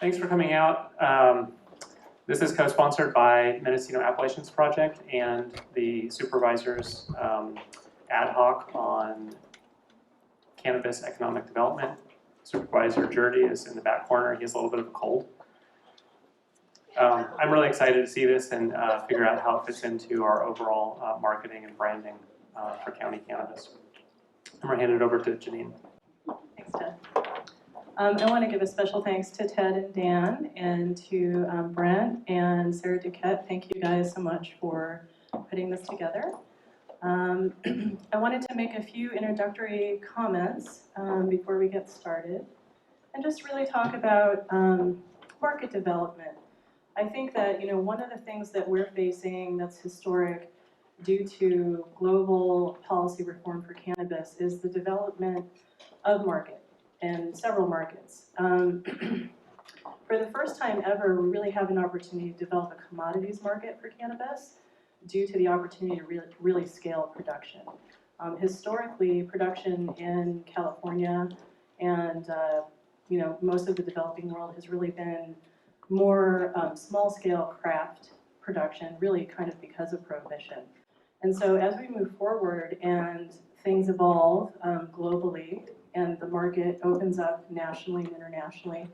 Thanks for coming out. This is co-sponsored by Mendocino Appalachians Project and the supervisors ad hoc on cannabis economic development. Supervisor Jurdy is in the back corner. He has a little bit of a cold. I'm really excited to see this and figure out how it fits into our overall marketing and branding for county cannabis. I'm going to hand it over to Janine. Thanks, Ted. I want to give a special thanks to Ted and Dan and to Brent and Sarah Duquette. Thank you guys so much for putting this together. I wanted to make a few introductory comments before we get started and just really talk about market development. I think that one of the things that we're facing that's historic due to global policy reform for cannabis is the development of market and several markets. For the first time ever, we really have an opportunity to develop a commodities market for cannabis due to the opportunity to really scale production. Historically, production in California and most of the developing world has really been more small-scale craft production, really kind of because of prohibition. And so as we move forward and things evolve globally and the market opens up nationally and internationally,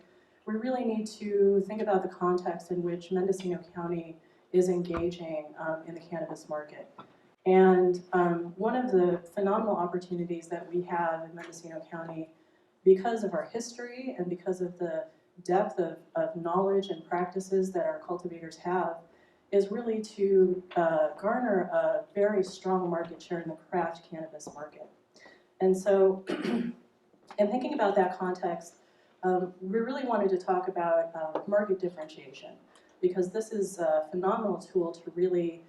we really need to think about the context in which Mendocino County is engaging in the cannabis market. And one of the phenomenal opportunities that we have in Mendocino County, because of our history and because of the depth of knowledge and practices that our cultivators have, is really to garner a very strong market share in the craft cannabis market. And so in thinking about that context, we really wanted to talk about market differentiation, because this is a phenomenal tool to really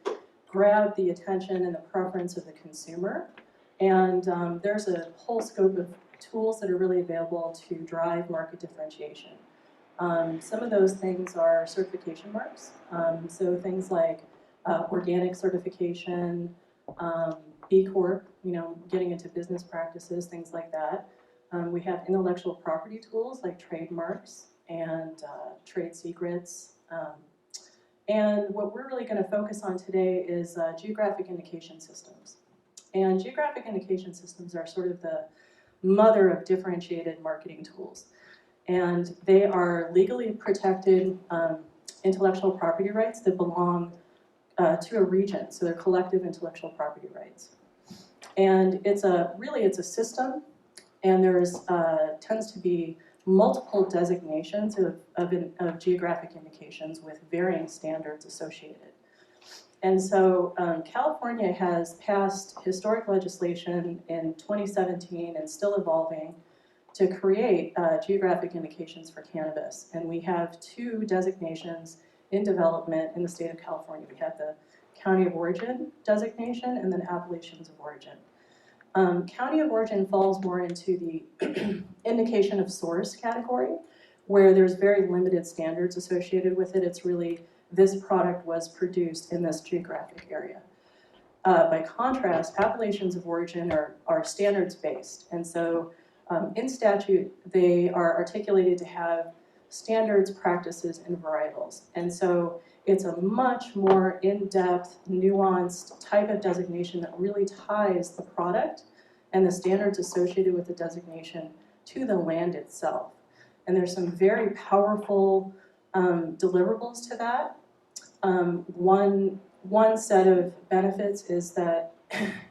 grab the attention and the preference of the consumer. And there's a whole scope of tools that are really available to drive market differentiation. Some of those things are certification marks, so things like organic certification, B Corp, getting into business practices, things like that. We have intellectual property tools like trademarks and trade secrets. And what we're really going to focus on today is geographic indication systems. And geographic indication systems are sort of the mother of differentiated marketing tools. And they are legally protected intellectual property rights that belong to a region. So they're collective intellectual property rights. And it's a system, and there's tends to be multiple designations of geographic indications with varying standards associated. And so California has passed historic legislation in 2017 and still evolving to create geographic indications for cannabis. And we have two designations in development in the state of California. We have the County of Origin designation and then Appellations of Origin. County of Origin falls more into the indication of source category, where there's very limited standards associated with it. It's really, this product was produced in this geographic area. By contrast, Appellations of Origin are standards-based. And so in statute, they are articulated to have standards, practices, and varietals. And so it's a much more in-depth, nuanced type of designation that really ties the product and the standards associated with the designation to the land itself. And there's some very powerful deliverables to that. One set of benefits is that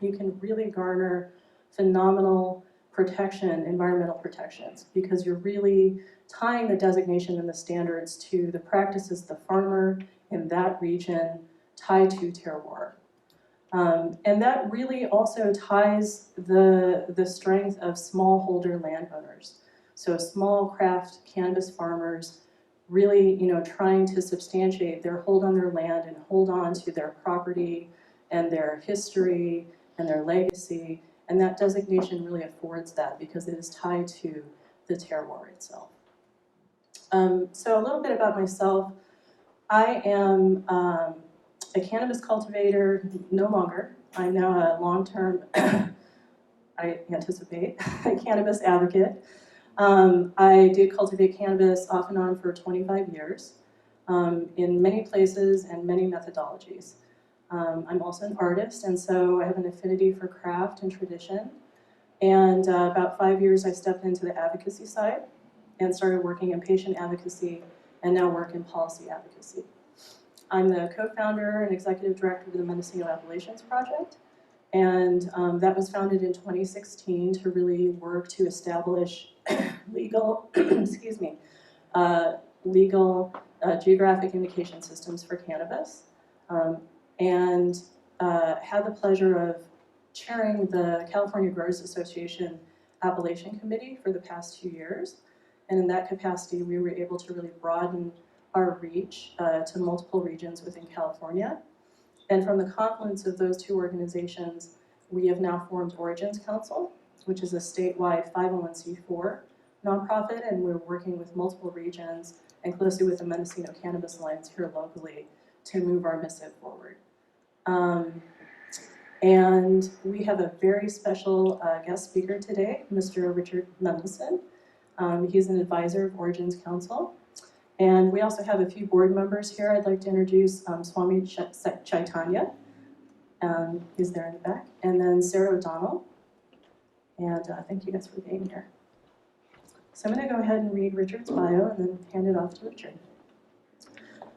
you can really garner phenomenal protection, environmental protections, because you're really tying the designation and the standards to the practices the farmer in that region tie to terroir. And that really also ties the strength of smallholder landowners. So small craft cannabis farmers really, trying to substantiate their hold on their land and hold on to their property and their history and their legacy. And that designation really affords that because it is tied to the terroir itself. So a little bit about myself. I am a cannabis cultivator no longer. I'm now a long-term, I anticipate, a cannabis advocate. I did cultivate cannabis off and on for 25 years in many places and many methodologies. I'm also an artist, and so I have an affinity for craft and tradition. And about 5 years, I stepped into the advocacy side and started working in patient advocacy and now work in policy advocacy. I'm the co-founder and executive director of the Mendocino Appellations Project, and that was founded in 2016 to really work to establish legal, excuse me, legal geographic indication systems for cannabis, and had the pleasure of chairing the California Growers Association Appellation Committee for the past 2 years. And in that capacity, we were able to really broaden our reach to multiple regions within California. And from the confluence of those two organizations, we have now formed Origins Council, which is a statewide 501c4 nonprofit, and we're working with multiple regions and closely with the Mendocino Cannabis Alliance here locally to move our missive forward. And we have a very special guest speaker today, Mr. Richard Mendelson. He's an advisor of Origins Council. And we also have a few board members here. I'd like to introduce Swami Chaitanya. He's there in the back. And then Sarah O'Donnell. And thank you guys for being here. So I'm going to go ahead and read Richard's bio and then hand it off to Richard.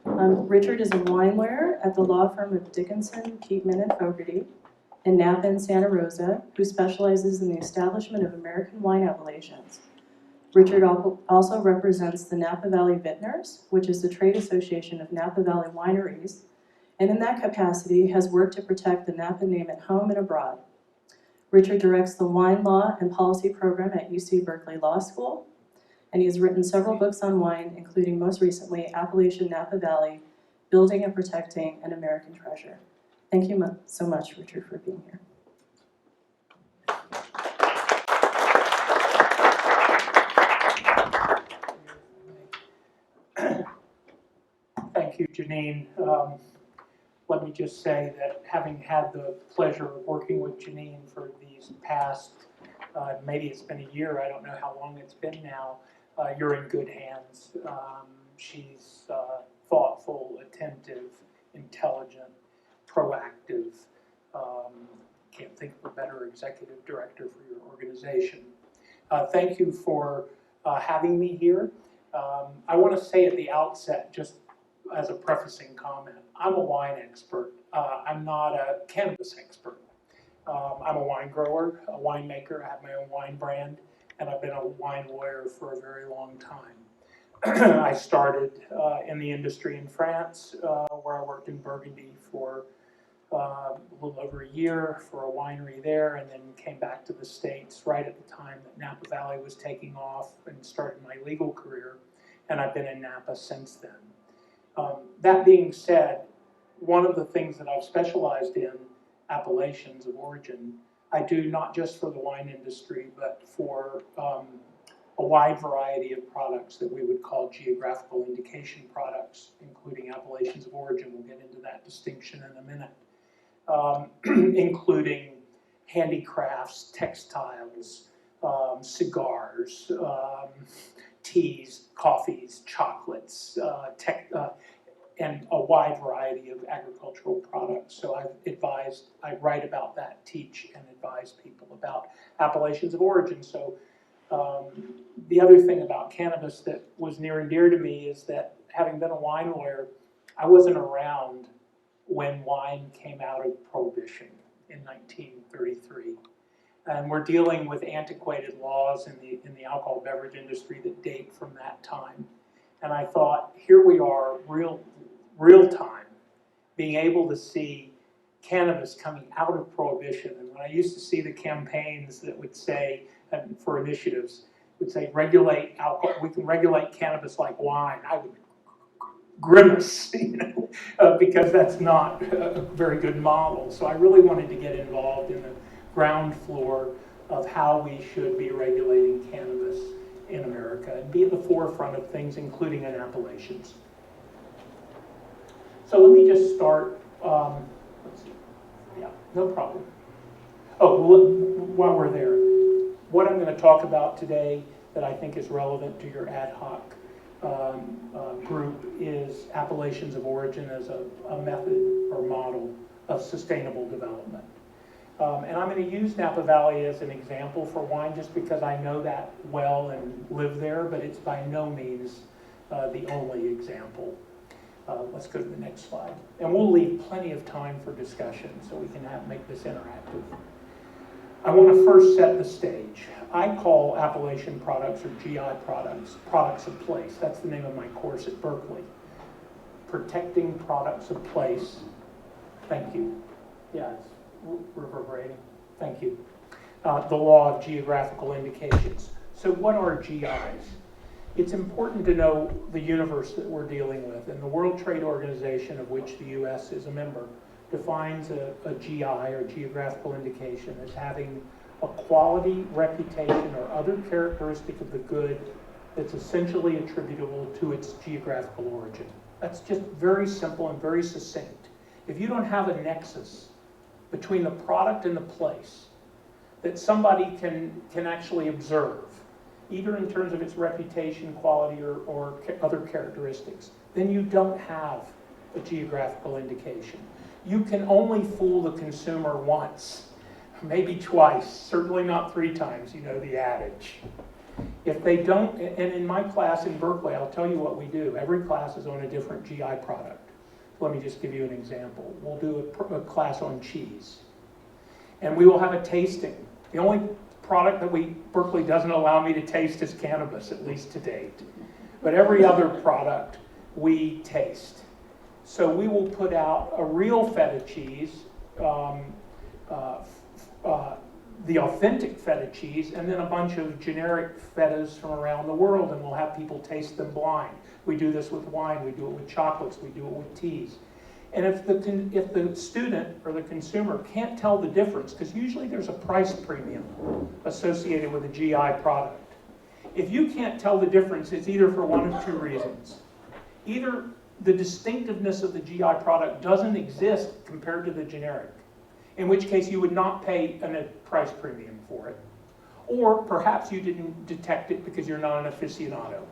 Richard is a wine lawyer at the law firm of Dickinson, Keatman, and Fogarty in Napa and Santa Rosa, who specializes in the establishment of American wine appellations. Richard also represents the Napa Valley Vintners, which is the trade association of Napa Valley wineries, and in that capacity has worked to protect the Napa name at home and abroad. Richard directs the wine law and policy program at UC Berkeley Law School, and he has written several books on wine, including most recently Appellation Napa Valley, Building and Protecting an American Treasure. Thank you so much, Richard, for being here. Thank you, Janine. Let me just say that having had the pleasure of working with Janine for these past, maybe it's been a year, I don't know how long it's been now, you're in good hands. She's thoughtful, attentive, intelligent, proactive. Can't think of a better executive director for your organization. Thank you for having me here. I want to say at the outset, just as a prefacing comment, I'm a wine expert. I'm not a cannabis expert. I'm a wine grower, a winemaker. I have my own wine brand, and I've been a wine lawyer for a very long time. I started in the industry in France, where I worked in Burgundy for a little over a year for a winery there, and then came back to the States right at the time that Napa Valley was taking off and started my legal career, and I've been in Napa since then. That being said, one of the things that I've specialized in, appellations of origin, I do not just for the wine industry, but for a wide variety of products that we would call geographical indication products, including appellations of origin. We'll get into that distinction in a minute, including handicrafts, textiles, cigars, teas, coffees, chocolates, and a wide variety of agricultural products. So I write about that, teach and advise people about appellations of origin. So the other thing about cannabis that was near and dear to me is that having been a wine lawyer, I wasn't around when wine came out of Prohibition in 1933. And we're dealing with antiquated laws in the alcohol beverage industry that date from that time. And I thought, here we are, real time, being able to see cannabis coming out of Prohibition. And when I used to see the campaigns that would say, for initiatives, would say, regulate alcohol, we can regulate cannabis like wine, I would grimace, because that's not a very good model. So I really wanted to get involved in the ground floor of how we should be regulating cannabis in America and be at the forefront of things, including in appellations. So let me just start, let's see, yeah, no problem. Oh, well, while we're there, what I'm going to talk about today, that I think is relevant to your ad hoc group is appellations of origin as a method or model of sustainable development. And I'm going to use Napa Valley as an example for wine just because I know that well and live there, but it's by no means the only example. Let's go to the next slide. And we'll leave plenty of time for discussion so we can make this interactive. I want to first set the stage. I call appellation products or GI products, products of place. That's the name of my course at Berkeley. Protecting products of place. Thank you. Yeah, it's reverberating. Thank you. The law of geographical indications. So what are GIs? It's important to know the universe that we're dealing with, and the World Trade Organization, of which the US is a member, defines a GI or geographical indication as having a quality, reputation, or other characteristic of the good that's essentially attributable to its geographical origin. That's just very simple and very succinct. If you don't have a nexus between the product and the place that somebody can actually observe, either in terms of its reputation, quality, or other characteristics, then you don't have a geographical indication. You can only fool the consumer once, maybe twice, certainly not 3 times, you know the adage. If they don't, and in my class in Berkeley, I'll tell you what we do. Every class is on a different GI product. Let me just give you an example. We'll do a class on cheese. And we will have a tasting. The only product that Berkeley doesn't allow me to taste is cannabis, at least to date. But every other product we taste. So we will put out a real feta cheese, the authentic feta cheese, and then a bunch of generic fetas from around the world, and we'll have people taste them blind. We do this with wine, we do it with chocolates, we do it with teas. And if the student or the consumer can't tell the difference, because usually there's a price premium associated with a GI product. If you can't tell the difference, it's either for one of 2 reasons. Either the distinctiveness of the GI product doesn't exist compared to the generic, in which case you would not pay a price premium for it. Or perhaps you didn't detect it because you're not an aficionado.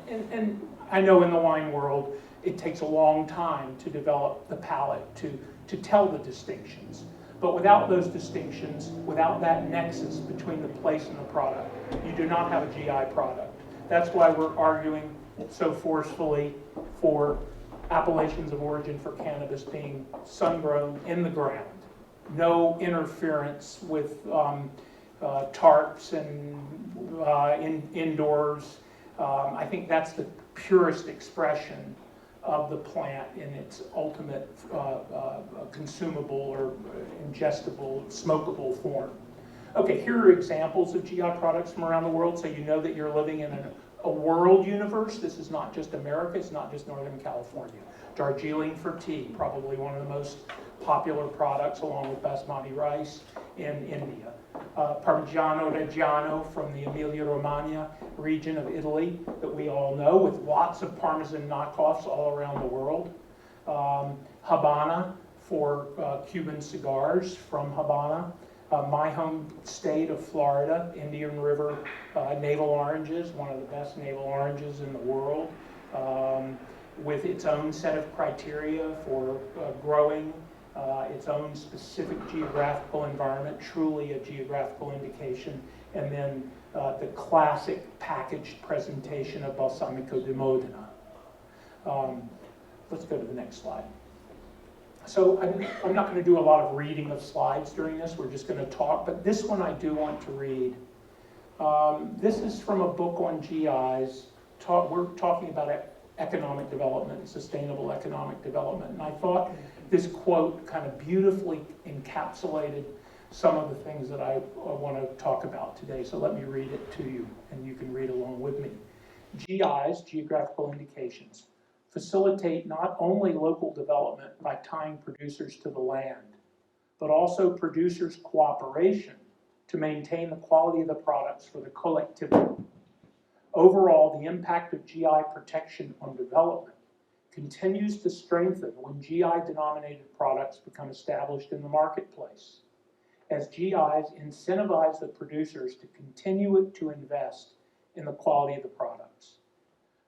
And I know in the wine world, it takes a long time to develop the palate to tell the distinctions. But without those distinctions, without that nexus between the place and the product, you do not have a GI product. That's why we're arguing so forcefully for appellations of origin for cannabis being sun-grown in the ground. No interference with tarps and indoors. I think that's the purest expression of the plant in its ultimate consumable or ingestible, smokable form. Okay, here are examples of GI products from around the world, so you know that you're living in a world universe. This is not just America, it's not just Northern California. Darjeeling for tea, probably one of the most popular products along with basmati rice in India. Parmigiano Reggiano from the Emilia-Romagna region of Italy that we all know, with lots of Parmesan knockoffs all around the world. Habana for Cuban cigars from Habana. My home state of Florida, Indian River navel oranges, one of the best navel oranges in the world, with its own set of criteria for growing, its own specific geographical environment, truly a geographical indication, and then the classic packaged presentation of Balsamico di Modena. Let's go to the next slide. So I'm not going to do a lot of reading of slides during this. We're just going to talk, but this one I do want to read. This is from a book on GIs. We're talking about economic development and sustainable economic development. And I thought this quote kind of beautifully encapsulated some of the things that I want to talk about today. So let me read it to you, and you can read along with me. GIs, geographical indications, facilitate not only local development by tying producers to the land, but also producers' cooperation to maintain the quality of the products for the collectivity. Overall, the impact of GI protection on development continues to strengthen when GI-denominated products become established in the marketplace, as GIs incentivize the producers to continue to invest in the quality of the products.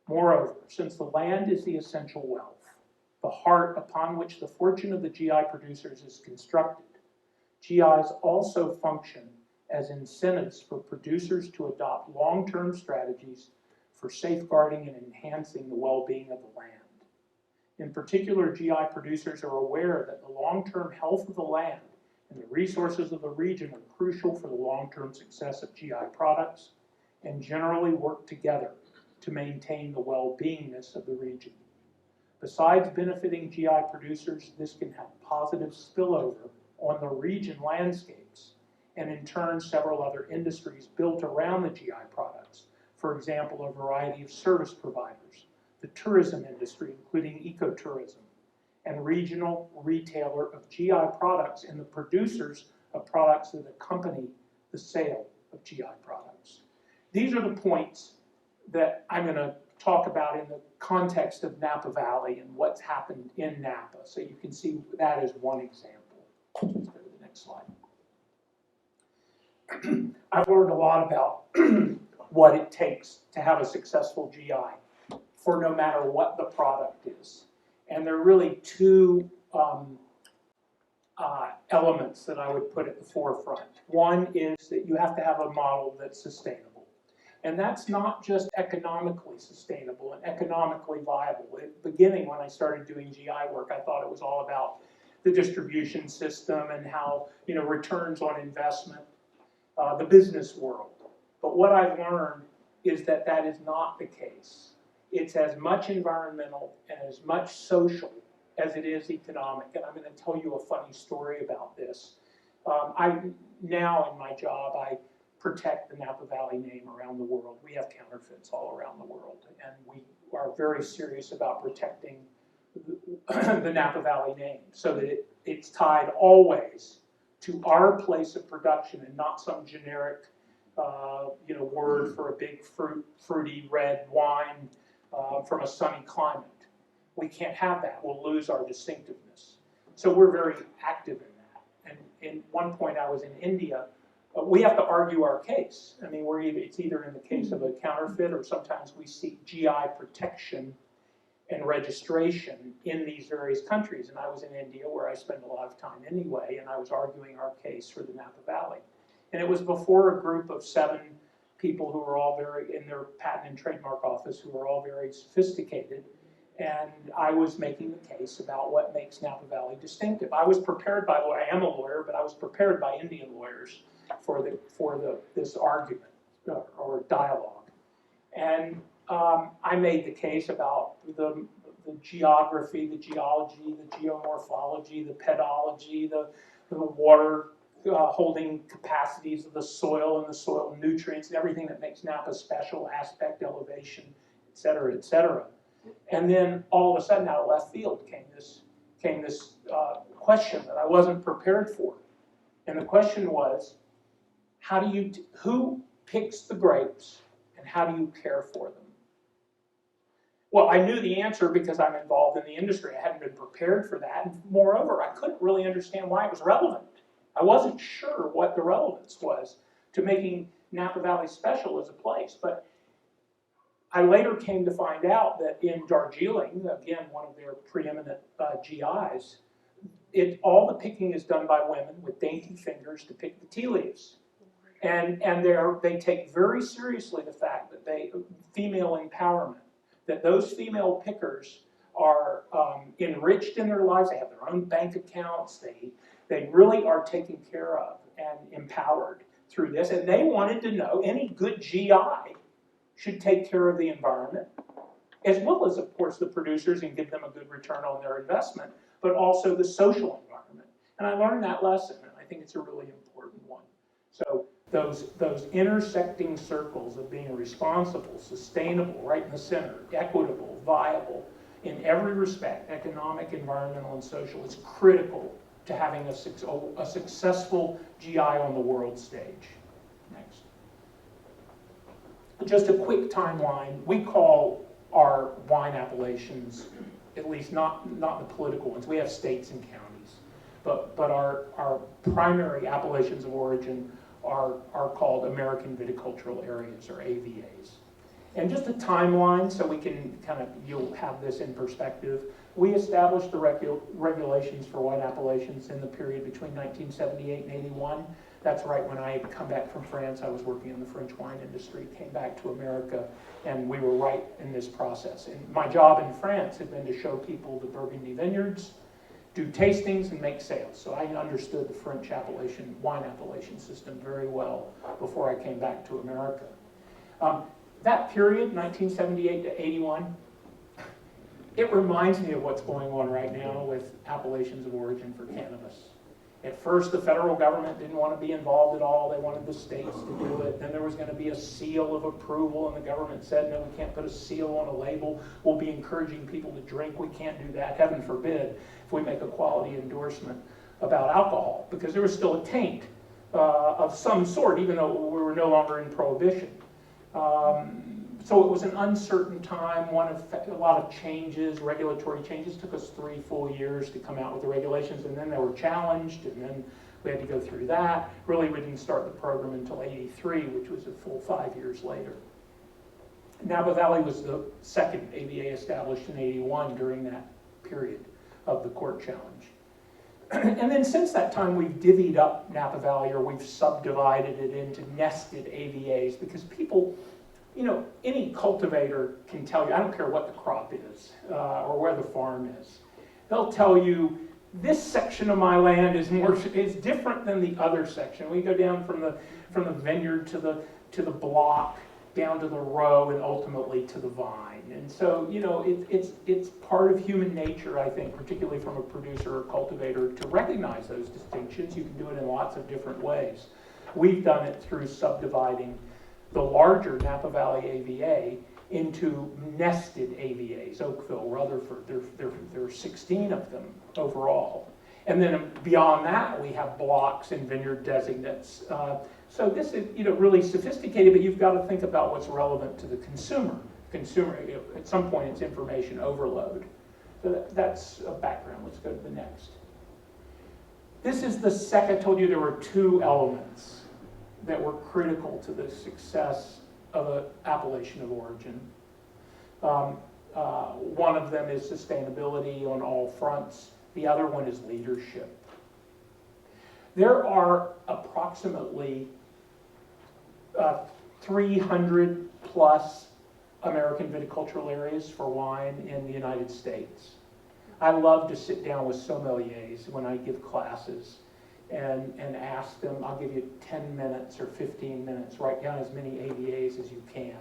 Moreover, since the land is the essential wealth, the heart upon which the fortune of the GI producers is constructed, GIs also function as incentives for producers to adopt long-term strategies for safeguarding and enhancing the well-being of the land. In particular, GI producers are aware that the long-term health of the land and the resources of the region are crucial for the long-term success of GI products and generally work together to maintain the well-beingness of the region. Besides benefiting GI producers, this can have positive spillover on the region landscapes and in turn several other industries built around the GI products. For example, a variety of service providers, the tourism industry, including ecotourism, and regional retailer of GI products and the producers of products that accompany the sale of GI products. These are the points that I'm going to talk about in the context of Napa Valley and what's happened in Napa. So you can see that as one example. Let's go to the next slide. I've learned a lot about what it takes to have a successful GI for no matter what the product is. And there are really two elements that I would put at the forefront. One is that you have to have a model that's sustainable. And that's not just economically sustainable and economically viable. At the beginning, when I started doing GI work, I thought it was all about the distribution system and how, returns on investment, the business world. But what I've learned is that that is not the case. It's as much environmental and as much social as it is economic. And I'm going to tell you a funny story about this. Now in my job, I protect the Napa Valley name around the world. We have counterfeits all around the world, and we are very serious about protecting the Napa Valley name so that it's tied always to our place of production and not some generic word for a big fruity red wine from a sunny climate. We can't have that. We'll lose our distinctiveness. So we're very active in that. And in one point I was in India. We have to argue our case. I mean, it's either in the case of a counterfeit or sometimes we seek GI protection and registration in these various countries. And I was in India where I spend a lot of time anyway, and I was arguing our case for the Napa Valley. And it was before a group of 7 people who were all in their patent and trademark office, who were all very sophisticated. And I was making the case about what makes Napa Valley distinctive. I was prepared, by the way, I am a lawyer, but I was prepared by Indian lawyers for this argument or dialogue. And I made the case about the geography, the geology, the geomorphology, the pedology, the water holding capacities of the soil and the soil nutrients and everything that makes Napa special, aspect, elevation, et cetera, et cetera. And then all of a sudden, out of left field, came this question that I wasn't prepared for. And the question was, who picks the grapes and how do you care for them? Well, I knew the answer because I'm involved in the industry. I hadn't been prepared for that. And moreover, I couldn't really understand why it was relevant. I wasn't sure what the relevance was to making Napa Valley special as a place. But I later came to find out that in Darjeeling, again, one of their preeminent GIs, all the picking is done by women with dainty fingers to pick the tea leaves. And they take very seriously the fact that female empowerment, that those female pickers are enriched in their lives. They have their own bank accounts. They really are taken care of and empowered through this. And they wanted to know any good GI should take care of the environment, as well as, of course, the producers and give them a good return on their investment, but also the social environment. And I learned that lesson, and I think it's a really important one. So those intersecting circles of being responsible, sustainable, right in the center, equitable, viable, in every respect, economic, environmental, and social, is critical to having a successful GI on the world stage. Next. Just a quick timeline. We call our wine appellations, at least not the political ones, we have states and counties, but our primary appellations of origin are called American Viticultural Areas, or AVAs. And just a timeline so we can you'll have this in perspective. We established the regulations for wine appellations in the period between 1978 and 81. That's right when I had come back from France. I was working in the French wine industry, came back to America, and we were right in this process. And my job in France had been to show people the Burgundy vineyards, do tastings, and make sales. So I understood the French wine appellation system very well before I came back to America. That period, 1978 to 81, it reminds me of what's going on right now with appellations of origin for cannabis. At first, the federal government didn't want to be involved at all. They wanted the states to do it. Then there was going to be a seal of approval, and the government said, no, we can't put a seal on a label. We'll be encouraging people to drink. We can't do that. Heaven forbid if we make a quality endorsement about alcohol, because there was still a taint of some sort, even though we were no longer in prohibition. So it was an uncertain time, a lot of changes, regulatory changes. It took us 3 full years to come out with the regulations, and then they were challenged, and then we had to go through that. Really, we didn't start the program until 83, which was a full 5 years later. Napa Valley was the second AVA established in 81 during that period of the court challenge. And then since that time, we've divvied up Napa Valley, or we've subdivided it into nested AVAs, because people, any cultivator can tell you, I don't care what the crop is or where the farm is, they'll tell you, this section of my land is different than the other section. We go down from the vineyard to the block, down to the row, and ultimately to the vine. And so, it's part of human nature, I think, particularly from a producer or cultivator, to recognize those distinctions. You can do it in lots of different ways. We've done it through subdividing the larger Napa Valley AVA into nested AVAs, Oakville, Rutherford. There are 16 of them overall. And then beyond that, we have blocks and vineyard designates. So this is really sophisticated, but you've got to think about what's relevant to the consumer. At some point, it's information overload. So that's a background. Let's go to the next. This is the second. I told you there were 2 elements that were critical to the success of an appellation of origin. One of them is sustainability on all fronts. The other one is leadership. There are approximately 300 plus American viticultural areas for wine in the United States. I love to sit down with sommeliers when I give classes and ask them, I'll give you 10 minutes or 15 minutes, write down as many AVAs as you can.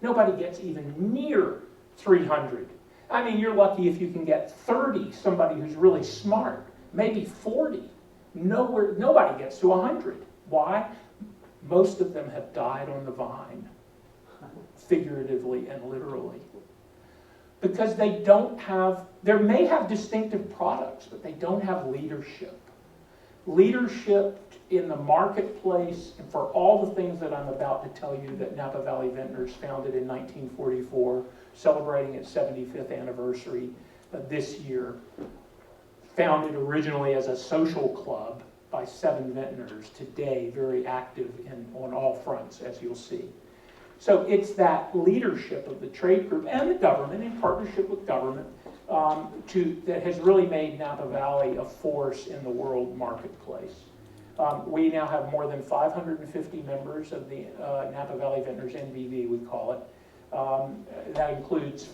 Nobody gets even near 300. I mean, you're lucky if you can get 30, somebody who's really smart, maybe 40. Nobody gets to 100. Why? Most of them have died on the vine, figuratively and literally. Because they may have distinctive products, but they don't have leadership. Leadership in the marketplace, and for all the things that I'm about to tell you that Napa Valley Vintners founded in 1944, celebrating its 75th anniversary this year, founded originally as a social club by 7 vintners, today very active on all fronts, as you'll see. So it's that leadership of the trade group and the government, in partnership with government, that has really made Napa Valley a force in the world marketplace. We now have more than 550 members of the Napa Valley Vintners, NVV we call it. That includes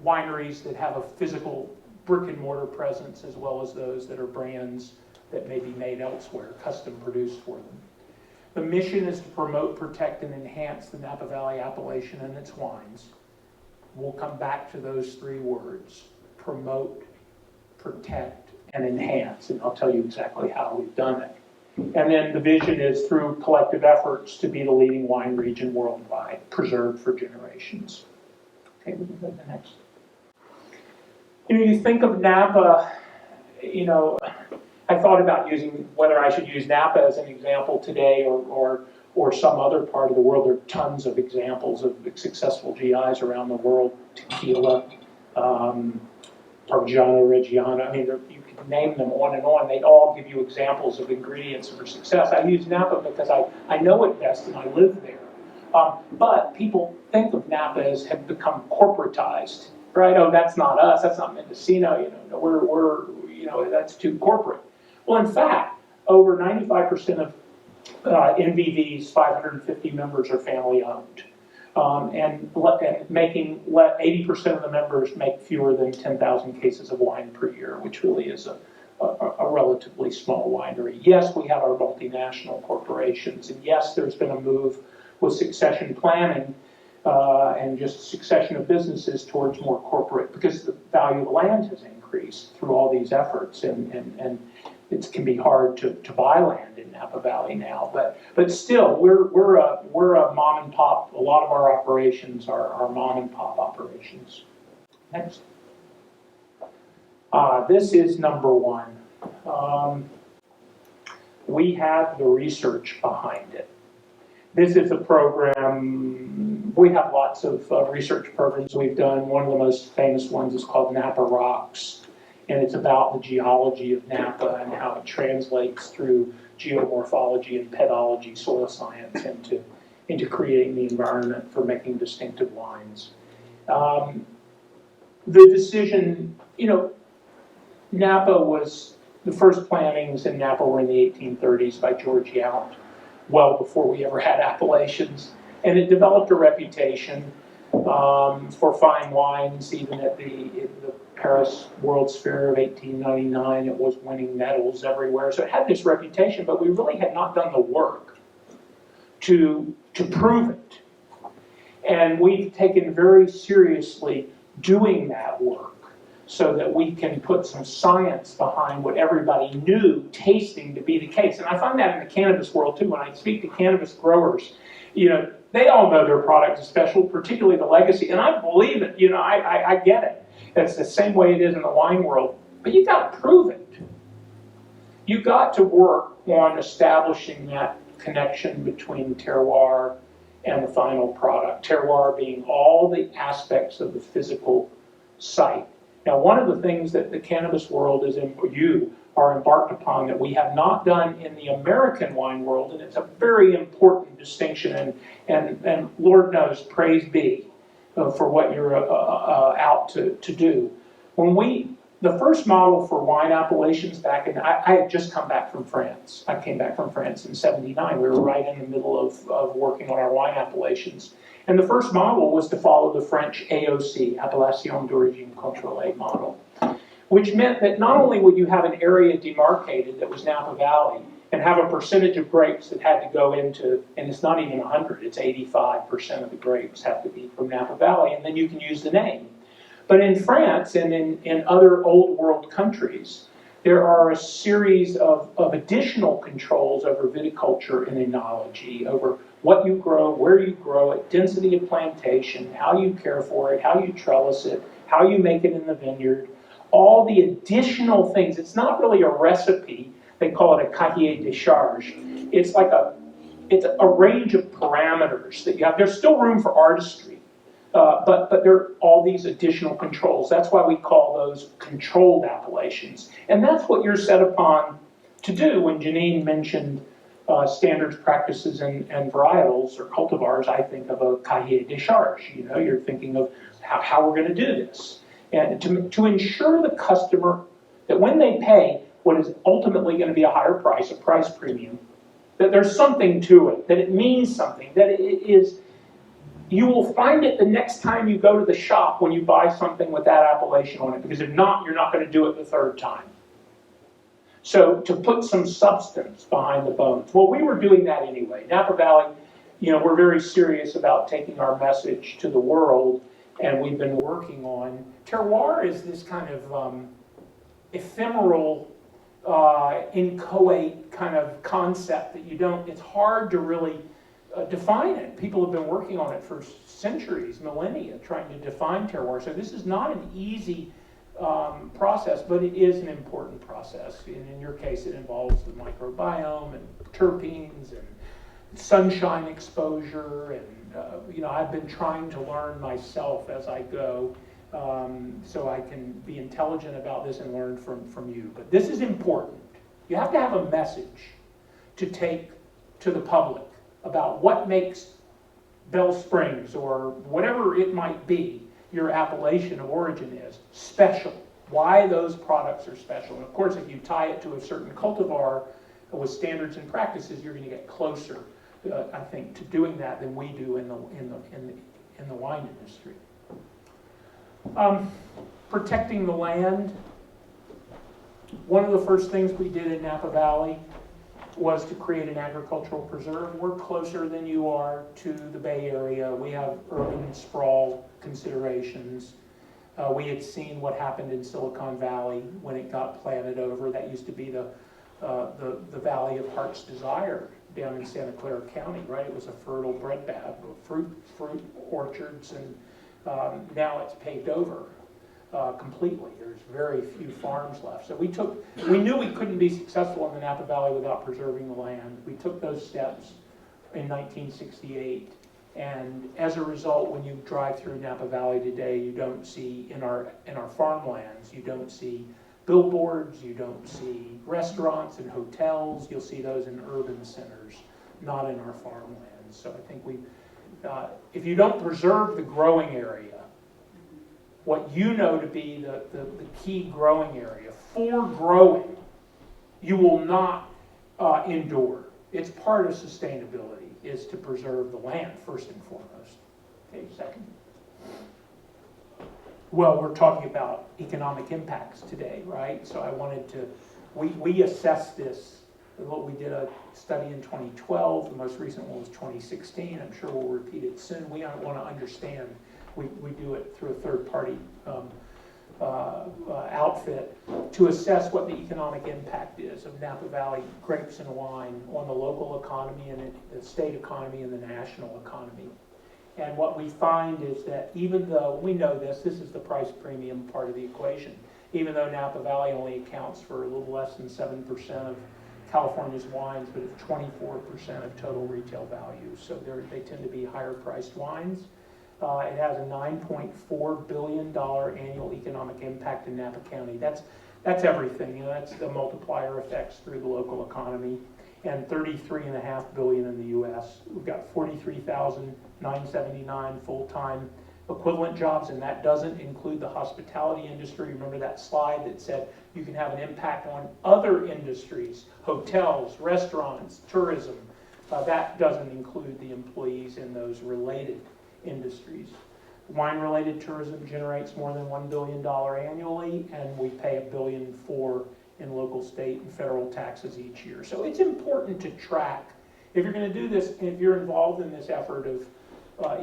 wineries that have a physical brick and mortar presence, as well as those that are brands that may be made elsewhere, custom produced for them. The mission is to promote, protect, and enhance the Napa Valley appellation and its wines. We'll come back to those 3 words: promote, protect, and enhance, and I'll tell you exactly how we've done it. And then the vision is, through collective efforts, to be the leading wine region worldwide, preserved for generations. Okay, we can go to the next. You think of Napa, I thought about using whether I should use Napa as an example today or some other part of the world. There are tons of examples of successful GIs around the world: tequila, Parmigiano Reggiano. I mean, you can name them on and on. They all give you examples of ingredients for success. I use Napa because I know it best and I live there. But people think of Napa as have become corporatized, right? Oh, that's not us. That's not Mendocino. No, we're that's too corporate. Well, in fact, over 95% of NVV's 550 members are family owned. And making 80% of the members make fewer than 10,000 cases of wine per year, which really is a relatively small winery. Yes, we have our multinational corporations, and yes, there's been a move with succession planning and just succession of businesses towards more corporate, because the value of the land has increased through all these efforts, and it can be hard to buy land in Napa Valley now, but still, we're a mom and pop. A lot of our operations are mom and pop operations. Next. This is number one. We have the research behind it. This is a program, we have lots of research programs we've done. One of the most famous ones is called Napa Rocks, and it's about the geology of Napa and how it translates through geomorphology and pedology, soil science, into creating the environment for making distinctive wines. The decision, Napa was, the first plantings in Napa were in the 1830s by George Yount, well before we ever had appellations. And it developed a reputation for fine wines. Even at the Paris World's Fair of 1899, it was winning medals everywhere. So it had this reputation, but we really had not done the work to prove it. And we've taken very seriously doing that work so that we can put some science behind what everybody knew tasting to be the case. And I find that in the cannabis world too. When I speak to cannabis growers, they all know their product is special, particularly the legacy. And I believe it, I get it. It's the same way it is in the wine world. But you got to prove it. You got to work on establishing that connection between terroir and the final product. Terroir being all the aspects of the physical site. Now, one of the things that the cannabis world you are embarked upon that we have not done in the American wine world, and it's a very important distinction, and Lord knows, praise be for what you're out to do. The first model for wine appellations back in, I had just come back from France. I came back from France in '79. We were right in the middle of working on our wine appellations. And the first model was to follow the French AOC, Appellation d'Origine Contrôlée model, which meant that not only would you have an area demarcated that was Napa Valley and have a percentage of grapes that had to go into, and it's not even 100, it's 85% of the grapes have to be from Napa Valley, and then you can use the name. But in France and in other old world countries, there are a series of additional controls over viticulture and enology, over what you grow, where you grow it, density of plantation, how you care for it, how you trellis it, how you make it in the vineyard, all the additional things. It's not really a recipe. They call it a cahier des charges. It's a range of parameters that you have. There's still room for artistry, but there are all these additional controls. That's why we call those controlled appellations. And that's what you're set upon to do. When Janine mentioned standards, practices, and varietals or cultivars, I think of a cahier des charges. You're thinking of how we're going to do this. And to ensure the customer that when they pay what is ultimately going to be a higher price, a price premium, that there's something to it, that it means something, that it is, you will find it the next time you go to the shop when you buy something with that appellation on it, because if not, you're not going to do it the third time. So to put some substance behind the bones. Well, we were doing that anyway. Napa Valley, we're very serious about taking our message to the world, and we've been working on, terroir is this kind of ephemeral, inchoate kind of concept that it's hard to really define it. People have been working on it for centuries, millennia, trying to define terroir. So this is not an easy process, but it is an important process. And in your case, it involves the microbiome and terpenes and sunshine exposure. And I've been trying to learn myself as I go, so I can be intelligent about this and learn from you. But this is important. You have to have a message to take to the public about what makes Bell Springs or whatever it might be, your appellation of origin is special. Why those products are special. And of course, if you tie it to a certain cultivar with standards and practices, you're going to get closer, I think, to doing that than we do in the wine industry. Protecting the land. One of the first things we did in Napa Valley was to create an agricultural preserve. We're closer than you are to the Bay Area. We have urban sprawl considerations. We had seen what happened in Silicon Valley when it got planted over. That used to be the Valley of Heart's Desire down in Santa Clara County, right? It was a fertile breadbasket, fruit orchards, and now it's paved over completely. There's very few farms left. So we knew we couldn't be successful in the Napa Valley without preserving the land. We took those steps in 1968. And as a result, when you drive through Napa Valley today, you don't see, in our farmlands, you don't see billboards, you don't see restaurants and hotels. You'll see those in urban centers, not in our farmlands. So I think if you don't preserve the growing area, what you know to be the key growing area for growing, you will not endure. It's part of sustainability, is to preserve the land first and foremost. Okay, second. Well, we're talking about economic impacts today, right? So I wanted to, we assessed this. We did a study in 2012. The most recent one was 2016. I'm sure we'll repeat it soon. We want to understand. We do it through a third-party outfit to assess what the economic impact is of Napa Valley grapes and wine on the local economy and the state economy and the national economy. And what we find is that even though, we know this is the price premium part of the equation, even though Napa Valley only accounts for a little less than 7% of California's wines, but it's 24% of total retail value. So they tend to be higher priced wines. It has a $9.4 billion annual economic impact in Napa County. That's everything. That's the multiplier effects through the local economy. And $33.5 billion in the U.S. We've got 43,979 full-time equivalent jobs, and that doesn't include the hospitality industry. Remember that slide that said you can have an impact on other industries, hotels, restaurants, tourism. That doesn't include the employees in those related industries. Wine-related tourism generates more than $1 billion annually, and we pay $1.4 billion in local, state, and federal taxes each year. So it's important to track. If you're going to do this, if you're involved in this effort of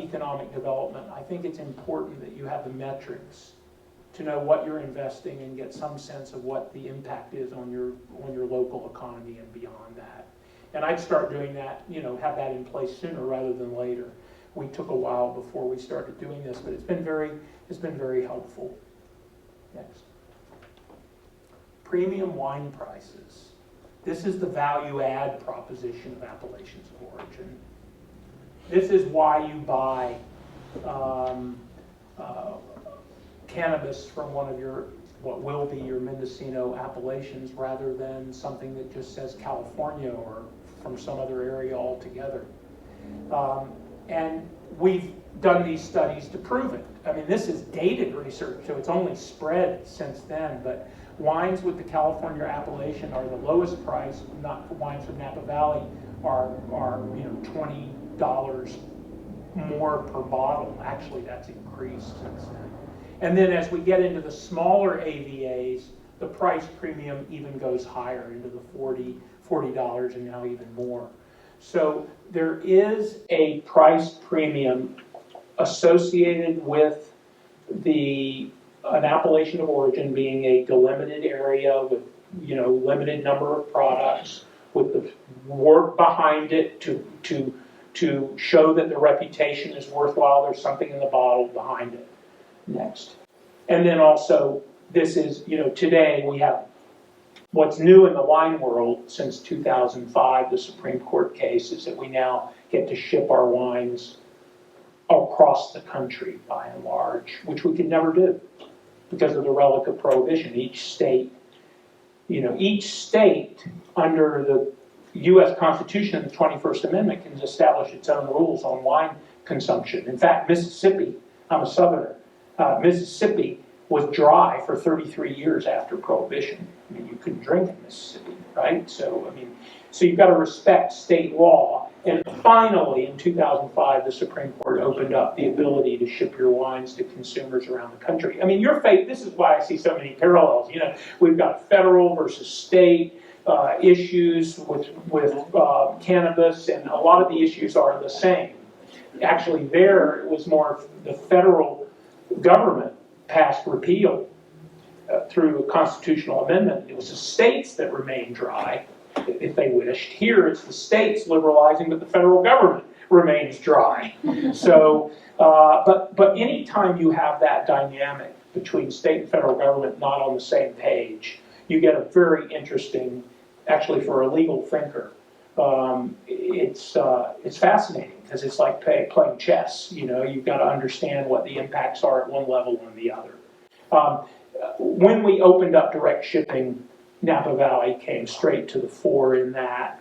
economic development, I think it's important that you have the metrics to know what you're investing and get some sense of what the impact is on your local economy and beyond that. And I'd start doing that, have that in place sooner rather than later. We took a while before we started doing this, but it's been very helpful. Next. Premium wine prices. This is the value add proposition of appellations of origin. This is why you buy cannabis from one of what will be your Mendocino appellations rather than something that just says California or from some other area altogether. And we've done these studies to prove it. I mean, this is dated research, so it's only spread since then, but wines with the California appellation are the lowest price. Wines from Napa Valley are $20 more per bottle. Actually, that's increased since then. And then as we get into the smaller AVAs, the price premium even goes higher into the $40 and now even more. So there is a price premium associated with an appellation of origin being a delimited area with limited number of products, with the work behind it to show that the reputation is worthwhile. There's something in the bottle behind it. Next. And then also, this is, today we have what's new in the wine world since 2005, the Supreme Court case, is that we now get to ship our wines across the country by and large, which we could never do because of the relic of prohibition. Each state under the U.S. Constitution and the 21st Amendment can establish its own rules on wine consumption. In fact, Mississippi, I'm a Southerner, Mississippi was dry for 33 years after Prohibition. I mean, you couldn't drink in Mississippi, right? So, I mean, so you've got to respect state law. And finally, in 2005, the Supreme Court opened up the ability to ship your wines to consumers around the country. I mean, this is why I see so many parallels. You know, we've got federal versus state issues with cannabis, and a lot of the issues are the same. Actually, there it was more the federal government passed repeal through a constitutional amendment. It was the states that remained dry, if they wished. Here, it's the states liberalizing, but the federal government remains dry. So, but anytime you have that dynamic between state and federal government not on the same page, you get a very interesting, actually for a legal thinker, it's fascinating because it's like playing chess. You know, you've got to understand what the impacts are at one level and the other. When we opened up direct shipping, Napa Valley came straight to the fore in that,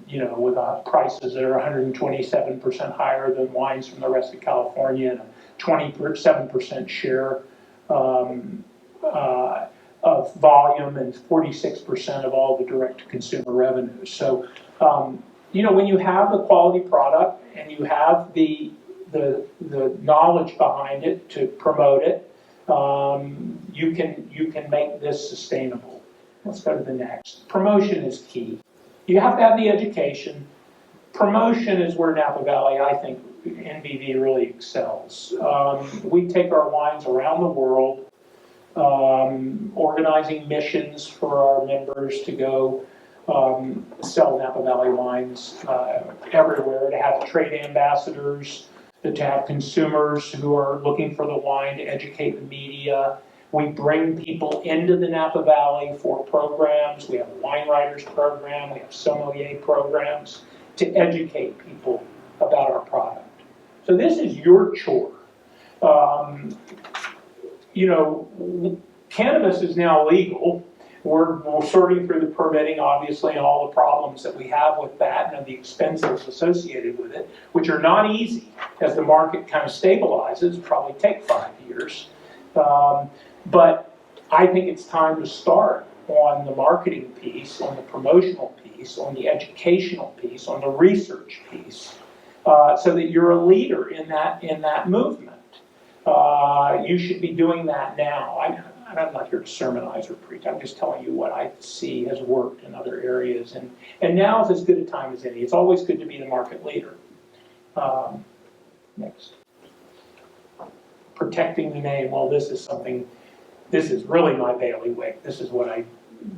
you know, with prices that are 127% higher than wines from the rest of California and a 27% share of volume and 46% of all the direct-to-consumer revenues. So, you know, when you have the quality product and you have the knowledge behind it to promote it, you can make this sustainable. Let's go to the next. Promotion is key. You have to have the education. Promotion is where Napa Valley, I think, NBV really excels. We take our wines around the world, organizing missions for our members to go sell Napa Valley wines everywhere, to have trade ambassadors, to have consumers who are looking for the wine, to educate the media. We bring people into the Napa Valley for programs. We have a wine writers program. We have sommelier programs to educate people about our product. So this is your chore. You know, cannabis is now legal. We're sorting through the permitting, obviously, and all the problems that we have with that and the expenses associated with it, which are not easy as the market kind of stabilizes. Probably take 5 years. But I think it's time to start on the marketing piece, on the promotional piece, on the educational piece, on the research piece, so that you're a leader in that movement. You should be doing that now. I'm not here to sermonize or preach. I'm just telling you what I see has worked in other areas. And now is as good a time as any. It's always good to be the market leader. Next. Protecting the name. Well, this is really my bailiwick. This is what I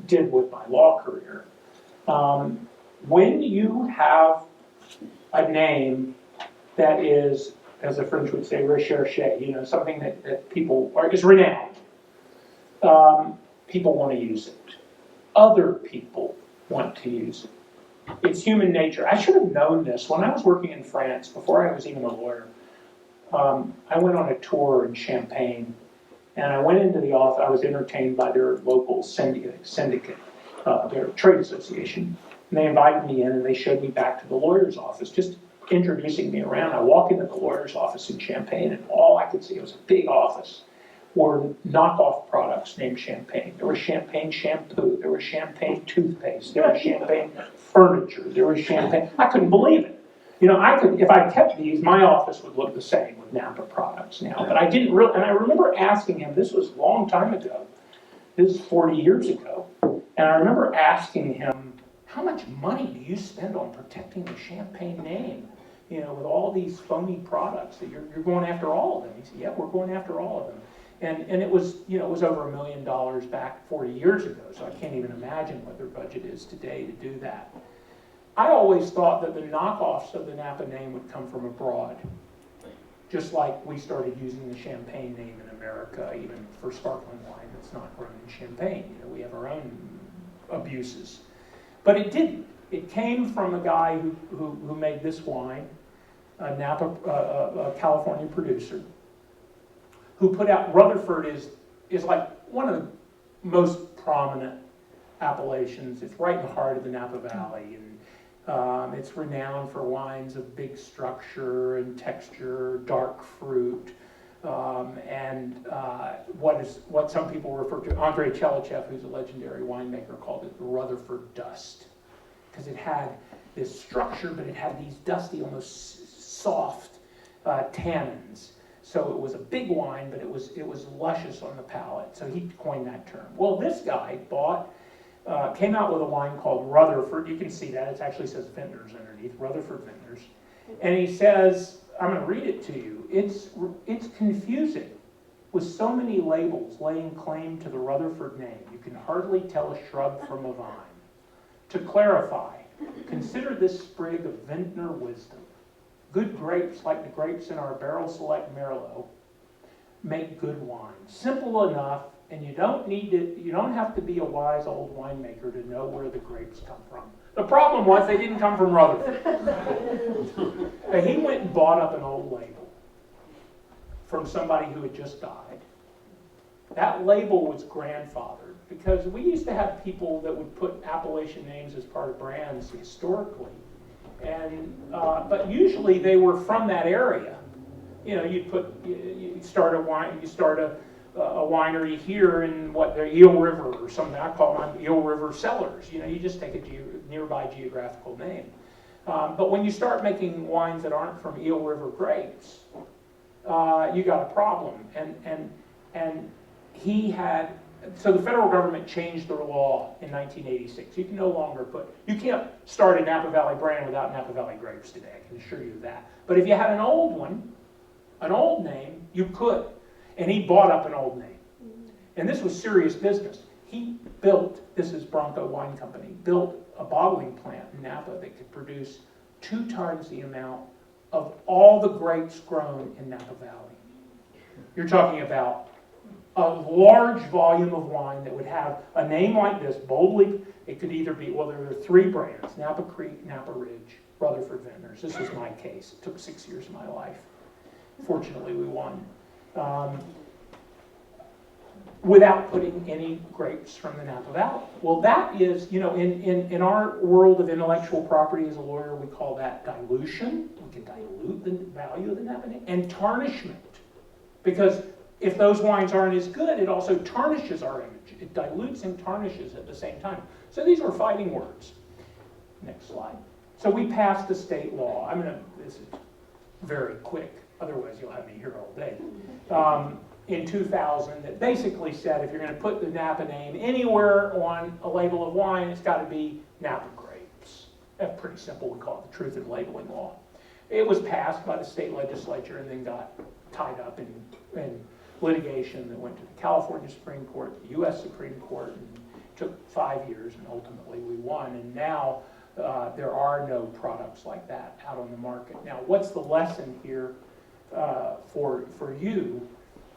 did with my law career. When you have a name that is, as the French would say, recherché, you know, something that people is renowned, people want to use it. Other people want to use it. It's human nature. I should have known this. When I was working in France, before I was even a lawyer, I went on a tour in Champagne, and I went into the office. I was entertained by their local syndicate, their trade association. And they invited me in, and they showed me back to the lawyer's office, just introducing me around. I walk into the lawyer's office in Champagne, and all I could see, it was a big office, were knockoff products named Champagne. There was Champagne shampoo, there was Champagne toothpaste, there was Champagne furniture, there was Champagne. I couldn't believe it. You know, if I kept these, my office would look the same with Napa products now. But I didn't really, and I remember asking him, this was a long time ago, this is 40 years ago, and I remember asking him, how much money do you spend on protecting the Champagne name? You know, with all these phony products, that you're going after all of them. He said, yeah, we're going after all of them. And it was, you know, it was over $1 million back 40 years ago, so I can't even imagine what their budget is today to do that. I always thought that the knockoffs of the Napa name would come from abroad, just like we started using the Champagne name in America, even for sparkling wine that's not grown in Champagne. You know, we have our own abuses. But it didn't. It came from a guy who made this wine, a Napa, a California producer, who put out, Rutherford is like one of the most prominent appellations. It's right in the heart of the Napa Valley. And It's renowned for wines of big structure and texture, dark fruit, what some people refer to, Andrei Chelichev, who's a legendary winemaker, called it the Rutherford dust, because it had this structure, but it had these dusty, almost soft tannins. So it was a big wine, but it was luscious on the palate. So he coined that term. Well, this guy came out with a wine called Rutherford. You can see that. It actually says Vintners underneath, Rutherford Vintners. And he says, I'm going to read it to you. It's confusing. With so many labels laying claim to the Rutherford name, you can hardly tell a shrub from a vine. To clarify, consider this sprig of vintner wisdom. Good grapes, like the grapes in our Barrel Select Merlot, make good wine. Simple enough, and you don't have to be a wise old winemaker to know where the grapes come from. The problem was they didn't come from Rutherford. He went and bought up an old label from somebody who had just died. That label was grandfathered because we used to have people that would put appellation names as part of brands historically, but usually they were from that area. You know, you start a winery here in the Eel River or something. I call them Eel River Cellars. You know, you just take a nearby geographical name. But when you start making wines that aren't from Eel River grapes, you got a problem. And so the federal government changed the law in 1986. You can no longer you can't start a Napa Valley brand without Napa Valley grapes today, I can assure you of that. But if you had an old one, an old name, you could. And he bought up an old name. And this was serious business. He built, this is Bronco Wine Company, built a bottling plant in Napa that could produce 2 times the amount of all the grapes grown in Napa Valley. You're talking about a large volume of wine that would have a name like this, boldly. It could either be, well, there are 3 brands, Napa Creek, Napa Ridge, Rutherford Vintners. This was my case. It took 6 years of my life. Fortunately, we won. Without putting any grapes from the Napa Valley. Well, that is, you know, in our world of intellectual property as a lawyer, we call that dilution. We can dilute the value of the Napa name. And tarnishment. Because if those wines aren't as good, it also tarnishes our image. It dilutes and tarnishes at the same time. So these were fighting words. Next slide. So we passed a state law. This is very quick. Otherwise, you'll have me here all day. In 2000, that basically said if you're going to put the Napa name anywhere on a label of wine, it's got to be Napa grapes. That's pretty simple. We call it the Truth in Labeling Law. It was passed by the state legislature and then got tied up in litigation that went to the California Supreme Court, the U.S. Supreme Court, and it took 5 years, and ultimately we won. And now there are no products like that out on the market. Now, what's the lesson here for you?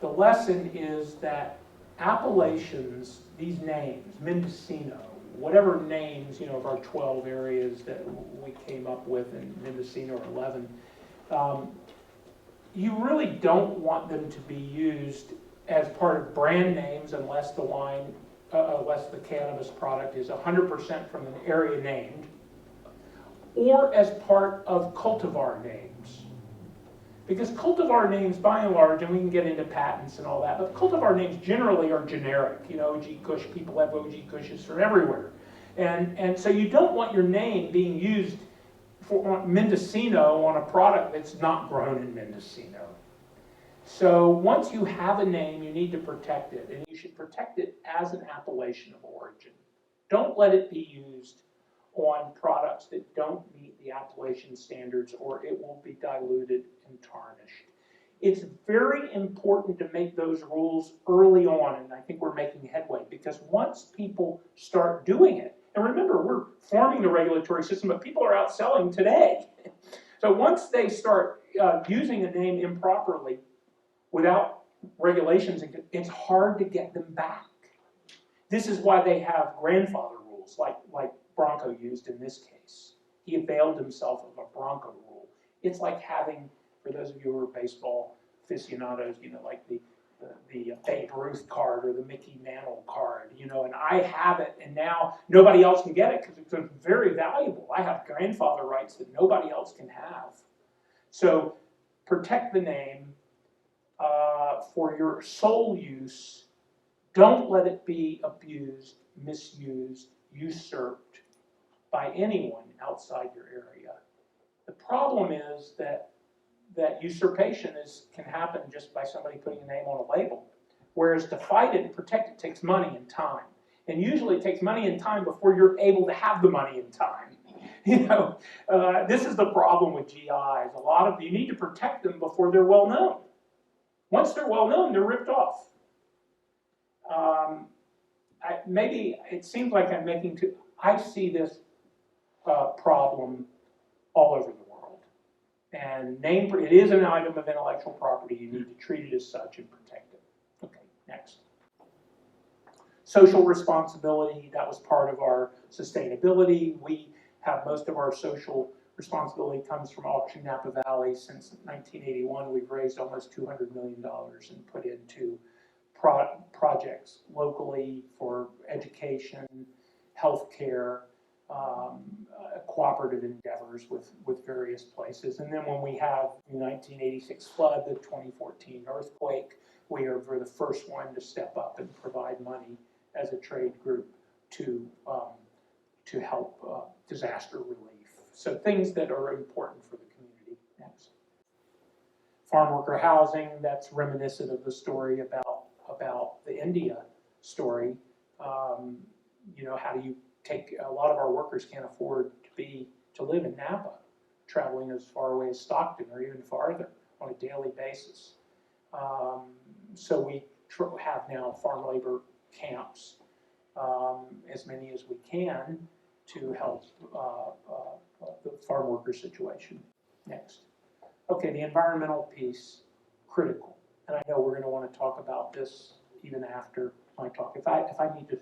The lesson is that appellations, these names, Mendocino, whatever names, you know, of our 12 areas that we came up with in Mendocino or 11, you really don't want them to be used as part of brand names unless the cannabis product is 100% from an area named, or as part of cultivar names. Because cultivar names, by and large, and we can get into patents and all that, but cultivar names generally are generic. You know, OG Kush, people have OG Kushes from everywhere. And so you don't want your name being used for Mendocino on a product that's not grown in Mendocino. So once you have a name, you need to protect it, and you should protect it as an appellation of origin. Don't let it be used on products that don't meet the appellation standards, or it will be diluted and tarnished. It's very important to make those rules early on, and I think we're making headway, because once people start doing it, and remember, we're forming the regulatory system, but people are out selling today. So once they start using a name improperly without regulations, it's hard to get them back. This is why they have grandfather rules, like Bronco used in this case. He availed himself of a Bronco rule. It's like having, for those of you who are baseball aficionados, you know, like the the Babe Ruth card or the Mickey Mantle card, you know, and I have it, and now nobody else can get it because it's very valuable. I have grandfather rights that nobody else can have. So protect the name for your sole use. Don't let it be abused, misused, usurped by anyone outside your area. The problem is that usurpation can happen just by somebody putting a name on a label. Whereas to fight it and protect it takes money and time. And usually it takes money and time before you're able to have the money and time. You know, this is the problem with GIs. You need to protect them before they're well known. Once they're well known, they're ripped off. Maybe it seems like I'm making too. I see this problem all over the world. And it is an item of intellectual property. You need to treat it as such and protect it. Okay, next. Social responsibility, that was part of our sustainability. We have most of our social responsibility comes from Auction Napa Valley. Since 1981, we've raised almost $200 million and put into projects locally for education, healthcare, cooperative endeavors with various places. And then when we have the 1986 flood, the 2014 earthquake, we are the first one to step up and provide money as a trade group to help disaster relief. So things that are important for the community. Next. Farm worker housing, that's reminiscent of the story about the India story. You know, how do you a lot of our workers can't afford to live in Napa, traveling as far away as Stockton or even farther on a daily basis. So we have now farm labor camps, as many as we can, to help the farm worker situation. Next. Okay, the environmental piece, critical. And I know we're going to want to talk about this even after my talk. If I need to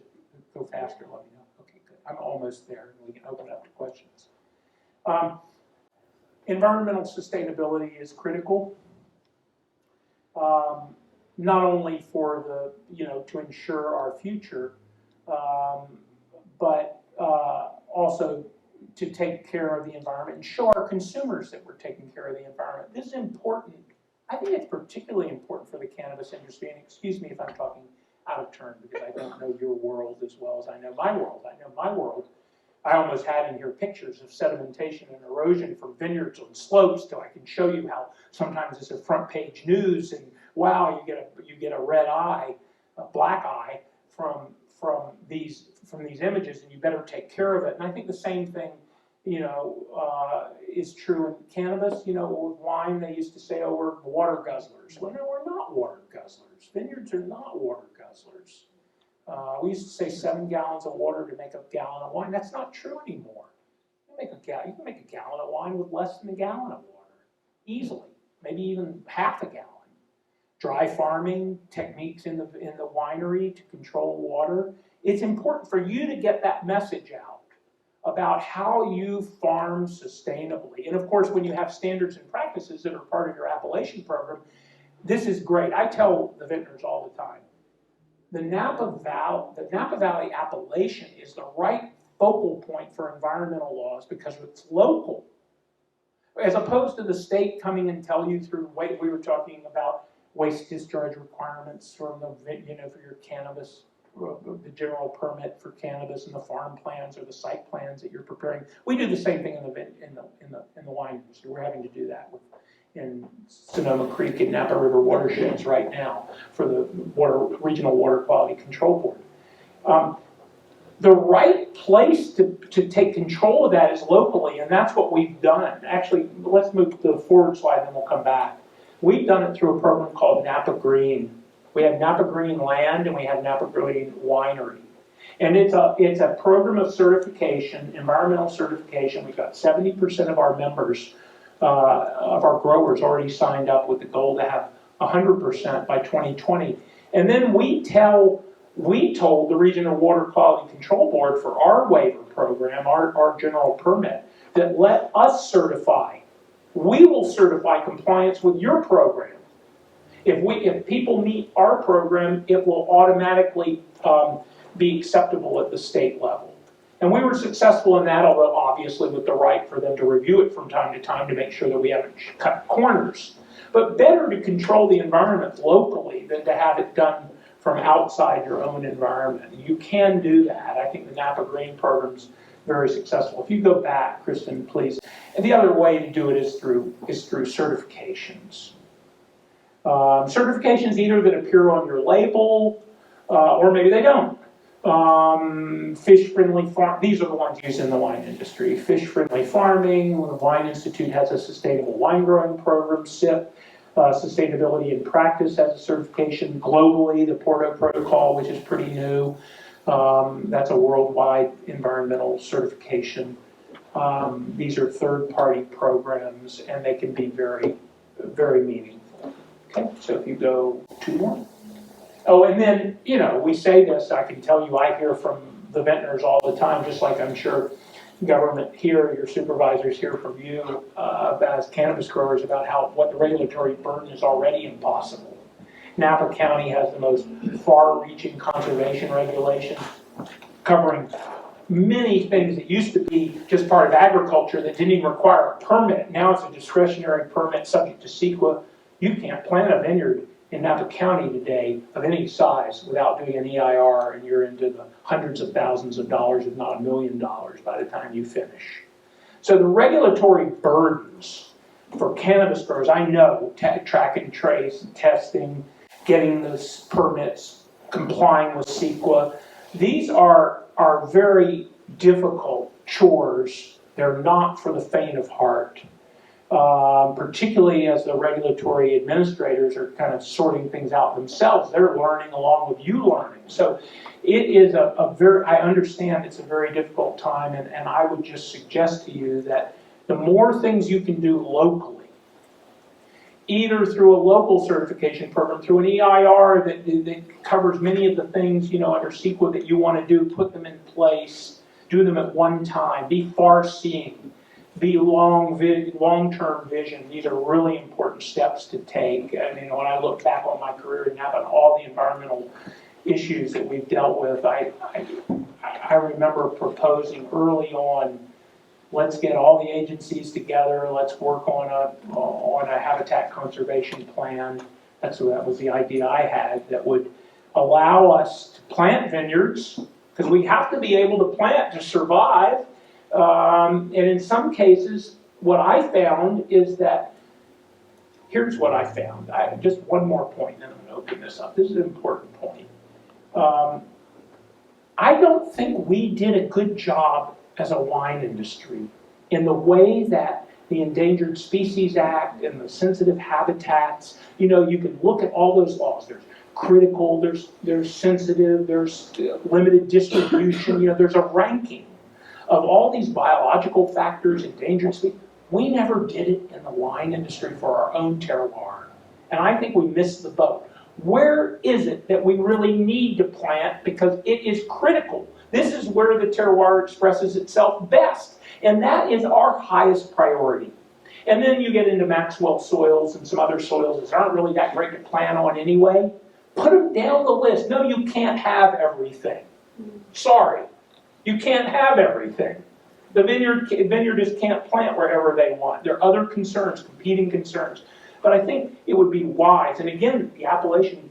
go faster, let me know. Okay, good. I'm almost there, and we can open it up to questions. Environmental sustainability is critical, not only for to ensure our future, but also to take care of the environment and show our consumers that we're taking care of the environment. This is important. I think it's particularly important for the cannabis industry, and excuse me if I'm talking out of turn because I don't know your world as well as I know my world. I know my world. I almost had in here pictures of sedimentation and erosion from vineyards on slopes, so I can show you how sometimes it's a front page news, and wow, you get a red eye, a black eye from these images, and you better take care of it. And I think the same thing, is true in cannabis. With wine, they used to say, "Oh, we're water guzzlers." Well, no, we're not water guzzlers. Vineyards are not water guzzlers. We used to say 7 gallons of water to make a gallon of wine. That's not true anymore. You can make a gallon of wine with less than a gallon of water, easily, maybe even half a gallon. Dry farming techniques in the winery to control water. It's important for you to get that message out about how you farm sustainably. And of course, when you have standards and practices that are part of your appellation program, this is great. I tell the vintners all the time, the Napa Valley appellation is the right focal point for environmental laws because it's local. As opposed to the state coming and tell you through, we were talking about waste discharge requirements from for your cannabis, the general permit for cannabis and the farm plans or the site plans that you're preparing. We do the same thing in the wine industry. We're having to do that in Sonoma Creek and Napa River watersheds right now for the Regional Water Quality Control Board. The right place to take control of that is locally, and that's what we've done. Actually, let's move to the forward slide, and then we'll come back. We've done it through a program called Napa Green. We have Napa Green Land, and we have Napa Green Winery. And it's a program of certification, environmental certification. We've got 70% of our members, of our growers already signed up with the goal to have 100% by 2020. And then we told the Regional Water Quality Control Board for our waiver program, our general permit, that let us certify. We will certify compliance with your program. If people meet our program, it will automatically be acceptable at the state level. And we were successful in that, although obviously with the right for them to review it from time to time to make sure that we haven't cut corners. But better to control the environment locally than to have it done from outside your own environment. You can do that. I think the Napa Green program's very successful. If you go back, Kristen, please. And the other way to do it is through certifications. Certifications either that appear on your label, or maybe they don't. Fish-friendly farm, these are the ones used in the wine industry. Fish-friendly farming, the Wine Institute has a sustainable wine growing program, SIP. Sustainability in Practice has a certification globally, the Porto Protocol, which is pretty new. That's a worldwide environmental certification. These are third-party programs, and they can be very, very meaningful. Okay, so if you go 2 more. Oh, and then, you know, we say this, I can tell you, I hear from the vintners all the time, just like I'm sure government here, your supervisors hear from you as cannabis growers about what the regulatory burden is already impossible. Napa County has the most far-reaching conservation regulations covering many things that used to be just part of agriculture that didn't even require a permit. Now it's a discretionary permit subject to CEQA. You can't plant a vineyard in Napa County today of any size without doing an EIR, and you're into the hundreds of thousands of dollars, if not $1 million by the time you finish. So the regulatory burdens for cannabis growers, I know, track and trace, testing, getting those permits, complying with CEQA, these are very difficult chores. They're not for the faint of heart. Particularly as the regulatory administrators are kind of sorting things out themselves. They're learning along with you learning. So it is I understand it's a very difficult time, and I would just suggest to you that the more things you can do locally, either through a local certification program, through an EIR that covers many of the things, you know, under CEQA that you want to do, put them in place, do them at one time, be far-seeing, be long-term vision. These are really important steps to take. I mean, when I look back on my career in Napa and all the environmental issues that we've dealt with, I remember proposing early on, let's get all the agencies together, let's work on a habitat conservation plan. That was the idea I had, that would allow us to plant vineyards, because we have to be able to plant to survive. And in some cases, what I found is that, here's what I found. Just one more point, and then I'm going to open this up. This is an important point. I don't think we did a good job as a wine industry in the way that the Endangered Species Act and the sensitive habitats, you know, you can look at all those laws. There's critical, there's sensitive, there's limited distribution, you know, there's a ranking of all these biological factors, endangered species. We never did it in the wine industry for our own terroir. And I think we missed the boat. Where is it that we really need to plant? Because it is critical. This is where the terroir expresses itself best. And that is our highest priority. And then you get into Maxwell soils and some other soils that aren't really that great to plant on anyway. Put them down the list. No, you can't have everything. Sorry. You can't have everything. The vineyardists can't plant wherever they want. There are other concerns, competing concerns. But I think it would be wise, and again, the appellation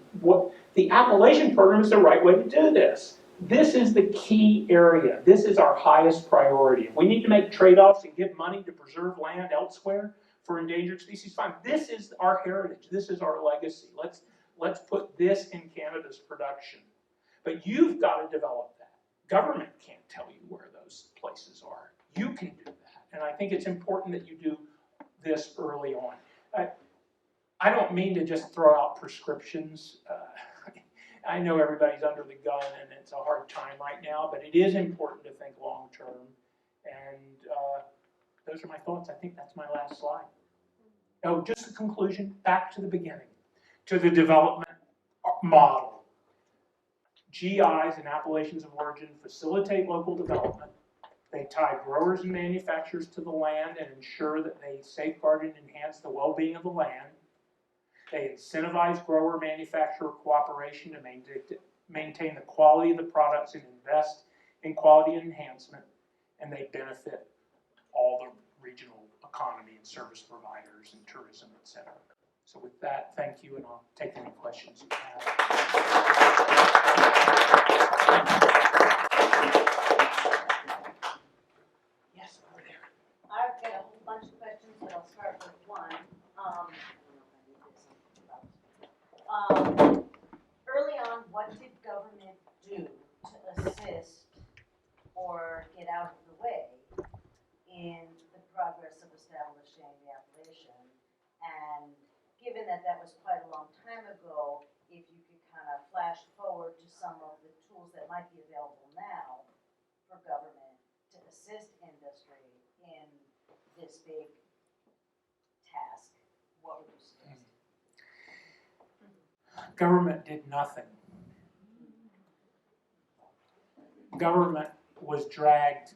program is the right way to do this. This is the key area. This is our highest priority. If we need to make trade-offs and give money to preserve land elsewhere for endangered species, fine. This is our heritage. This is our legacy. Let's put this in cannabis production. But you've got to develop that. Government can't tell you where those places are. You can do that. And I think it's important that you do this early on. I don't mean to just throw out prescriptions. I know everybody's under the gun and it's a hard time right now, but it is important to think long term. And those are my thoughts. I think that's my last slide. Oh, just a conclusion, back to the beginning, to the development model. GIs and appellations of origin facilitate local development. They tie growers and manufacturers to the land and ensure that they safeguard and enhance the well-being of the land. They incentivize grower-manufacturer cooperation to maintain the quality of the products and invest in quality enhancement, and they benefit all the regional economy and service providers and tourism, etc. So with that, thank you, and I'll take any questions you have. Yes, over there. I've got a whole bunch of questions, but I'll start with one. Early on, what did government do to assist or get out of the way in the progress of establishing the appellation? And given that that was quite a long time ago, if you could kind of flash forward to some of the tools that might be available now for government to assist industry in this big task, what would you suggest? Government did nothing. Government was dragged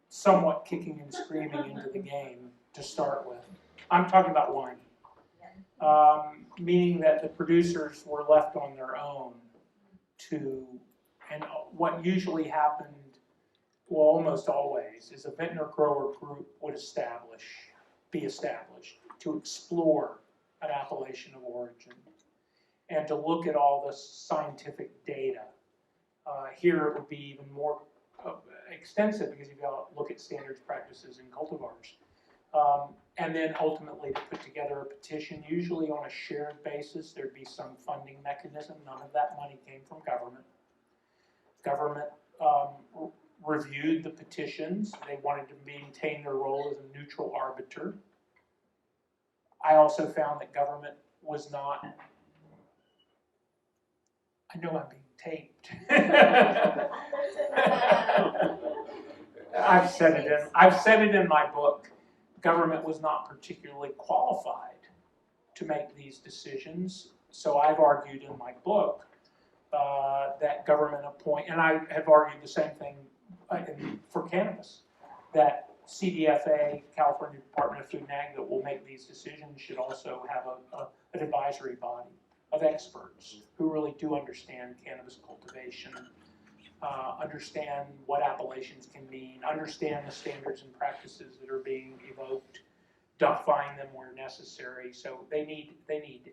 somewhat kicking and screaming into the game to start with. I'm talking about wine. Meaning that the producers were left on their own and what usually happened, well, almost always, is a vintner grower group would be established to explore an appellation of origin and to look at all the scientific data. Here it would be even more extensive because you've got to look at standards, practices, and cultivars. And then ultimately to put together a petition, usually on a shared basis. There'd be some funding mechanism. None of that money came from government. Government reviewed the petitions. They wanted to maintain their role as a neutral arbiter. I also found that government was not, I know I'm being taped. I've said it in my book. Government was not particularly qualified to make these decisions. So I've argued in my book that government and I have argued the same thing for cannabis, that CDFA, California Department of Food and Ag, that will make these decisions should also have an advisory body of experts who really do understand cannabis cultivation, understand what appellations can mean, understand the standards and practices that are being evoked, define them where necessary. So they need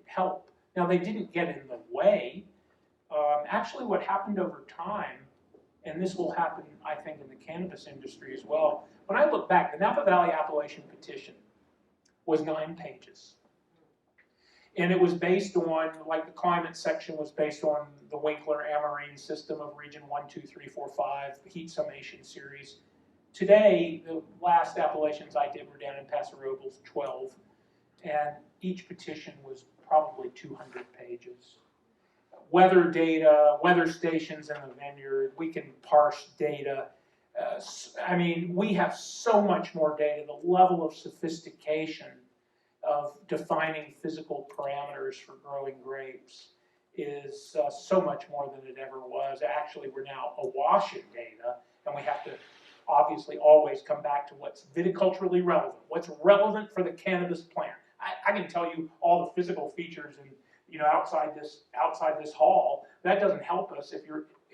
help. Now they didn't get in the way. Actually, what happened over time, and this will happen, I think, in the cannabis industry as well. When I look back, the Napa Valley Appellation Petition was 9 pages. And it was based on, like the climate section was based on the Winkler-Amarine system of region 1, 2, 3, 4, 5, heat summation series. Today, the last appellations I did were down in Paso Robles, 12. And each petition was probably 200 pages. Weather data, weather stations in the vineyard, we can parse data. I mean, we have so much more data. The level of sophistication of defining physical parameters for growing grapes is so much more than it ever was. Actually, we're now awash in data, and we have to obviously always come back to what's viticulturally relevant, what's relevant for the cannabis plant. I can tell you all the physical features and outside this hall. That doesn't help us. If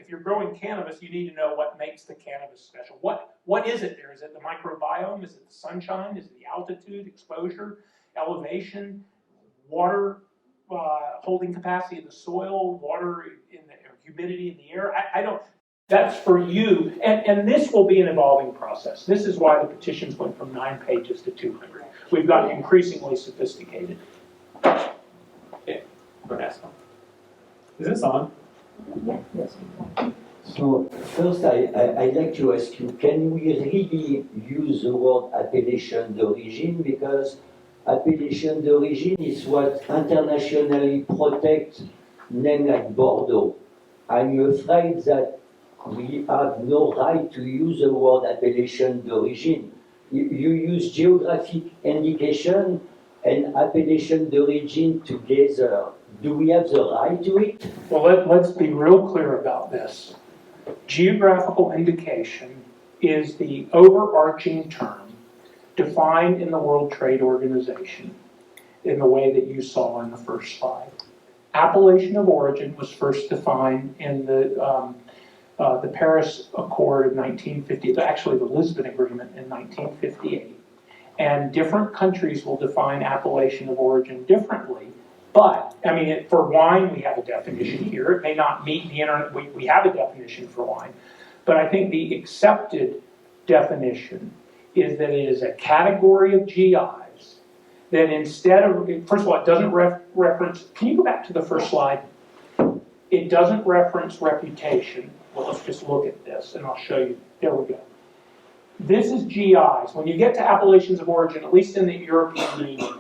you're growing cannabis, you need to know what makes the cannabis special. What is it there? Is it the microbiome? Is it the sunshine? Is it the altitude, exposure, elevation, water holding capacity of the soil, water in the humidity in the air? I don't. That's for you, and this will be an evolving process. This is why the petitions went from 9 pages to 200. We've gotten increasingly sophisticated. Okay, is this on? Yes. So first, I'd like to ask you, can we really use the word appellation d'origine? Because appellation d'origine is what internationally protects names like Bordeaux. I'm afraid that we have no right to use the word appellation d'origine. You use geographic indication and appellation d'origine together. Do we have the right to it? Well, let's be real clear about this. Geographical indication is the overarching term defined in the World Trade Organization in the way that you saw in the first slide. Appellation of origin was first defined in the Paris Accord of 1950, actually the Lisbon Agreement in 1958. And different countries will define appellation of origin differently. But, I mean, for wine, we have a definition here. It may not meet the internet, we have a definition for wine. But I think the accepted definition is that it is a category of GIs that instead of, first of all, it doesn't reference, can you go back to the first slide? It doesn't reference reputation. Well, let's just look at this and I'll show you. There we go. This is GIs. When you get to appellations of origin, at least in the European Union,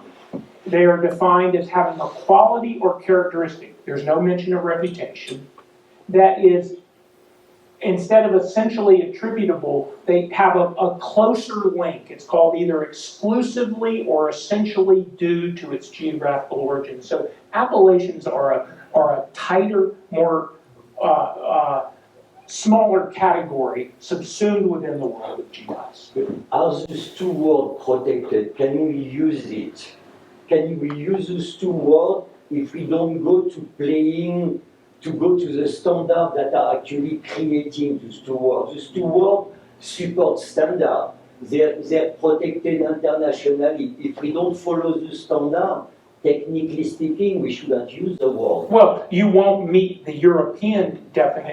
they are defined as having a quality or characteristic. There's no mention of reputation. That is, instead of essentially attributable, they have a closer link. It's called either exclusively or essentially due to its geographical origin. So appellations are a tighter, more smaller category subsumed within the world of GIs. Are those two words protected? Can we use it? Can we use those two words if we don't go to go to the standards that are actually creating those two words? Those two words support standards. They're protected internationally. If we don't follow the standard, technically speaking, we shouldn't use the word. Well, you won't meet the European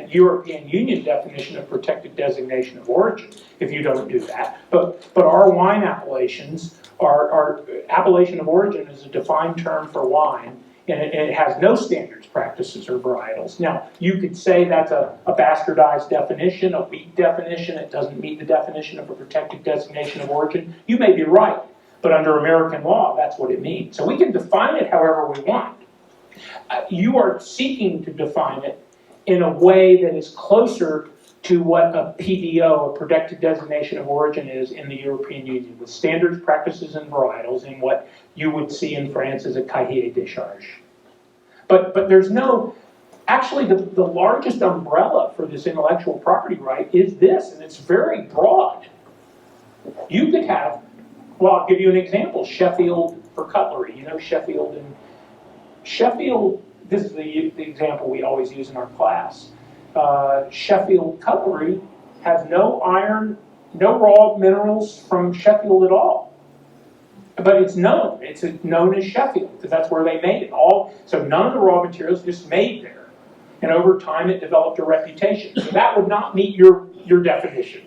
Union definition of protected designation of origin if you don't do that. But our wine appellations, our appellation of origin is a defined term for wine, and it has no standards, practices, or varietals. Now, you could say that's a bastardized definition, a weak definition. It doesn't meet the definition of a protected designation of origin. You may be right. But under American law, that's what it means. So we can define it however we want. You are seeking to define it in a way that is closer to what a PDO, a protected designation of origin, is in the European Union, with standards, practices, and varietals, in what you would see in France as a cahier des charges. But there's no, actually the largest umbrella for this intellectual property right is this, and it's very broad. You could have, well, I'll give you an example. Sheffield for cutlery. You know Sheffield and Sheffield, this is the example we always use in our class. Sheffield cutlery has no iron, no raw minerals from Sheffield at all. But it's known. It's known as Sheffield because that's where they made it. So none of the raw materials just made there. And over time it developed a reputation. So that would not meet your definition.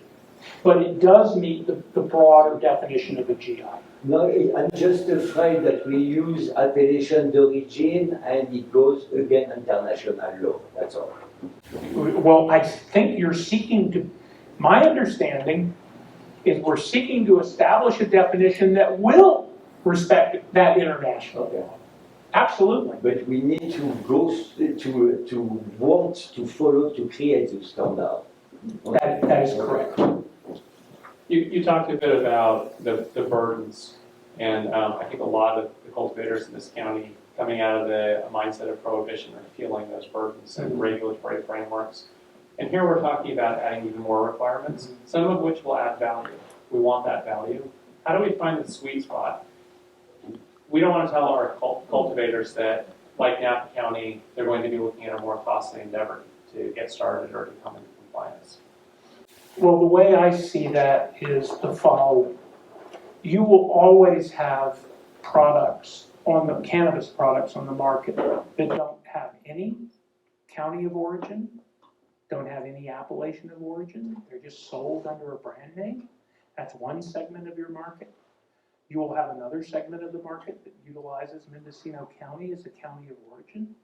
But it does meet the broader definition of a GI. No, I'm just afraid that we use appellation d'origine and it goes against international law, that's all. Well, I think you're seeking to, my understanding is we're seeking to establish a definition that will respect that international law. Absolutely. But we need to go to want to follow to create the standard. That is correct. You talked a bit about the burdens, and I think a lot of the cultivators in this county coming out of the mindset of prohibition are feeling those burdens and regulatory frameworks. And here we're talking about adding even more requirements, some of which will add value. We want that value. How do we find the sweet spot? We don't want to tell our cultivators that, like Napa County, they're going to be looking at a more costly endeavor to get started or to come into compliance. Well, the way I see that is the following. You will always have products cannabis products on the market that don't have any county of origin, don't have any appellation of origin. They're just sold under a brand name. That's one segment of your market. You will have another segment of the market that utilizes Mendocino County as a county of origin.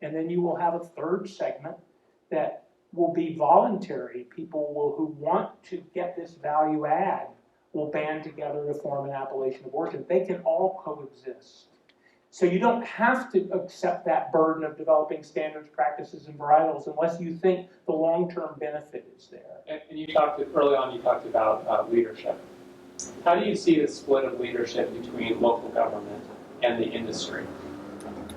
And then you will have a third segment that will be voluntary. People who want to get this value add will band together to form an appellation of origin. They can all coexist. So you don't have to accept that burden of developing standards, practices, and varietals unless you think the long-term benefit is there. And you talked early on. You talked about leadership. How do you see the split of leadership between local government and the industry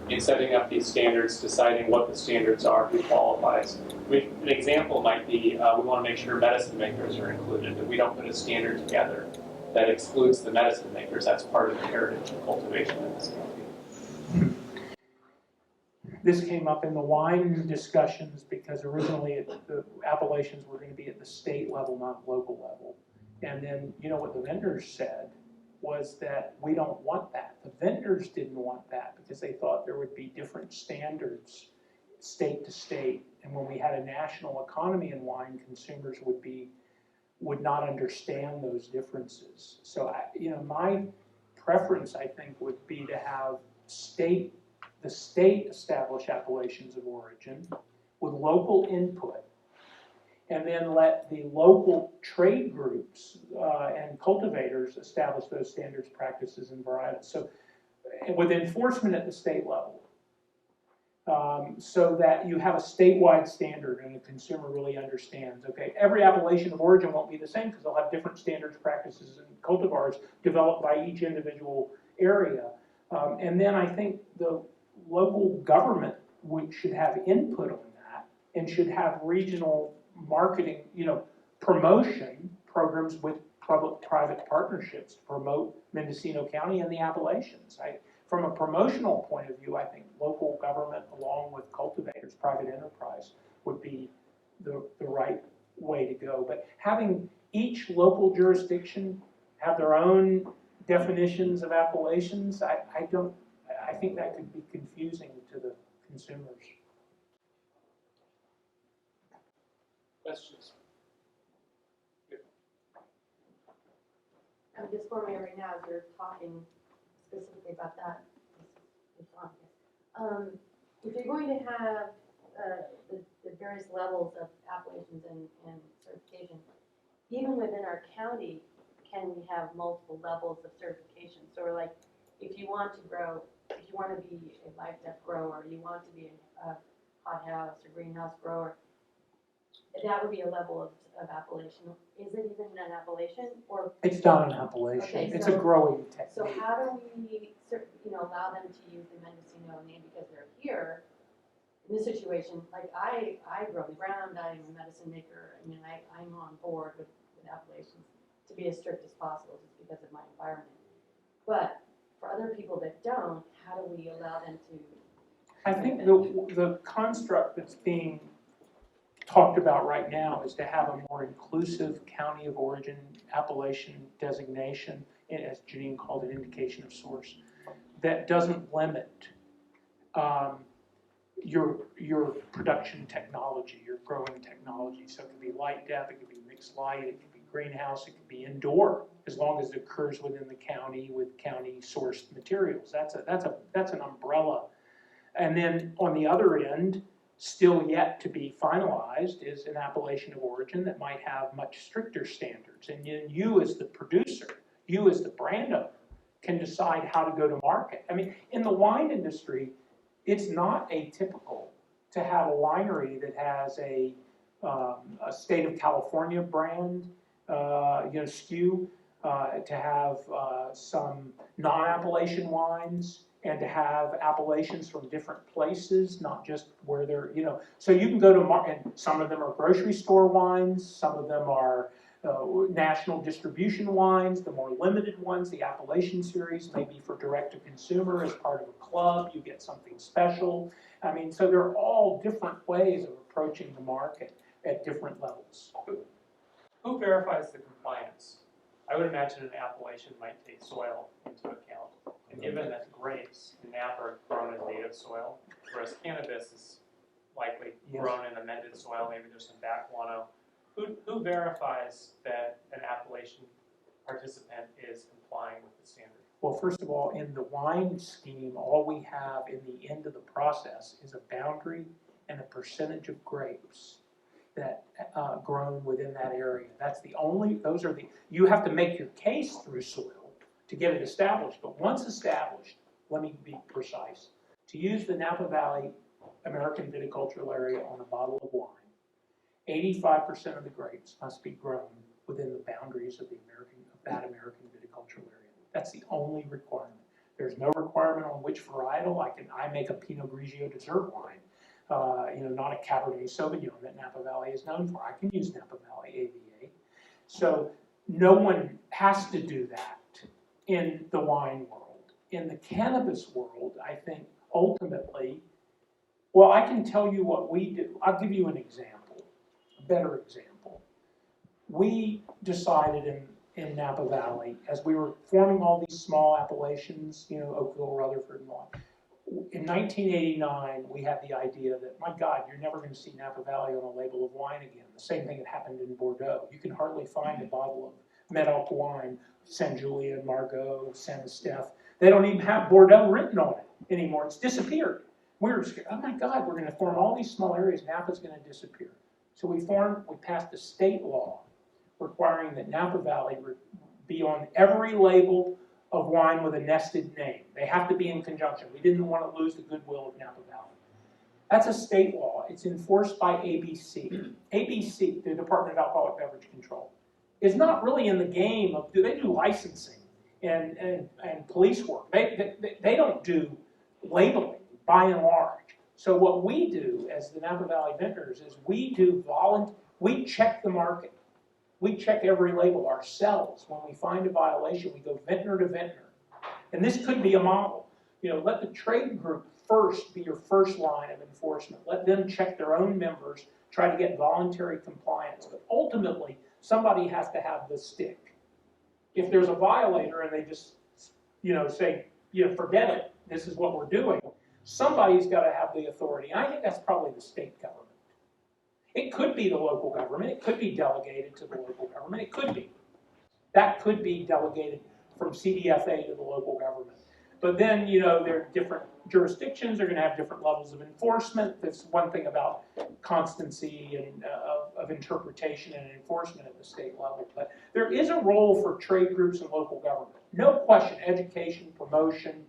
in setting up these standards, deciding what the standards are, who qualifies? An example might be we want to make sure medicine makers are included, that we don't put a standard together that excludes the medicine makers. That's part of the heritage of cultivation in this county. This came up in the wine discussions because originally the appellations were going to be at the state level, not local level. And then, you know, what the vendors said was that we don't want that. The vendors didn't want that because they thought there would be different standards state to state. And when we had a national economy in wine, consumers would not understand those differences. So, my preference, I think, would be to have the state establish appellations of origin with local input, and then let the local trade groups and cultivators establish those standards, practices, and varietals. So, with enforcement at the state level, so that you have a statewide standard and the consumer really understands, okay, every appellation of origin won't be the same because they'll have different standards, practices, and cultivars developed by each individual area. And then I think the local government should have input on that and should have regional marketing, promotion programs with public-private partnerships to promote Mendocino County and the appellations. From a promotional point of view, I think local government along with cultivators, private enterprise, would be the right way to go. But having each local jurisdiction have their own definitions of appellations, I think that could be confusing to the consumers. Questions? I'm just forming right now as you're talking specifically about that. If you're going to have the various levels of appellations and certification, even within our county, can we have multiple levels of certification? So we're like, if you want to be a live depth grower, you want to be a hothouse or greenhouse grower, that would be a level of appellation. Is it even an appellation, or? It's not an appellation. Okay, it's a growing technique. So how do we, allow them to use the Mendocino name because they're here? In this situation, like I grow the ground, I'm a medicine maker. I mean, I'm on board with appellations to be as strict as possible just because of my environment. But for other people that don't, how do we allow them to? I think the construct that's being talked about right now is to have a more inclusive county of origin appellation designation, as Janine called it, indication of source, that doesn't limit your production technology, your growing technology. So it could be light depth, it could be mixed light, it could be greenhouse, it could be indoor, as long as it occurs within the county with county sourced materials. That's an umbrella. And then on the other end, still yet to be finalized, is an appellation of origin that might have much stricter standards. And then you as the producer, you as the brand owner, can decide how to go to market. I mean, in the wine industry, it's not atypical to have a winery that has a state of California brand, SKU, to have some non-appellation wines, and to have appellations from different places, not just where they're, so you can go to market, and some of them are grocery store wines, some of them are national distribution wines, the more limited ones, the appellation series, maybe for direct to consumer as part of a club, you get something special. I mean, so there are all different ways of approaching the market at different levels. Who verifies the compliance? I would imagine an appellation might take soil into account. And given that grapes in Napa are grown in native soil, whereas cannabis is likely grown in amended soil, maybe there's some back guano. Who verifies that an appellation participant is complying with the standard? Well, first of all, in the wine scheme, all we have in the end of the process is a boundary and a percentage of grapes that grown within that area. You have to make your case through soil to get it established, but once established, let me be precise, to use the Napa Valley American Viticultural Area on a bottle of wine, 85% of the grapes must be grown within the boundaries of that American viticultural area. That's the only requirement. There's no requirement on which varietal. I make a Pinot Grigio dessert wine, not a Cabernet Sauvignon that Napa Valley is known for. I can use Napa Valley AVA. So no one has to do that in the wine world. In the cannabis world, I think ultimately, well, I can tell you what we do. I'll give you an example, a better example. We decided in Napa Valley, as we were forming all these small appellations, Oakville, Rutherford, and all, in 1989, we had the idea that, my God, you're never going to see Napa Valley on a label of wine again. The same thing had happened in Bordeaux. You can hardly find a bottle of Medoc wine, Saint Julien, Margaux, Saint Estèphe. They don't even have Bordeaux written on it anymore. It's disappeared. We were scared, oh my God, we're going to form all these small areas, Napa's going to disappear. So we passed a state law requiring that Napa Valley be on every label of wine with a nested name. They have to be in conjunction. We didn't want to lose the goodwill of Napa Valley. That's a state law. It's enforced by ABC. ABC, the Department of Alcoholic Beverage Control, is not really in the game of, they do licensing and police work. They don't do labeling, by and large. So what we do as the Napa Valley Vintners is we check the market. We check every label ourselves. When we find a violation, we go vintner to vintner. And this could be a model. Let the trade group first be your first line of enforcement. Let them check their own members, try to get voluntary compliance. But ultimately, somebody has to have the stick. If there's a violator and they just, say, forget it, this is what we're doing, somebody's got to have the authority. And I think that's probably the state government. It could be the local government. It could be delegated to the local government. It could be. That could be delegated from CDFA to the local government. But then, there are different jurisdictions. They're going to have different levels of enforcement. That's one thing about constancy and of interpretation and enforcement at the state level. But there is a role for trade groups and local government. No question, education, promotion,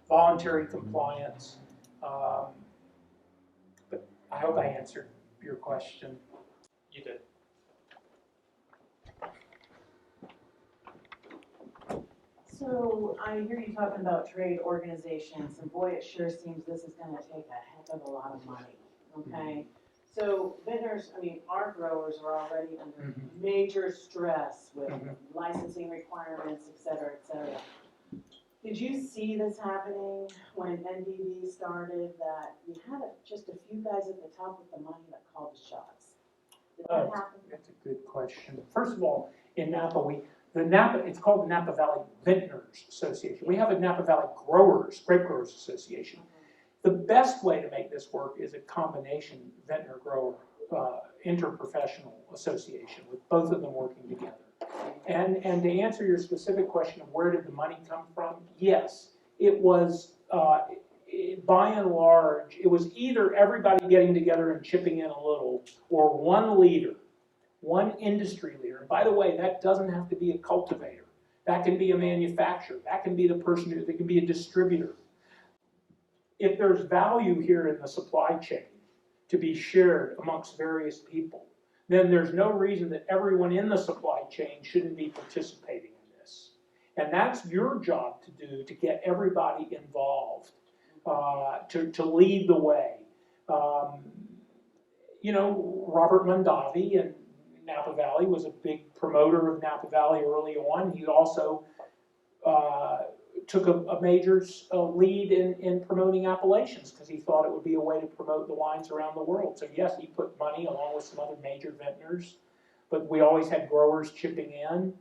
voluntary compliance. But I hope I answered your question. You did. So I hear you talking about trade organizations, and boy, it sure seems this is gonna take a heck of a lot of money, okay? So vintners, our growers are already under major stress with licensing requirements, et cetera, et cetera. Did you see this happening when NDV started, that you had just a few guys at the top with the money that called the shots? Did that happen? That's a good question. First of all, in Napa, it's called the Napa Valley Vintners Association. We have a Napa Valley Grape Growers Association. The best way to make this work is a combination vintner-grower interprofessional association with both of them working together. And to answer your specific question of where did the money come from, yes, it was, by and large, it was either everybody getting together and chipping in a little, or one leader, one industry leader. And by the way, that doesn't have to be a cultivator. That can be a manufacturer. That can be the person that can be a distributor. If there's value here in the supply chain to be shared amongst various people, then there's no reason that everyone in the supply chain shouldn't be participating in this. And that's your job to do, to get everybody involved, to lead the way. Robert Mondavi in Napa Valley was a big promoter of Napa Valley early on. He also took a major lead in promoting appellations because he thought it would be a way to promote the wines around the world. So yes, he put money along with some other major vintners, but we always had growers chipping in.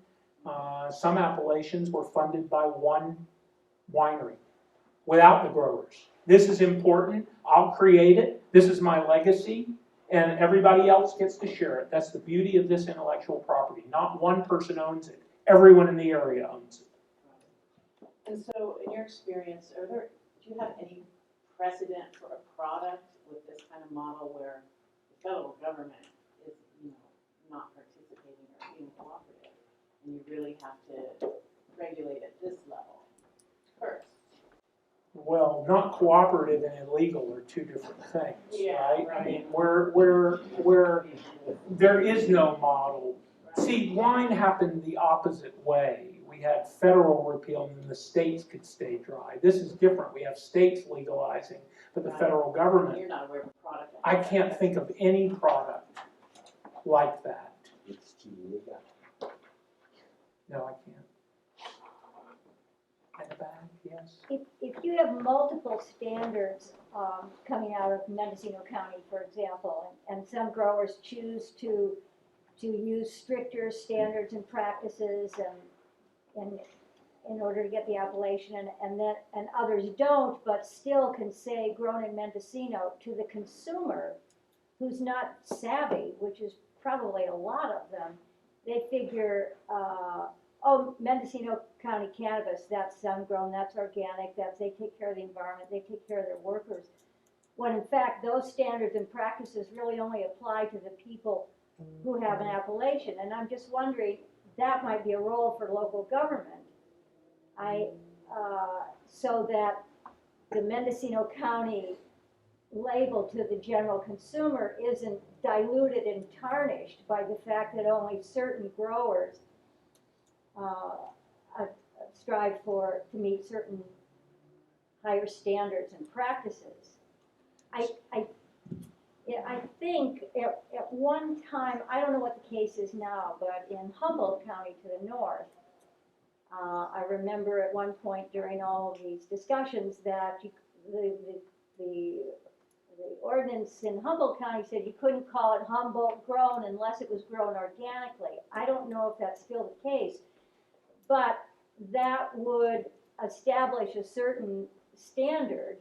Some appellations were funded by one winery without the growers. This is important. I'll create it. This is my legacy. And everybody else gets to share it. That's the beauty of this intellectual property. Not one person owns it. Everyone in the area owns it. And so, in your experience, do you have any precedent for a product with this kind of model where the federal government is, not participating or being cooperative, and you really have to regulate at this level first? Well, not cooperative and illegal are two different things, right? I mean, where there is no model. See, wine happened the opposite way. We had federal repeal and then the states could stay dry. This is different. We have states legalizing, but the federal government. You're not aware of a product. I can't think of any product like that. No, I can't. In the back, yes. If you have multiple standards coming out of Mendocino County, for example, and some growers choose to use stricter standards and practices and in order to get the appellation, and others don't, but still can say grown in Mendocino, to the consumer who's not savvy, which is probably a lot of them, they figure, oh, Mendocino County cannabis, that's sun-grown, that's organic, they take care of the environment, they take care of their workers. When in fact, those standards and practices really only apply to the people who have an appellation. And I'm just wondering, that might be a role for local government. So that the Mendocino County label to the general consumer isn't diluted and tarnished by the fact that only certain growers strive to meet certain higher standards and practices. I think at one time, I don't know what the case is now, but in Humboldt County to the north, I remember at one point during all of these discussions that the ordinance in Humboldt County said you couldn't call it Humboldt grown unless it was grown organically. I don't know if that's still the case, but that would establish a certain standard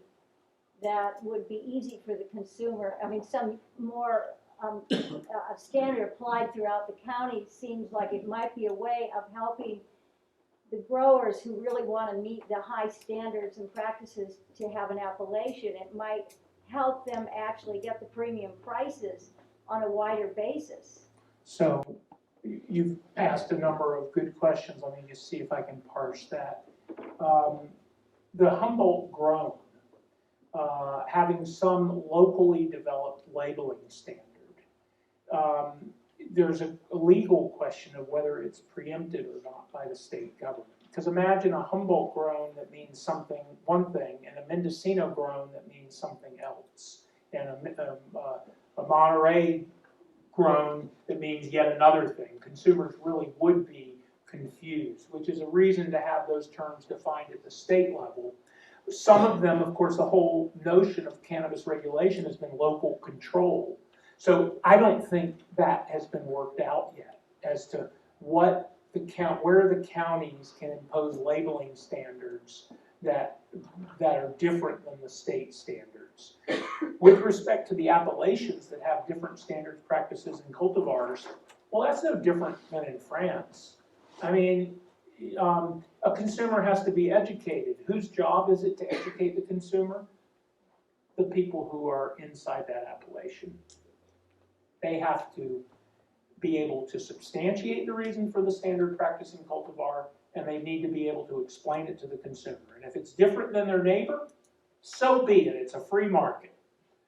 that would be easy for the consumer. I mean, some more a standard applied throughout the county seems like it might be a way of helping the growers who really want to meet the high standards and practices to have an appellation. It might help them actually get the premium prices on a wider basis. So you've asked a number of good questions. Let me just see if I can parse that. The Humboldt grown, having some locally developed labeling standard, there's a legal question of whether it's preempted or not by the state government. Because imagine a Humboldt grown that means one thing, and a Mendocino grown that means something else, and a Monterey grown that means yet another thing. Consumers really would be confused, which is a reason to have those terms defined at the state level. Some of them, of course, the whole notion of cannabis regulation has been local control. So I don't think that has been worked out yet as to where the counties can impose labeling standards that are different than the state standards. With respect to the appellations that have different standards, practices, and cultivars, well, that's no different than in France. I mean, a consumer has to be educated. Whose job is it to educate the consumer? The people who are inside that appellation. They have to be able to substantiate the reason for the standard practice in cultivar, and they need to be able to explain it to the consumer. And if it's different than their neighbor, so be it. It's a free market.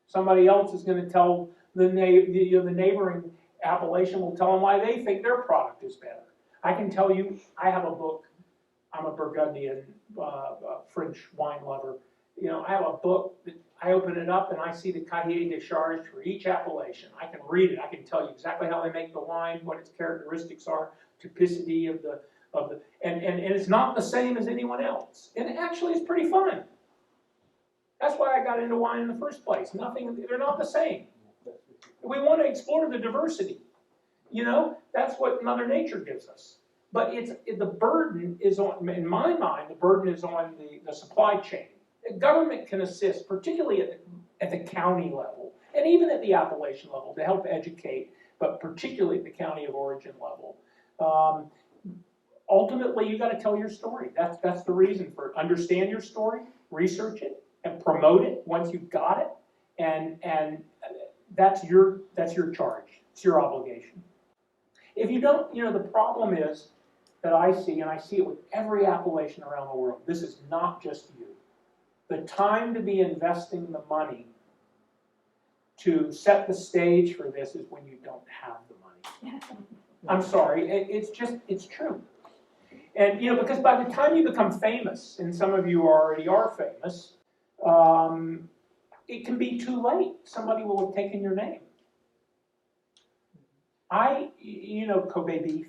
Somebody else is going to tell the neighboring appellation will tell them why they think their product is better. I can tell you, I have a book. I'm a Burgundian French wine lover. You know, I have a book that I open it up and I see the cahier de charge for each appellation. I can read it. I can tell you exactly how they make the wine, what its characteristics are, typicity and it's not the same as anyone else. And it actually is pretty fun. That's why I got into wine in the first place. They're not the same. We want to explore the diversity. You know, that's what Mother Nature gives us. But the burden is on, in my mind, the burden is on the supply chain. The government can assist, particularly at the county level, and even at the appellation level, to help educate, but particularly at the county of origin level. Ultimately, you got to tell your story. That's the reason for it. Understand your story, research it, and promote it once you've got it, and that's your charge. It's your obligation. If you don't, the problem is that I see, and I see it with every appellation around the world. This is not just you. The time to be investing the money to set the stage for this is when you don't have the money. I'm sorry, it's true. And, because by the time you become famous, and some of you already are famous, it can be too late. Somebody will have taken your name. Kobe beef.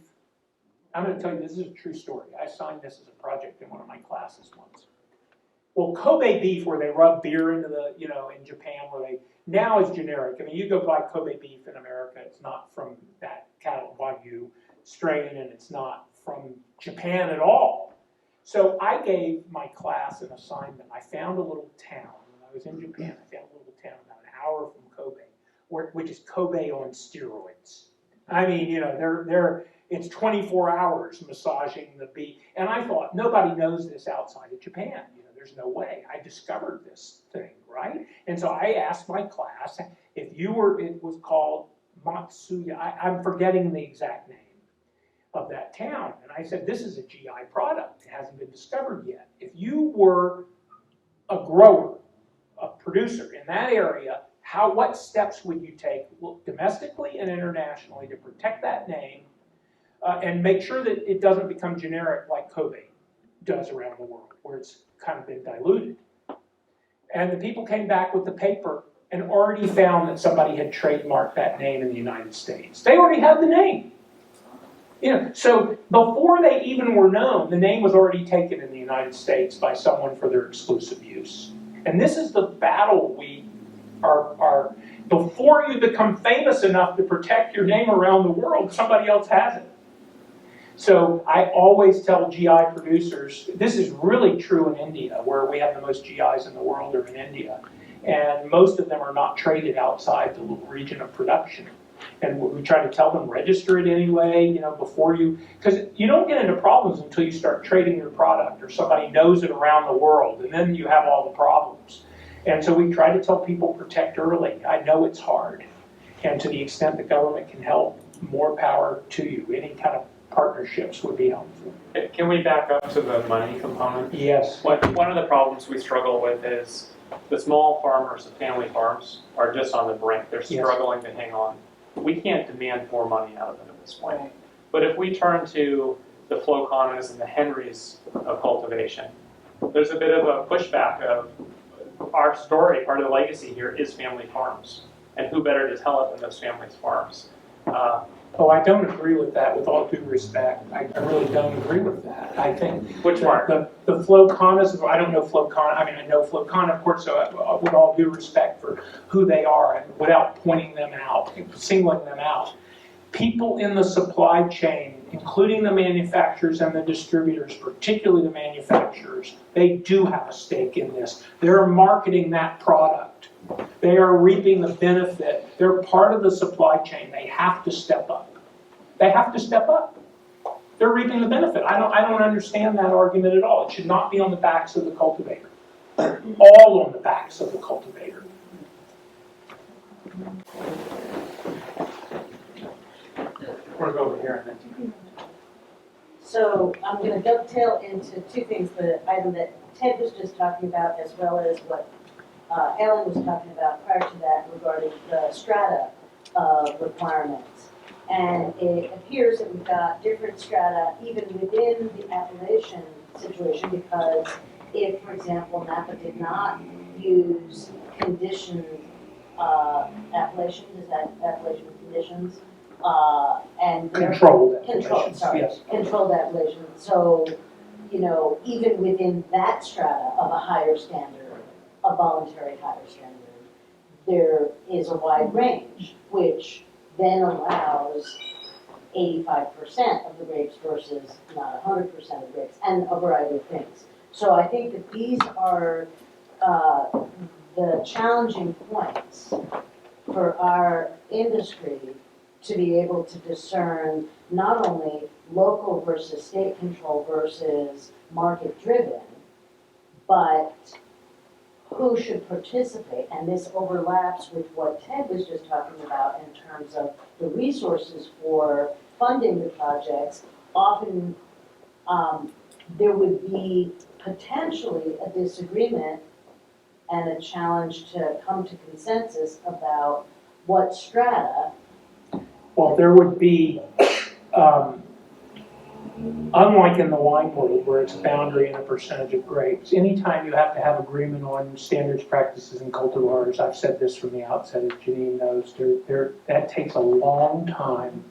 I'm gonna tell you, this is a true story. I signed this as a project in one of my classes once. Well, Kobe beef, where they rub beer into the, in Japan, now is generic. I mean, you go buy Kobe beef in America, it's not from that cattle Wagyu strain, and it's not from Japan at all. So I gave my class an assignment. I found a little town. When I was in Japan, I found a little town about an hour from Kobe, which is Kobe on steroids. I mean, it's 24 hours massaging the beef. And I thought, nobody knows this outside of Japan. There's no way. I discovered this thing, right? And so I asked my class it was called Matsuya. I'm forgetting the exact name of that town. And I said, this is a GI product. It hasn't been discovered yet. If you were a grower, a producer in that area, what steps would you take domestically and internationally to protect that name and make sure that it doesn't become generic like Kobe does around the world, where it's kind of been diluted? And the people came back with the paper and already found that somebody had trademarked that name in the United States. They already had the name. So before they even were known, the name was already taken in the United States by someone for their exclusive use. And this is the battle we are before you become famous enough to protect your name around the world, somebody else has it. So I always tell GI producers, this is really true in India, where we have the most GIs in the world are in India. And most of them are not traded outside the region of production. And we try to tell them, register it anyway, before because you don't get into problems until you start trading your product or somebody knows it around the world, and then you have all the problems. And so we try to tell people, protect early. I know it's hard. And to the extent the government can help, more power to you. Any kind of partnerships would be helpful. Can we back up to the money component? Yes. One of the problems we struggle with is the small farmers, the family farms, are just on the brink. They're struggling to hang on. We can't demand more money out of them at this point. But if we turn to the Flocanas and the Henrys of cultivation, there's a bit of a pushback of our story, part of the legacy here is family farms. And who better to tell it than those families' farms? I don't agree with that, with all due respect. I really don't agree with that. I think Which part? The Flocanas, I don't know Flocana, I know Flocana, of course, so with all due respect for who they are and without pointing them out, singling them out. People in the supply chain, including the manufacturers and the distributors, particularly the manufacturers, they do have a stake in this. They're marketing that product. They are reaping the benefit. They're part of the supply chain. They have to step up. They have to step up. They're reaping the benefit. I don't understand that argument at all. It should not be on the backs of the cultivator. All on the backs of the cultivator. We're going to go over here and then. So I'm going to dovetail into two things, the item that Ted was just talking about, as well as what Ellen was talking about prior to that regarding the strata requirements. And it appears that we've got different strata even within the appellation situation, because if, for example, Napa did not use conditioned appellation, is that appellation with conditions? And Controlled controlled appellation. So, even within that strata of a higher standard, a voluntary higher standard, there is a wide range, which then allows 85% of the grapes versus not 100% of grapes, and a variety of things. So I think that these are the challenging points for our industry to be able to discern not only local versus state control versus market driven, but who should participate. And this overlaps with what Ted was just talking about in terms of the resources for funding the projects. Often there would be potentially a disagreement and a challenge to come to consensus about what strata. Well, there would be, unlike in the wine world where it's a boundary and a percentage of grapes, anytime you have to have agreement on standards, practices, and cultivars, I've said this from the outset, as Janine knows, that takes a long time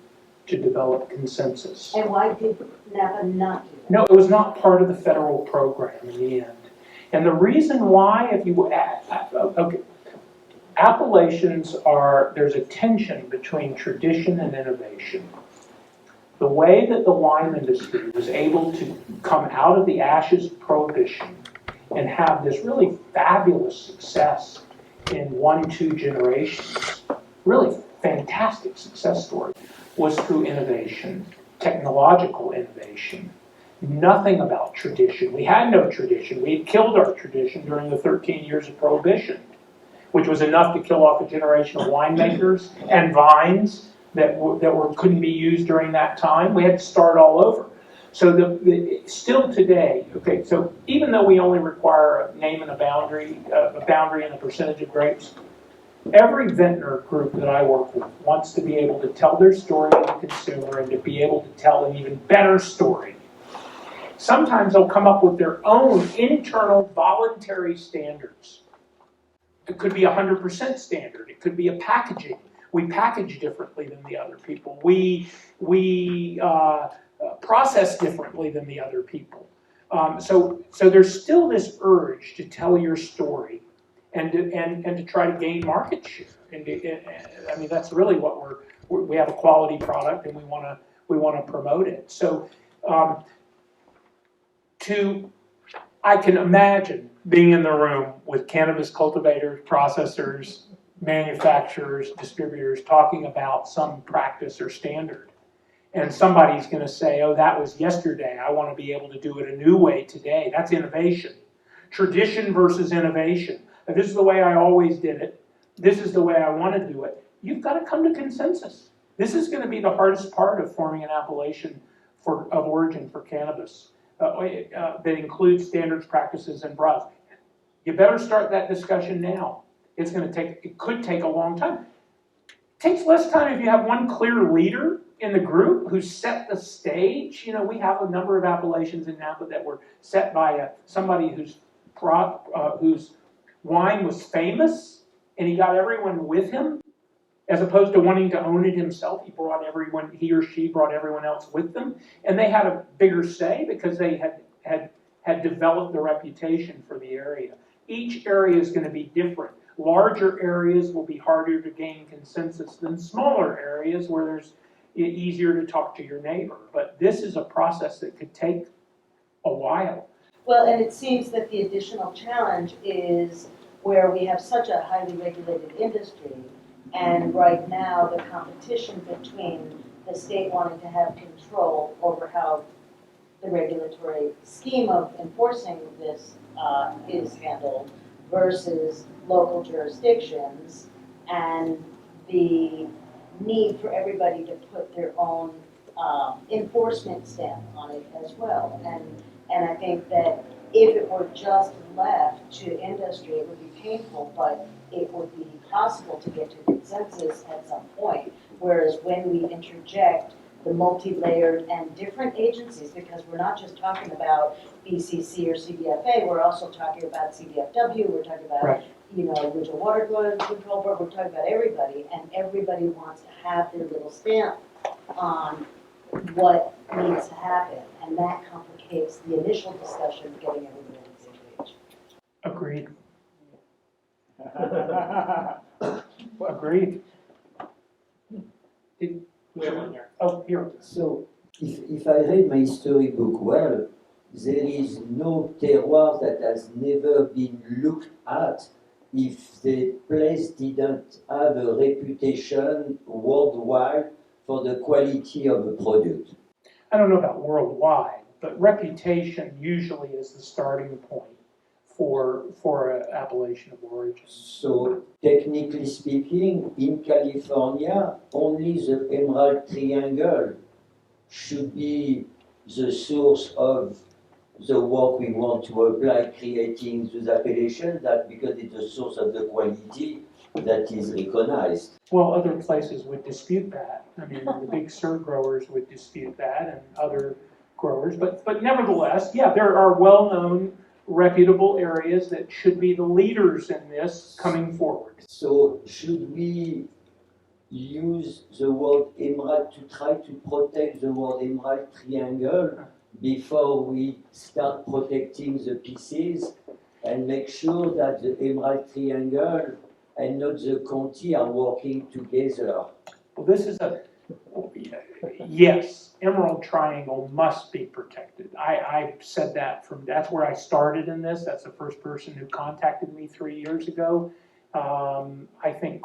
to develop consensus. And why did Napa not do that? No, it was not part of the federal program in the end. And the reason why, if you, okay, appellations are, there's a tension between tradition and innovation. The way that the wine industry was able to come out of the ashes of prohibition and have this really fabulous success in 1-2 generations, really fantastic success story, was through innovation, technological innovation. Nothing about tradition. We had no tradition. We had killed our tradition during the 13 years of prohibition, which was enough to kill off a generation of winemakers and vines that couldn't be used during that time. We had to start all over. So still today, okay, so even though we only require a name and a boundary and a percentage of grapes, every vintner group that I work with wants to be able to tell their story to the consumer and to be able to tell an even better story. Sometimes they'll come up with their own internal voluntary standards. It could be 100% standard. It could be a packaging. We package differently than the other people. We process differently than the other people. So there's still this urge to tell your story and to try to gain market share. I mean, that's really what we have a quality product and we want to promote it. So I can imagine being in the room with cannabis cultivators, processors, manufacturers, distributors talking about some practice or standard. And somebody's going to say, oh, that was yesterday. I want to be able to do it a new way today. That's innovation. Tradition versus innovation. If this is the way I always did it, this is the way I want to do it. You've got to come to consensus. This is going to be the hardest part of forming an appellation of origin for cannabis. That includes standards, practices, and browse. You better start that discussion now. It could take a long time. It takes less time if you have one clear leader in the group who set the stage. You know, we have a number of appellations in Napa that were set by somebody whose wine was famous, and he got everyone with him, as opposed to wanting to own it himself. He or she brought everyone else with them, and they had a bigger say because they had developed the reputation for the area. Each area is going to be different. Larger areas will be harder to gain consensus than smaller areas where there's easier to talk to your neighbor. But this is a process that could take a while. Well, and it seems that the additional challenge is where we have such a highly regulated industry, and right now the competition between the state wanting to have control over how the regulatory scheme of enforcing this is handled versus local jurisdictions, and the need for everybody to put their own enforcement stamp on it as well. And I think that if it were just left to industry, it would be painful, but it would be possible to get to consensus at some point. Whereas when we interject the multi-layered and different agencies, because we're not just talking about BCC or CDFA, we're also talking about CDFW, we're talking about, right, Regional Water Control Board, we're talking about everybody, and everybody wants to have their little stamp on what needs to happen, and that complicates the initial discussion of getting everybody on the same page. Agreed. Agreed. Oh, here. So, if I read my storybook well, there is no terroir that has never been looked at if the place didn't have a reputation worldwide for the quality of a product. I don't know about worldwide, but reputation usually is the starting point for an appellation of origin. So, technically speaking, in California, only the Emerald Triangle should be the source of the work we want to apply, creating those appellations, that because it's the source of the quality that is recognized. Well, other places would dispute that. I mean, the big syrup growers would dispute that, and other growers. But nevertheless, yeah, there are well-known, reputable areas that should be the leaders in this coming forward. So should we use the word emerald to try to protect the word emerald triangle before we start protecting the pieces and make sure that the emerald triangle and not the county are working together. Well, this is yes, Emerald Triangle must be protected. I said that that's where I started in this. That's the first person who contacted me 3 years ago. I think,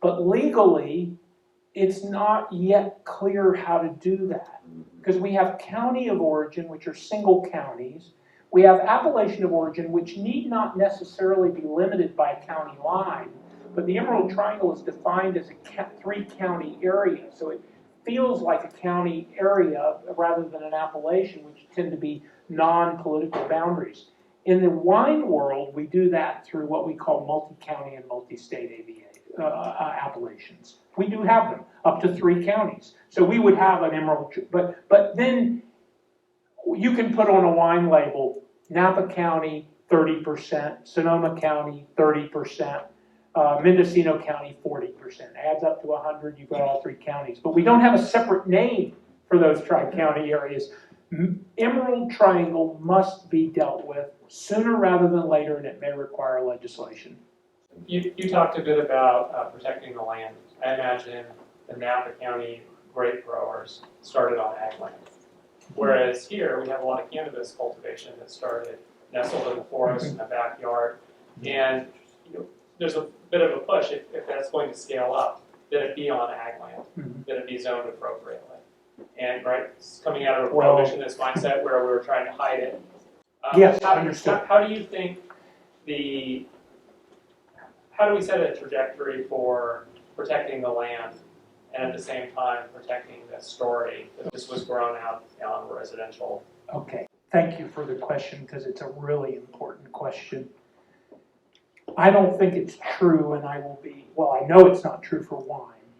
but legally, it's not yet clear how to do that. Because we have county of origin, which are single counties. We have appellation of origin, which need not necessarily be limited by a county line. But the Emerald Triangle is defined as a 3-county area. So it feels like a county area rather than an appellation, which tend to be non-political boundaries. In the wine world, we do that through what we call multi-county and multi-state appellations. We do have them, up to 3 counties. So we would have an Emerald, but then you can put on a wine label, Napa County, 30%, Sonoma County, 30%, Mendocino County, 40%. Adds up to 100, you've got all 3 counties. But we don't have a separate name for those tri-county areas. Emerald Triangle must be dealt with sooner rather than later, and it may require legislation. You talked a bit about protecting the land. I imagine the Napa County grape growers started on ag land. Whereas here, we have a lot of cannabis cultivation that started nestled in the forest in the backyard. And there's a bit of a push, if that's going to scale up, that it be on ag land, that it be zoned appropriately. And it's coming out of a prohibitionist mindset where we were trying to hide it. Yes, understood. How do you think how do we set a trajectory for protecting the land and at the same time protecting the story that this was grown out on residential? Okay, thank you for the question because it's a really important question. I don't think it's true, and I know it's not true for wine,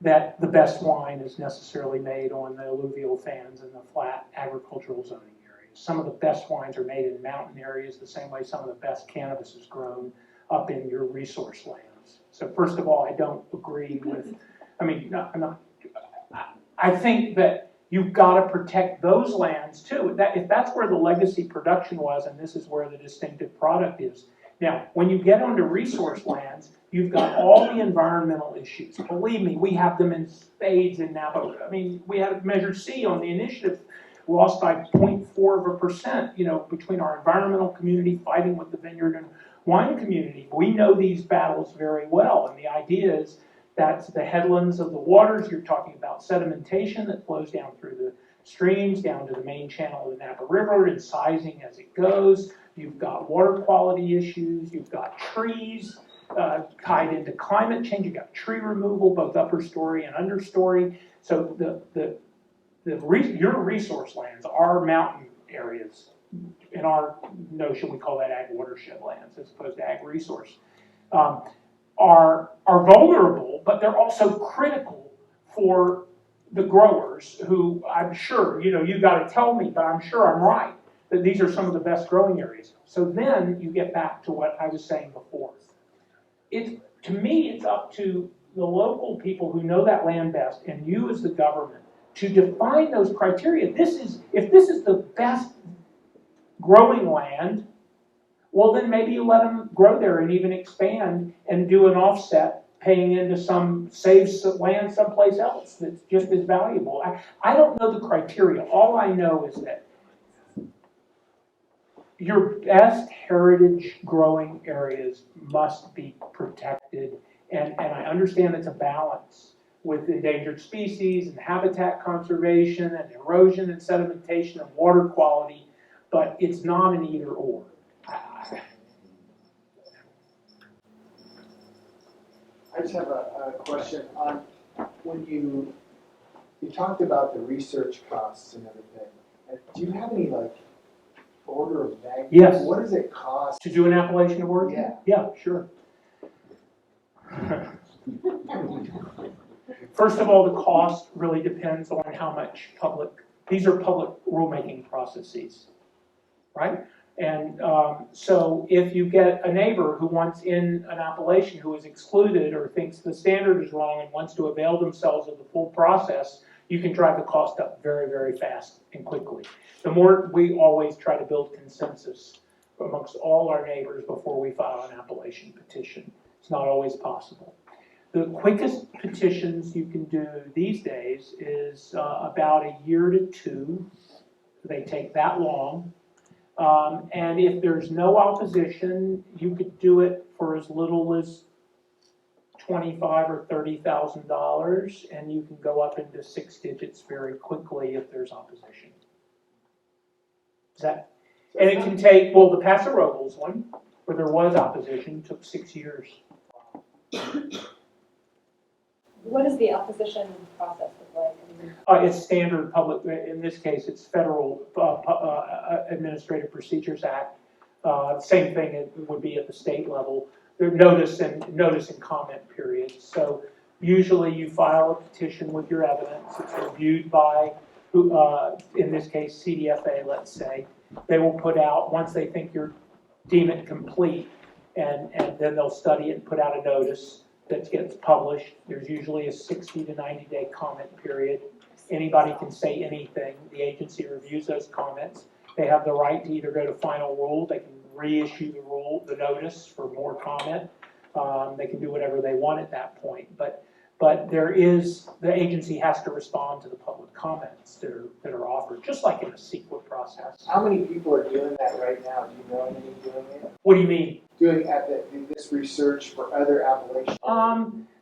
that the best wine is necessarily made on the alluvial fans and the flat agricultural zoning areas. Some of the best wines are made in mountain areas the same way some of the best cannabis is grown up in your resource lands. So first of all, I don't agree with, I think that you've got to protect those lands too. If that's where the legacy production was, and this is where the distinctive product is. Now, when you get onto resource lands, you've got all the environmental issues. Believe me, we have them in spades in Napa. We had Measure C on the initiative, lost by 0.4%, between our environmental community fighting with the vineyard and wine community. We know these battles very well, and the idea is that's the headlands of the waters. You're talking about sedimentation that flows down through the streams, down to the main channel of the Napa River, and sizing as it goes. You've got water quality issues. You've got trees tied into climate change. You've got tree removal, both upper story and understory. So your resource lands, our mountain areas, in our notion, we call that ag watershed lands as opposed to ag resource, are vulnerable, but they're also critical for the growers who I'm sure, you got to tell me, but I'm sure I'm right, that these are some of the best growing areas. So then you get back to what I was saying before. To me, it's up to the local people who know that land best and you as the government to define those criteria. If this is the best growing land, well then maybe you let them grow there and even expand and do an offset, paying into some saved land someplace else that's just as valuable. I don't know the criteria. All I know is that your best heritage growing areas must be protected, and I understand it's a balance with endangered species and habitat conservation and erosion and sedimentation and water quality, but it's not an either or. I just have a question on when you talked about the research costs and everything. Do you have any order of magnitude? Yes. What does it cost to do an appellation of origin? Yeah. Yeah, sure. First of all, the cost really depends on how much these are public rulemaking processes, right? And so if you get a neighbor who wants in an appellation who is excluded or thinks the standard is wrong and wants to avail themselves of the full process, you can drive the cost up very, very fast and quickly. The more, we always try to build consensus amongst all our neighbors before we file an appellation petition. It's not always possible. The quickest petitions you can do these days is about a year to 2. They take that long. And if there's no opposition, you could do it for as little as $25,000 or $30,000, and you can go up into 6 digits very quickly if there's opposition. Is that? And it can take, well, the Paso Robles one, where there was opposition, took 6 years. What does the opposition process look like? It's standard public, in this case, it's Federal Administrative Procedures Act. Same thing it would be at the state level. There notice and comment periods. So usually you file a petition with your evidence. It's reviewed by, in this case, CDFA, let's say. They will put out, once they think you're deem it complete, and then they'll study it and put out a notice that gets published. There's usually a 60 to 90 day comment period. Anybody can say anything. The agency reviews those comments. They have the right to either go to final rule, they can reissue the notice for more comment. They can do whatever they want at that point. But the agency has to respond to the public comments that are offered, just like in a CEQA process. How many people are doing that right now? Do you know anybody doing it? What do you mean? Doing this research for other appellations?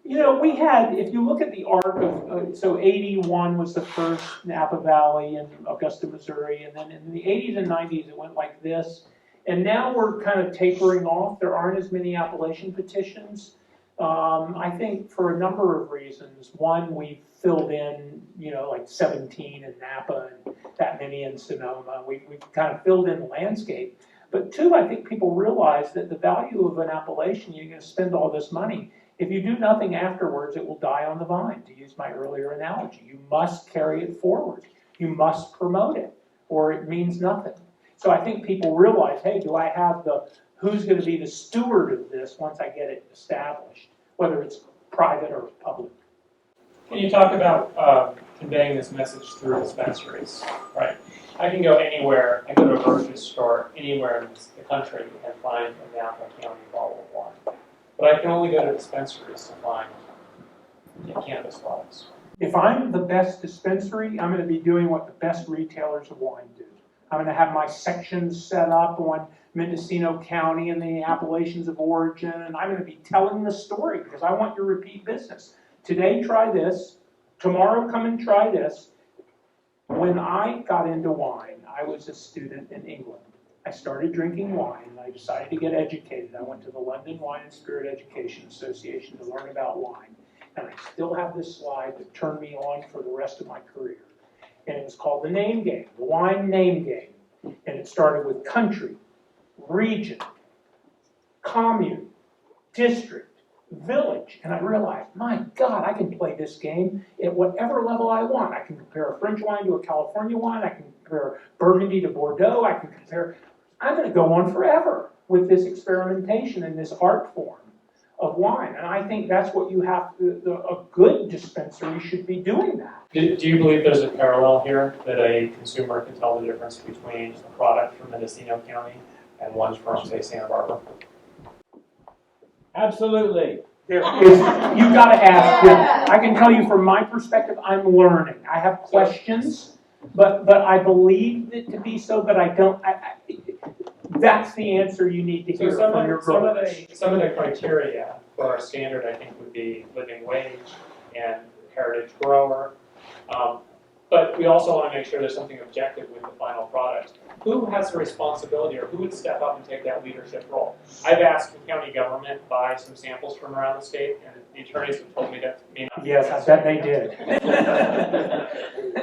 We had, if you look at the arc of, so 81 was the first Napa Valley in Augusta, Missouri, and then in the 80s and 90s it went like this. And now we're kind of tapering off. There aren't as many appellation petitions. I think for a number of reasons. One, we filled in, like 17 in Napa and that many in Sonoma. We've kind of filled in the landscape. But 2, I think people realize that the value of an appellation, you're going to spend all this money. If you do nothing afterwards, it will die on the vine, to use my earlier analogy. You must carry it forward. You must promote it, or it means nothing. So I think people realize, hey, do I have who's going to be the steward of this once I get it established, whether it's private or public. Can you talk about conveying this message through dispensaries, right? I can go anywhere, I go to a grocery store anywhere in the country and find a Napa County bottle of wine. But I can only go to dispensaries to find cannabis products. If I'm the best dispensary, I'm going to be doing what the best retailers of wine do. I'm going to have my sections set up on Mendocino County and the appellations of origin, and I'm going to be telling the story because I want your repeat business. Today, try this. Tomorrow, come and try this. When I got into wine, I was a student in England. I started drinking wine, and I decided to get educated. I went to the London Wine and Spirit Education Association to learn about wine. And I still have this slide that turned me on for the rest of my career. And it was called the name game, the wine name game. And it started with country, region, commune, district, village. And I realized, my God, I can play this game at whatever level I want. I can compare a French wine to a California wine. I can compare Burgundy to Bordeaux. I'm going to go on forever with this experimentation and this art form of wine. And I think that's what you have a good dispensary should be doing that. Do you believe there's a parallel here that a consumer can tell the difference between a product from Mendocino County and one from, say, Santa Barbara? Absolutely. There is, you got to ask them. I can tell you from my perspective, I'm learning. I have questions, but I believe it to be so, but I don't. That's the answer you need to hear from your growers. Some of the criteria for our standard, I think, would be living wage and heritage grower. But we also want to make sure there's something objective with the final product. Who has the responsibility, or who would step up and take that leadership role? I've asked the county government to buy some samples from around the state, and the attorneys have told me that may not be Yes, I bet they did.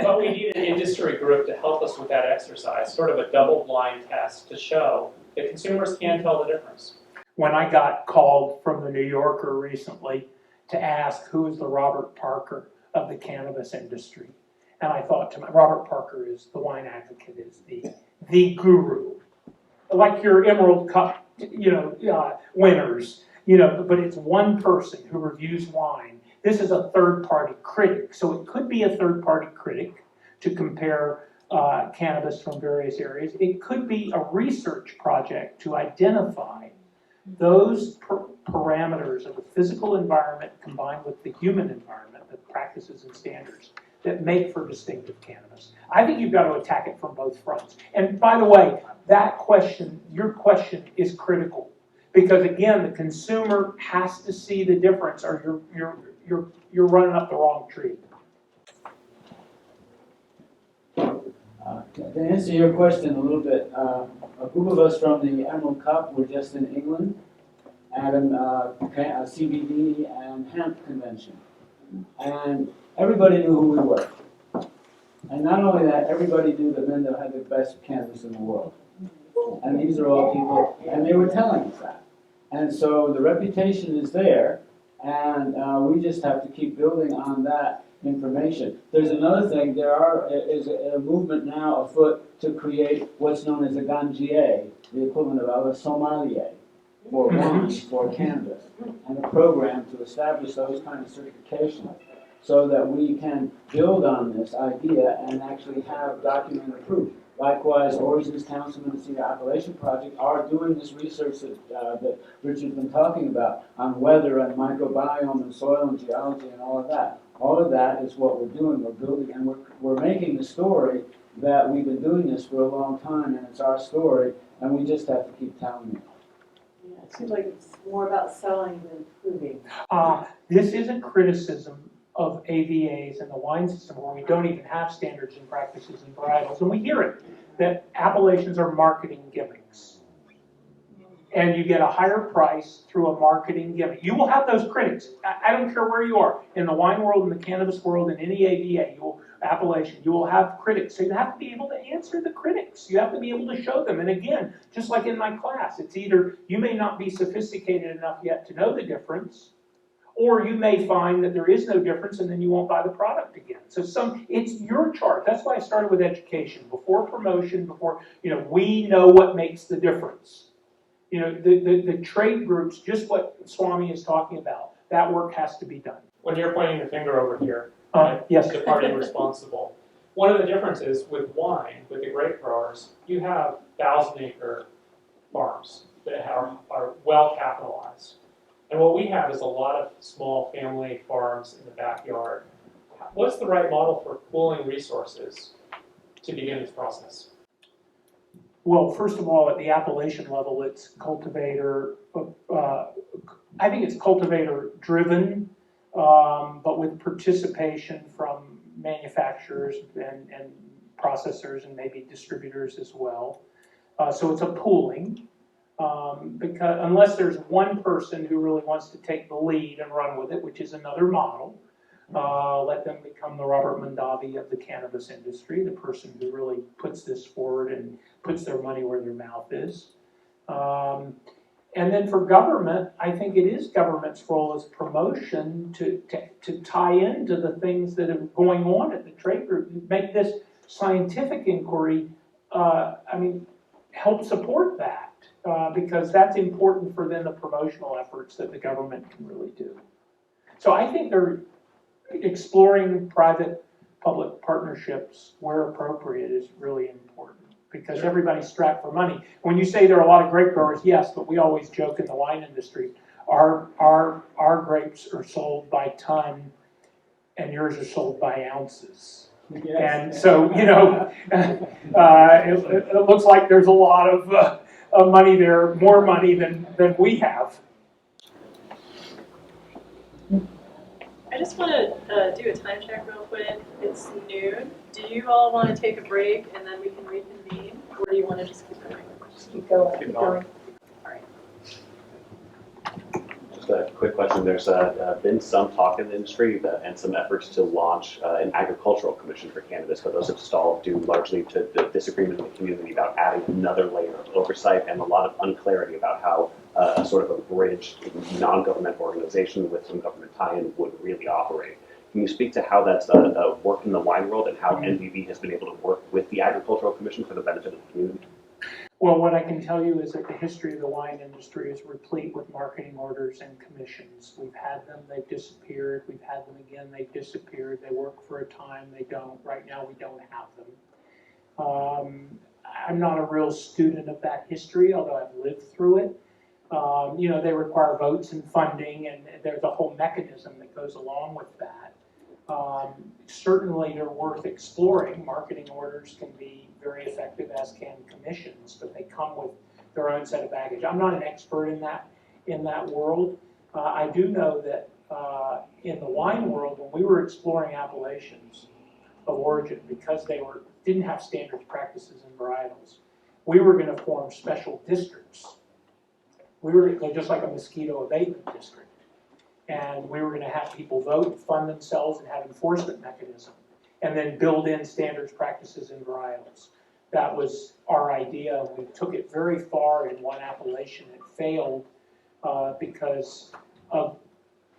But we need an industry group to help us with that exercise, sort of a double-blind test to show that consumers can tell the difference. When I got called from the New Yorker recently to ask who is the Robert Parker of the cannabis industry, and I thought to myself, Robert Parker is the wine advocate, is the guru. like your Emerald Cup, winners, but it's one person who reviews wine. This is a third-party critic, so it could be a third-party critic to compare cannabis from various areas. It could be a research project to identify those parameters of the physical environment combined with the human environment, the practices and standards that make for distinctive cannabis. I think you've got to attack it from both fronts. And by the way, your question is critical, because again, the consumer has to see the difference, or you're running up the wrong tree. To answer your question a little bit, a group of us from the Emerald Cup were just in England at a CBD and hemp convention. And everybody knew who we were. And not only that, everybody knew that Mendel had the best cannabis in the world. And these are all people, and they were telling us that. And so the reputation is there, and we just have to keep building on that information. There's another thing, is a movement now afoot to create what's known as a ganjier, the equivalent of a sommelier for wine, for cannabis, and a program to establish those kind of certifications so that we can build on this idea and actually have documented proof. Likewise, Origin's Councilman and Senior Appellation Project are doing this research that Richard's been talking about on weather and microbiome and soil and geology and all of that. All of that is what we're doing. We're building, and we're making the story that we've been doing this for a long time, and it's our story, and we just have to keep telling it. Yeah, it seems like it's more about selling than proving. This is a criticism of AVAs and the wine system where we don't even have standards and practices and varietals, and we hear it, that appellations are marketing gimmicks. And you get a higher price through a marketing gimmick. You will have those critics. I don't care where you are, in the wine world, in the cannabis world, in any AVA, appellation, you will have critics. So you have to be able to answer the critics. You have to be able to show them. And again, just like in my class, it's either you may not be sophisticated enough yet to know the difference, or you may find that there is no difference and then you won't buy the product again. So it's your chart. That's why I started with education. Before promotion, before, we know what makes the difference. The trade groups, just what Swami is talking about, that work has to be done. When you're pointing the finger over here, Yes. the party responsible. One of the differences with wine, with the grape growers, you have 1,000-acre farms that are well capitalized. And what we have is a lot of small family farms in the backyard. What's the right model for pooling resources to begin this process? Well, first of all, at the appellation level, it's cultivator, I think it's cultivator driven, but with participation from manufacturers and processors and maybe distributors as well. So it's a pooling. Because unless there's one person who really wants to take the lead and run with it, which is another model, let them become the Robert Mondavi of the cannabis industry, the person who really puts this forward and puts their money where their mouth is. And then for government, I think it is government's role as promotion to tie into the things that are going on at the trade group, make this scientific inquiry, help support that. Because that's important for then the promotional efforts that the government can really do. So I think they're exploring private-public partnerships where appropriate is really important because everybody's strapped for money. When you say there are a lot of grape growers, yes, but we always joke in the wine industry, our grapes are sold by ton and yours are sold by ounces. Yes. And so, it looks like there's a lot of money there, more money than we have. I just want to do a time check real quick. It's noon. Do you all want to take a break and then we can reconvene? Or do you want to just keep going? Just keep going. Keep going. All right. Just a quick question. There's been some talk in the industry and some efforts to launch an agricultural commission for cannabis, but those have stalled due largely to the disagreement in the community about adding another layer of oversight and a lot of unclarity about how a sort of a bridge non-governmental organization with some government tie-in would really operate. Can you speak to how that's worked in the wine world and how NVB has been able to work with the Agricultural Commission for the benefit of the community? Well, what I can tell you is that the history of the wine industry is replete with marketing orders and commissions. We've had them, they've disappeared. We've had them again, they've disappeared. They work for a time, they don't. Right now, we don't have them. I'm not a real student of that history, although I've lived through it. You know, they require votes and funding, and there's a whole mechanism that goes along with that. Certainly, they're worth exploring. Marketing orders can be very effective, as can commissions, but they come with their own set of baggage. I'm not an expert in that world. I do know that in the wine world, when we were exploring appellations of origin, because they didn't have standards, practices, and varietals, we were going to form special districts. We were just like a mosquito abatement district. And we were going to have people vote, fund themselves, and have enforcement mechanism, and then build in standards, practices, and varietals. That was our idea. We took it very far in one appellation. It failed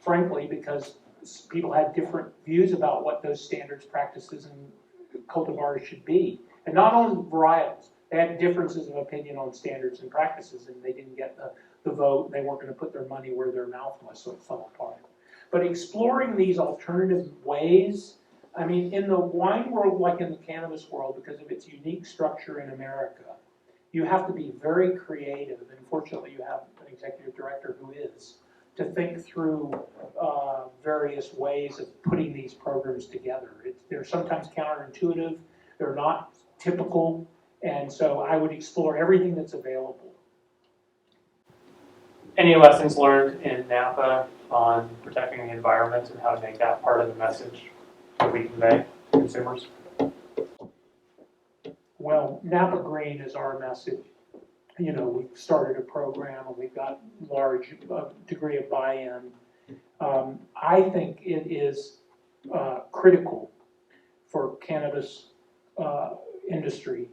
frankly, because people had different views about what those standards, practices, and cultivars should be. And not on varietals. They had differences of opinion on standards and practices, and they didn't get the vote. They weren't going to put their money where their mouth was, so it fell apart. But exploring these alternative ways, I mean, in the wine world, like in the cannabis world, because of its unique structure in America, you have to be very creative. And fortunately, you have an executive director who is, to think through various ways of putting these programs together. They're sometimes counterintuitive. They're not typical. And so I would explore everything that's available. Any lessons learned in Napa on protecting the environment and how to make that part of the message that we convey to consumers? Well, Napa Green is our message. You know, we've started a program and we've got large degree of buy-in. I think it is critical for cannabis industry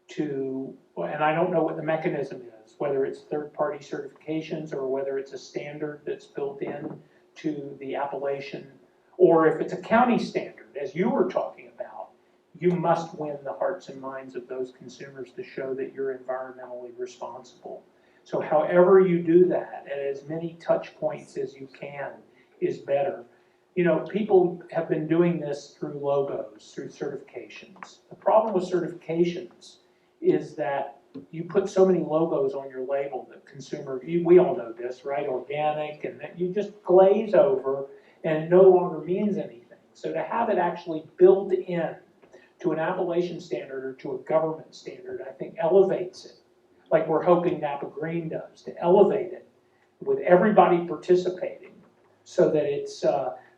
to, and I don't know what the mechanism is, whether it's third-party certifications or whether it's a standard that's built in to the appellation, or if it's a county standard, as you were talking about. You must win the hearts and minds of those consumers to show that you're environmentally responsible. So however you do that, at as many touch points as you can, is better. You know, people have been doing this through logos, through certifications. The problem with certifications is that you put so many logos on your label that we all know this, right? Organic, and that you just glaze over and it no longer means anything. So to have it actually built in to an appellation standard or to a government standard, I think elevates it, like we're hoping Napa Green does, to elevate it with everybody participating so that it's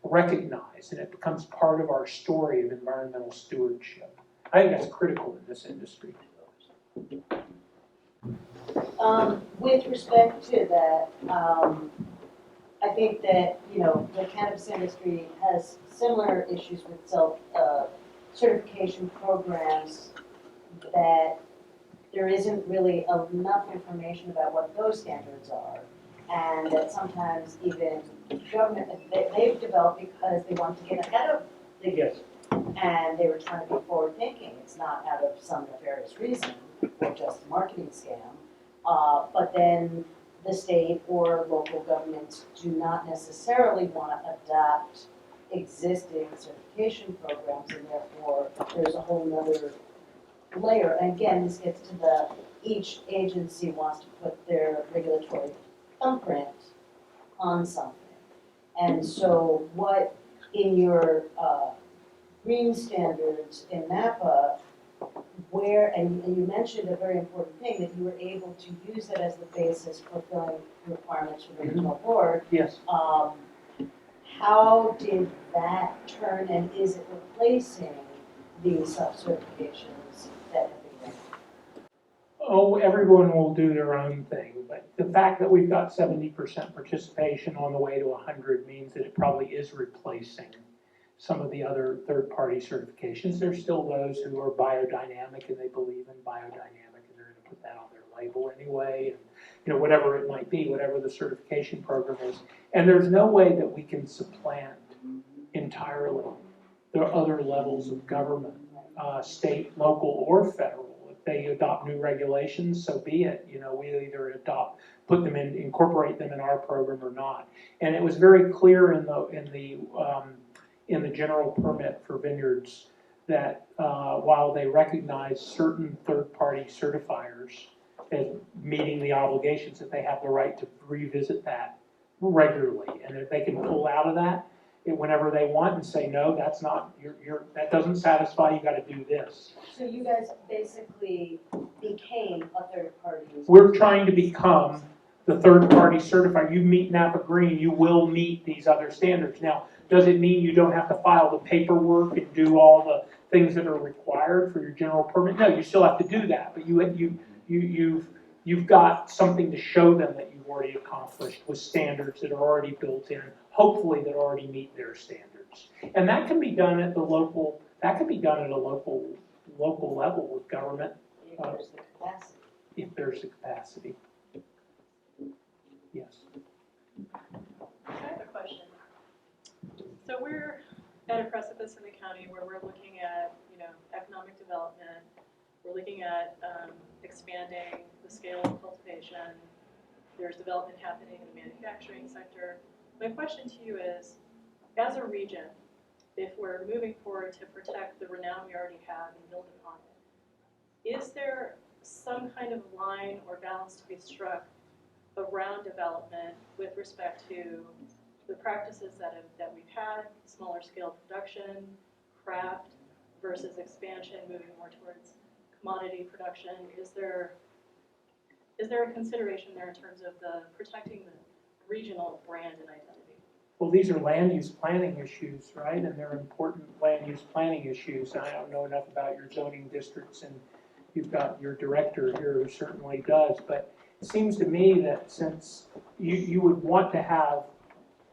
recognized and it becomes part of our story of environmental stewardship. I think that's critical in this industry. With respect to that, I think that, you know, the cannabis industry has similar issues with certification programs, that there isn't really enough information about what those standards are, and that sometimes even government, they've developed because they want to get ahead of the game. And they were trying to be forward thinking. It's not out of some nefarious reason or just a marketing scam. But then the state or local governments do not necessarily want to adopt existing certification programs, and therefore there's a whole nother layer. And again, this gets to each agency wants to put their regulatory thumbprint on something. And so what in your green standards in Napa, and you mentioned a very important thing, that you were able to use it as the basis for filling requirements for the regional board. Yes. How did that turn, and is it replacing the self-certifications that have been done? Oh, everyone will do their own thing, but the fact that we've got 70% participation on the way to 100 means that it probably is replacing some of the other third-party certifications. There's still those who are biodynamic and they believe in biodynamic and they're going to put that on their label anyway, and you know, whatever it might be, whatever the certification program is. And there's no way that we can supplant entirely the other levels of government, state, local, or federal. they adopt new regulations, so be it. We either incorporate them in our program or not. And it was very clear in the general permit for vineyards that while they recognize certain third-party certifiers as meeting the obligations, that they have the right to revisit that regularly, and if they can pull out of that whenever they want and say, no, that's not, that doesn't satisfy, you gotta do this. So you guys basically became a third party. We're trying to become the third-party certifier. You meet Napa Green, you will meet these other standards. Now, does it mean you don't have to file the paperwork and do all the things that are required for your general permit? No, you still have to do that, but you've got something to show them that you've already accomplished with standards that are already built in, hopefully that already meet their standards. And that can be done at a local level with government. If there's the capacity. If there's the capacity. Yes. I have a question. So we're at a precipice in the county where we're looking at, economic development. We're looking at expanding the scale of cultivation. There's development happening in the manufacturing sector. My question to you is, as a region, if we're moving forward to protect the renown we already have and build upon it, is there some kind of line or balance to be struck around development with respect to the practices that we've had, smaller scale production, craft versus expansion, moving more towards commodity production? Is there a consideration there in terms of protecting the regional brand and identity? Well, these are land use planning issues, right? And they're important land use planning issues. I don't know enough about your zoning districts, and you've got your director here who certainly does, but it seems to me that since you would want to have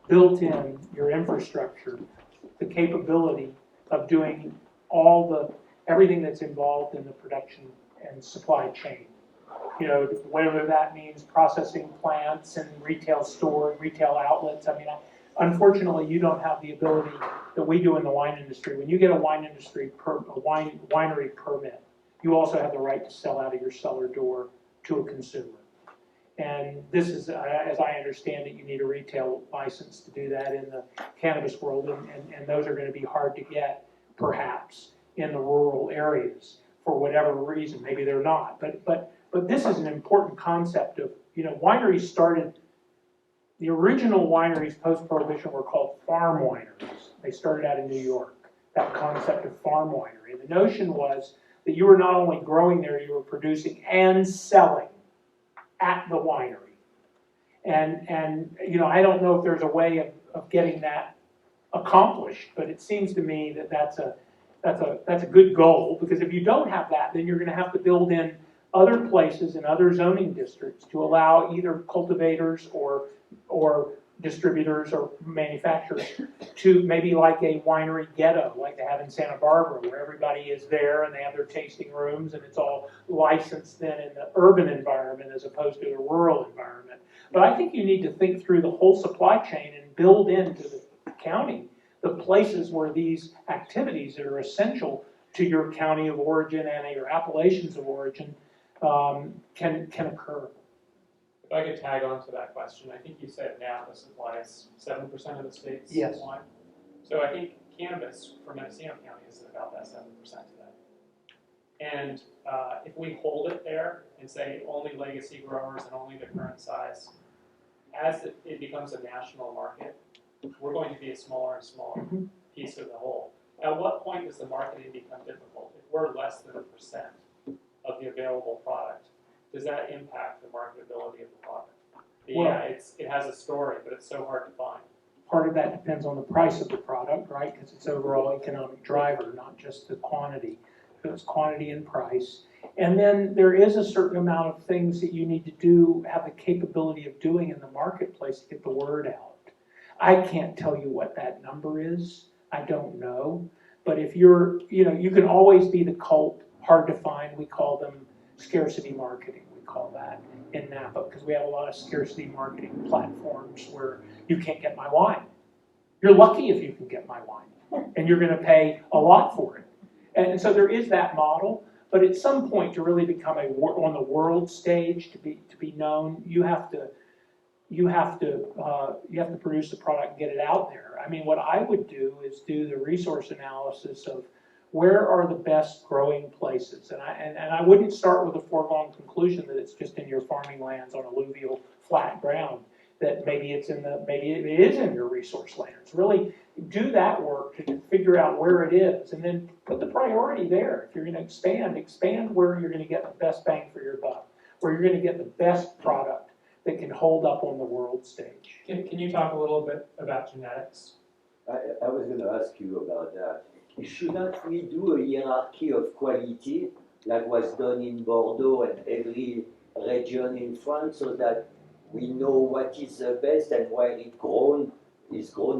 built in your infrastructure the capability of doing everything that's involved in the production and supply chain. Whether that means processing plants and retail stores, retail outlets. Unfortunately, you don't have the ability that we do in the wine industry. When you get a winery permit, you also have the right to sell out of your cellar door to a consumer. And this is, as I understand it, you need a retail license to do that in the cannabis world, and those are going to be hard to get, perhaps, in the rural areas for whatever reason. Maybe they're not, but this is an important concept of, wineries started. The original wineries post-prohibition were called farm wineries. They started out in New York. That concept of farm winery. The notion was that you were not only growing there, you were producing and selling at the winery. And I don't know if there's a way of getting that accomplished, but it seems to me that that's a good goal, because if you don't have that, then you're going to have to build in other places and other zoning districts to allow either cultivators or distributors or manufacturers to maybe like a winery ghetto like they have in Santa Barbara, where everybody is there and they have their tasting rooms and it's all licensed then in the urban environment as opposed to the rural environment. But I think you need to think through the whole supply chain and build into the county the places where these activities that are essential to your county of origin and your appellations of origin can occur. If I could tag on to that question, I think you said Napa supplies 7% of the state's Yes. wine. So I think cannabis for Mendocino County is about that 7% today. And if we hold it there and say only legacy growers and only the current size, as it becomes a national market, we're going to be a smaller and smaller piece of the whole. At what point does the marketing become difficult? If we're less than 1% of the available product, does that impact the marketability of the product? Yeah, it has a story, but it's so hard to find. Part of that depends on the price of the product, right? Because it's overall economic driver, not just the quantity. So it's quantity and price. And then there is a certain amount of things that you need to do, have the capability of doing in the marketplace to get the word out. I can't tell you what that number is. I don't know. But if you can always be the cult, hard to find. We call them scarcity marketing. We call that in Napa, because we have a lot of scarcity marketing platforms where you can't get my wine. You're lucky if you can get my wine, and you're going to pay a lot for it. And so there is that model, But at some point, to really become on the world stage, to be known, you have to produce the product and get it out there. I mean, what I would do is do the resource analysis of where are the best growing places, and I wouldn't start with a foregone conclusion that it's just in your farming lands on alluvial flat ground. That maybe it is in your resource lands. Really do that work to figure out where it is, and then put the priority there. If you're going to expand where you're going to get the best bang for your buck, where you're going to get the best product that can hold up on the world stage. Can you talk a little bit about genetics? I was going to ask you about that. Shouldn't we do a hierarchy of quality, like was done in Bordeaux and every region in France, so that we know what is the best and where is grown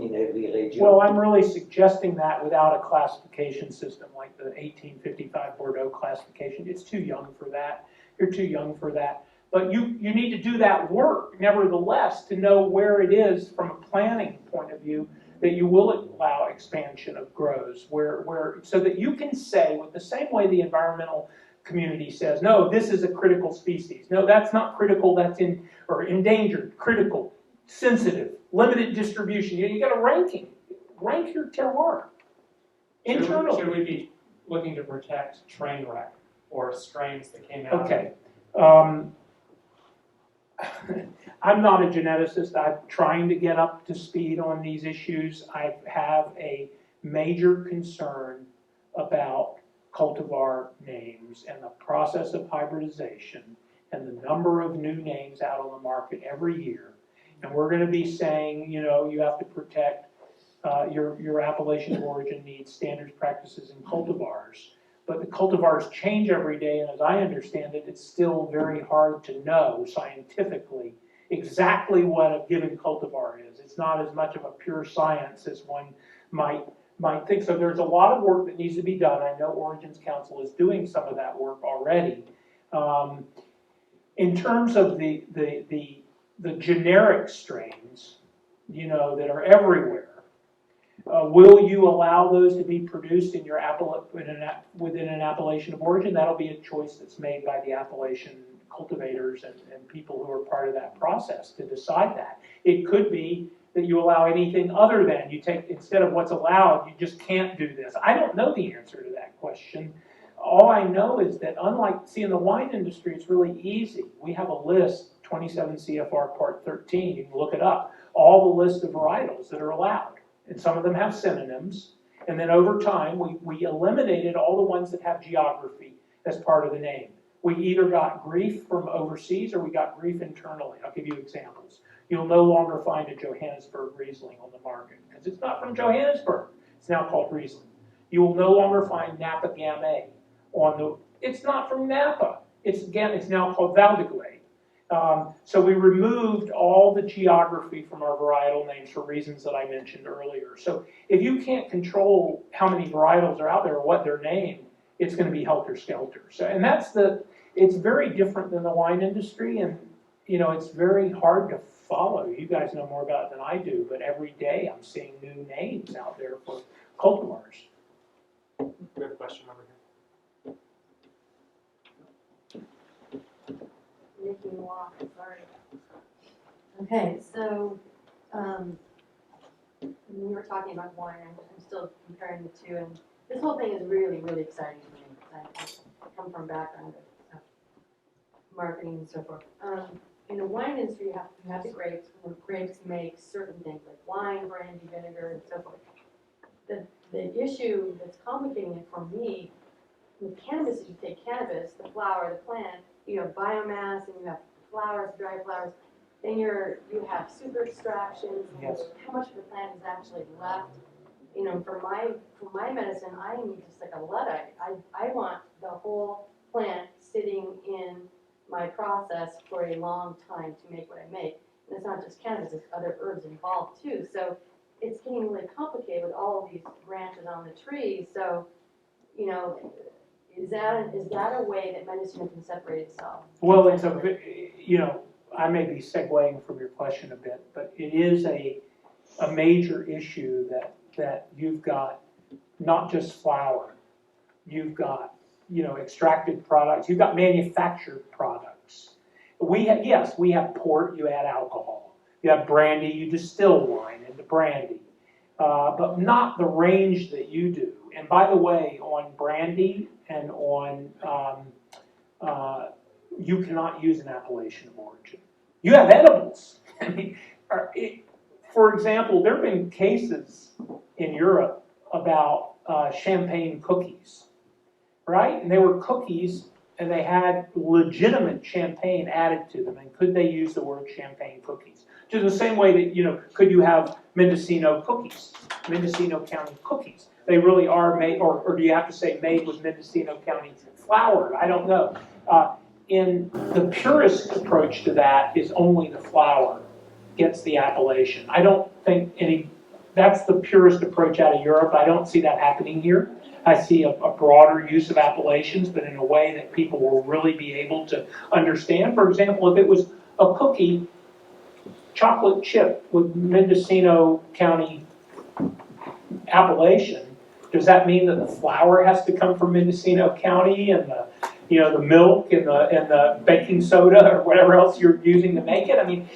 in every region? Well, I'm really suggesting that without a classification system like the 1855 Bordeaux classification. It's too young for that. You're too young for that. But you need to do that work, nevertheless, to know where it is from a planning point of view that you will allow expansion of grows, so that you can say, with the same way the environmental community says, no, this is a critical species. No, that's not critical, that's endangered, critical, sensitive, limited distribution. You got a ranking. Rank your terroir internally. Should we be looking to protect train wreck or strains that came out? Okay. I'm not a geneticist. I'm trying to get up to speed on these issues. I have a major concern about cultivar names and the process of hybridization and the number of new names out on the market every year. And we're going to be saying, you know, you have to protect your appellation of origin needs standards, practices, and cultivars. But the cultivars change every day, and as I understand it, it's still very hard to know scientifically exactly what a given cultivar is. It's not as much of a pure science as one might think. So there's a lot of work that needs to be done. I know Origins Council is doing some of that work already. In terms of the generic strains, you know, that are everywhere, will you allow those to be produced in your within an appellation of origin? That'll be a choice that's made by the appellation cultivators and people who are part of that process to decide that. It could be that you allow anything other than, you take, instead of what's allowed, you just can't do this. I don't know the answer to that question. All I know is that unlike, see, in the wine industry, it's really easy. We have a list, 27 CFR Part 13, you can look it up, all the list of varietals that are allowed. And some of them have synonyms. And then over time, we eliminated all the ones that have geography as part of the name. We either got grief from overseas or we got grief internally. I'll give you examples. You'll no longer find a Johannesburg Riesling on the market because it's not from Johannesburg. It's now called Riesling. You will no longer find Napa Gamay it's not from Napa. It's now called Valdeglade. So we removed all the geography from our varietal names for reasons that I mentioned earlier. So if you can't control how many varietals are out there or what they're named, it's going to be helter-skelter. So, and it's very different than the wine industry, and you know, it's very hard to follow. You guys know more about it than I do, but every day I'm seeing new names out there for cultivars. We have a question over here. Making walk, sorry. Okay, so we were talking about wine, I'm still comparing the two, and this whole thing is really, really exciting to me. I come from a background of marketing and so forth. In the wine industry, you have the grapes, and the grapes make certain things like wine, brandy, vinegar, and so forth. The issue that's complicating it for me with cannabis is you take cannabis, the flower, the plant, you have biomass and you have flowers, dry flowers, then you have super extractions, Yes. how much of the plant is actually left. You know, for my medicine, I need just like a Luddite. I want the whole plant sitting in my process for a long time to make what I make. And it's not just cannabis, there's other herbs involved too. So it's getting really complicated with all of these branches on the tree. So, you know, is that a way that medicine can separate itself? Well, it's you know, I may be segueing from your question a bit, but it is a major issue that you've got not just flower, you've got extracted products. You've got manufactured products. Yes, we have port, you add alcohol. You have brandy, you distill wine into brandy. But not the range that you do. And by the way, on brandy and on, you cannot use an appellation of origin. You have edibles. I mean, for example, there have been cases in Europe about champagne cookies, right? And they were cookies, and they had legitimate champagne added to them. And could they use the word champagne cookies? Just the same way that, could you have Mendocino cookies, Mendocino County cookies? They really are made, or do you have to say made with Mendocino County flour? I don't know. In the purest approach to that is only the flour gets the appellation. I don't think that's the purest approach out of Europe. I don't see that happening here. I see a broader use of appellations, but in a way that people will really be able to understand. For example, if it was a cookie, chocolate chip with Mendocino County appellation, does that mean that the flour has to come from Mendocino County and the milk and the baking soda or whatever else you're using to make it? I mean,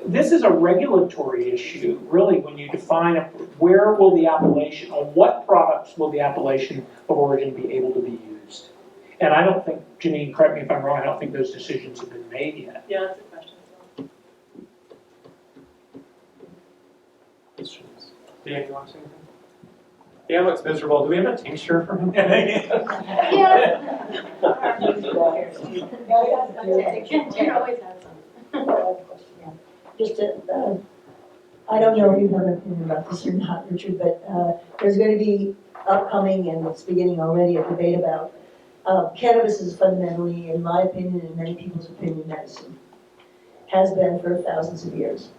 this is a regulatory issue, really, when you define where will the appellation, on what products will the appellation of origin be able to be used. And I don't think, Janine, correct me if I'm wrong, I don't think those decisions have been made yet. Yeah, that's a question. Dan, you want to say anything? Dan looks miserable. Do we have a tincture for him? Just I don't know if you have an opinion about this or not, Richard, but there's going to be upcoming, and it's beginning already, a debate about cannabis is fundamentally, in my opinion, and many people's opinion, medicine. Has been for thousands of years.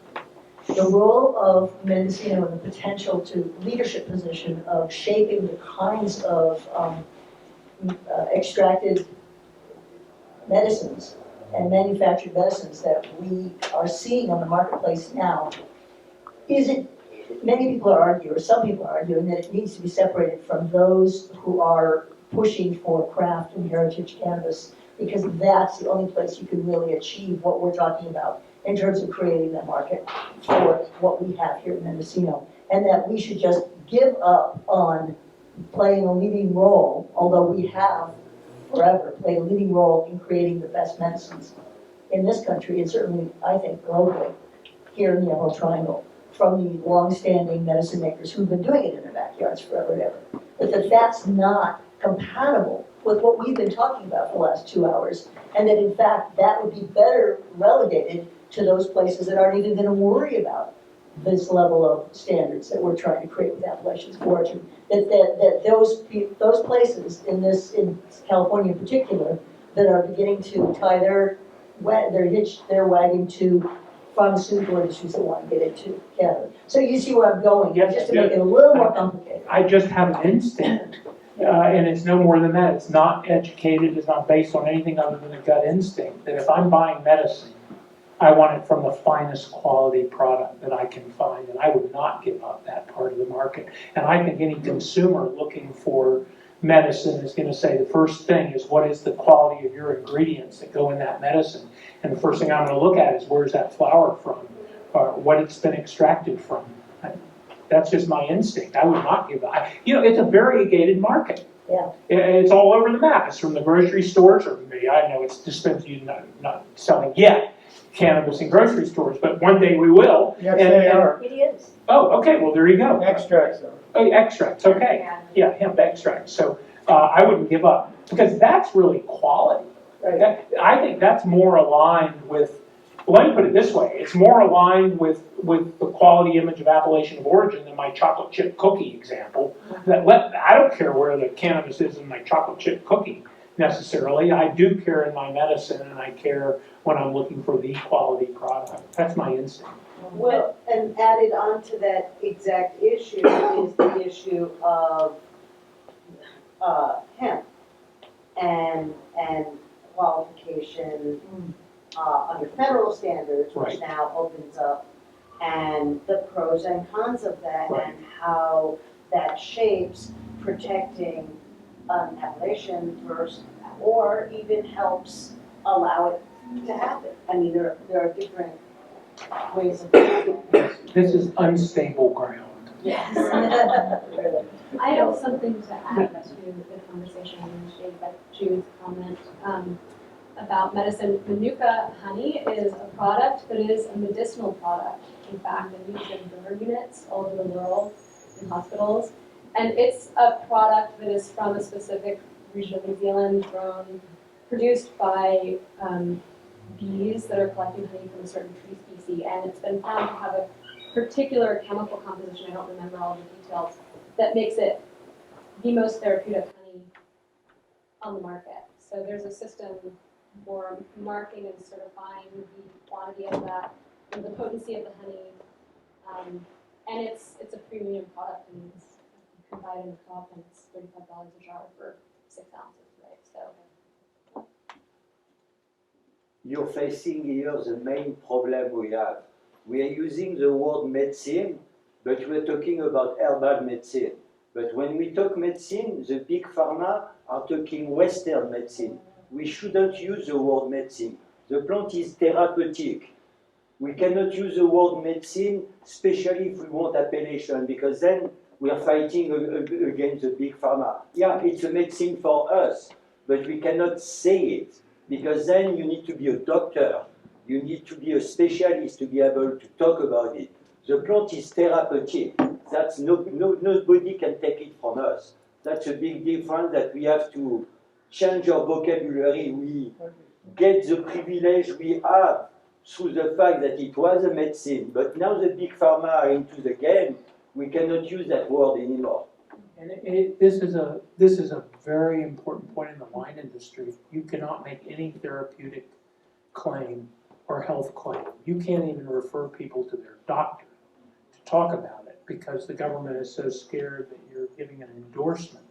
The role of Mendocino and the potential to leadership position of shaping the kinds of extracted medicines and manufactured medicines that we are seeing on the marketplace now, many people are arguing, or some people are arguing, that it needs to be separated from those who are pushing for craft and heritage cannabis, because that's the only place you can really achieve what we're talking about in terms of creating that market for what we have here in Mendocino. And that we should just give up on playing a leading role, although we have forever played a leading role in creating the best medicines in this country, and certainly, I think, globally, here in the Emerald Triangle, from the long-standing medicine makers who've been doing it in their backyards forever and ever. But that's not compatible with what we've been talking about for the last 2 hours, and that in fact, that would be better relegated to those places that aren't even going to worry about this level of standards that we're trying to create with appellations of origin. That those places in California in particular, that are beginning to tie hitch their wagon to pharmaceutical industries that want to get into Canada. So you see where I'm going, just to make it a little more complicated. I just have an instinct, and it's no more than that. It's not educated, it's not based on anything other than a gut instinct, that if I'm buying medicine, I want it from the finest quality product that I can find, and I would not give up that part of the market. And I think any consumer looking for medicine is going to say the first thing is, what is the quality of your ingredients that go in that medicine? And the first thing I'm going to look at is, where's that flower from, or what it's been extracted from. That's just my instinct. I would not give up. It's a variegated market. Yeah. It's all over the map. It's from the grocery stores, or maybe I know it's dispensary, not selling yet cannabis in grocery stores, but one day we will. Yes, they are. It is. Oh, okay, well, there you go. Extracts though. Oh, extracts, okay. Yeah, hemp extracts. So I wouldn't give up, because that's really quality. Right. I think that's more aligned with, well, let me put it this way, it's more aligned with the quality image of appellation of origin than my chocolate chip cookie example. I don't care where the cannabis is in my chocolate chip cookie necessarily. I do care in my medicine, and I care when I'm looking for the quality product. That's my instinct. Well, and added on to that exact issue is the issue of hemp and qualification under federal standards, which Right. now opens up, and the pros and cons of that, Right. and how that shapes protecting an appellation first, or even helps allow it to happen. I mean, there are different ways of doing it. This is unstable ground. Yes. I have something to add to the conversation initiated by Jude's comment about medicine. Manuka honey is a product that is a medicinal product. In fact, it's used in burn units all over the world in hospitals. And it's a product that is from a specific region of New Zealand, produced by bees that are collecting honey from a certain tree species. And it's been found to have a particular chemical composition, I don't remember all the details, that makes it the most therapeutic honey on the market. So there's a system for marking and certifying the quantity of that, and the potency of the honey, and it's a premium product, and you can buy it in a cup, and it's $35 a jar for 6 ounces, right? So You're facing here the main problem we have. We are using the word medicine, but we're talking about herbal medicine. But when we talk medicine, the big pharma are talking Western medicine. We shouldn't use the word medicine. The plant is therapeutic. We cannot use the word medicine, especially if we want appellation, because then we are fighting against the big pharma. Yeah, it's a medicine for us, but we cannot say it, because then you need to be a doctor. You need to be a specialist to be able to talk about it. The plant is therapeutic. That's nobody can take it from us. That's a big difference that we have to change our vocabulary. We get the privilege we have through the fact that it was a medicine, but now the big pharma are into the game. We cannot use that word anymore. And this is a very important point in the wine industry. You cannot make any therapeutic claim or health claim. You can't even refer people to their doctor to talk about it because the government is so scared that you're giving an endorsement.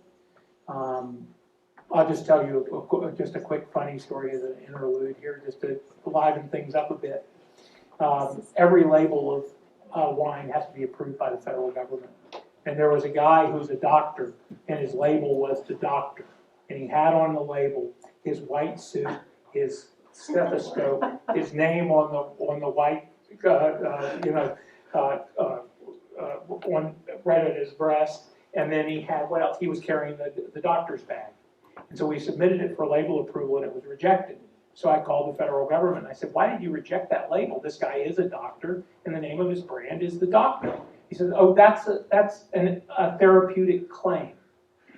I'll just tell you just a quick funny story as an interlude here, just to liven things up a bit. Every label of wine has to be approved by the federal government. And there was a guy who's a doctor, and his label was the doctor. And he had on the label his white suit, his stethoscope, his name on the white, one right at his breast, and then he had what else? He was carrying the doctor's bag. And so we submitted it for label approval, and it was rejected. So I called the federal government, and I said, why did you reject that label? This guy is a doctor, and the name of his brand is the doctor. He said, oh, that's a therapeutic claim.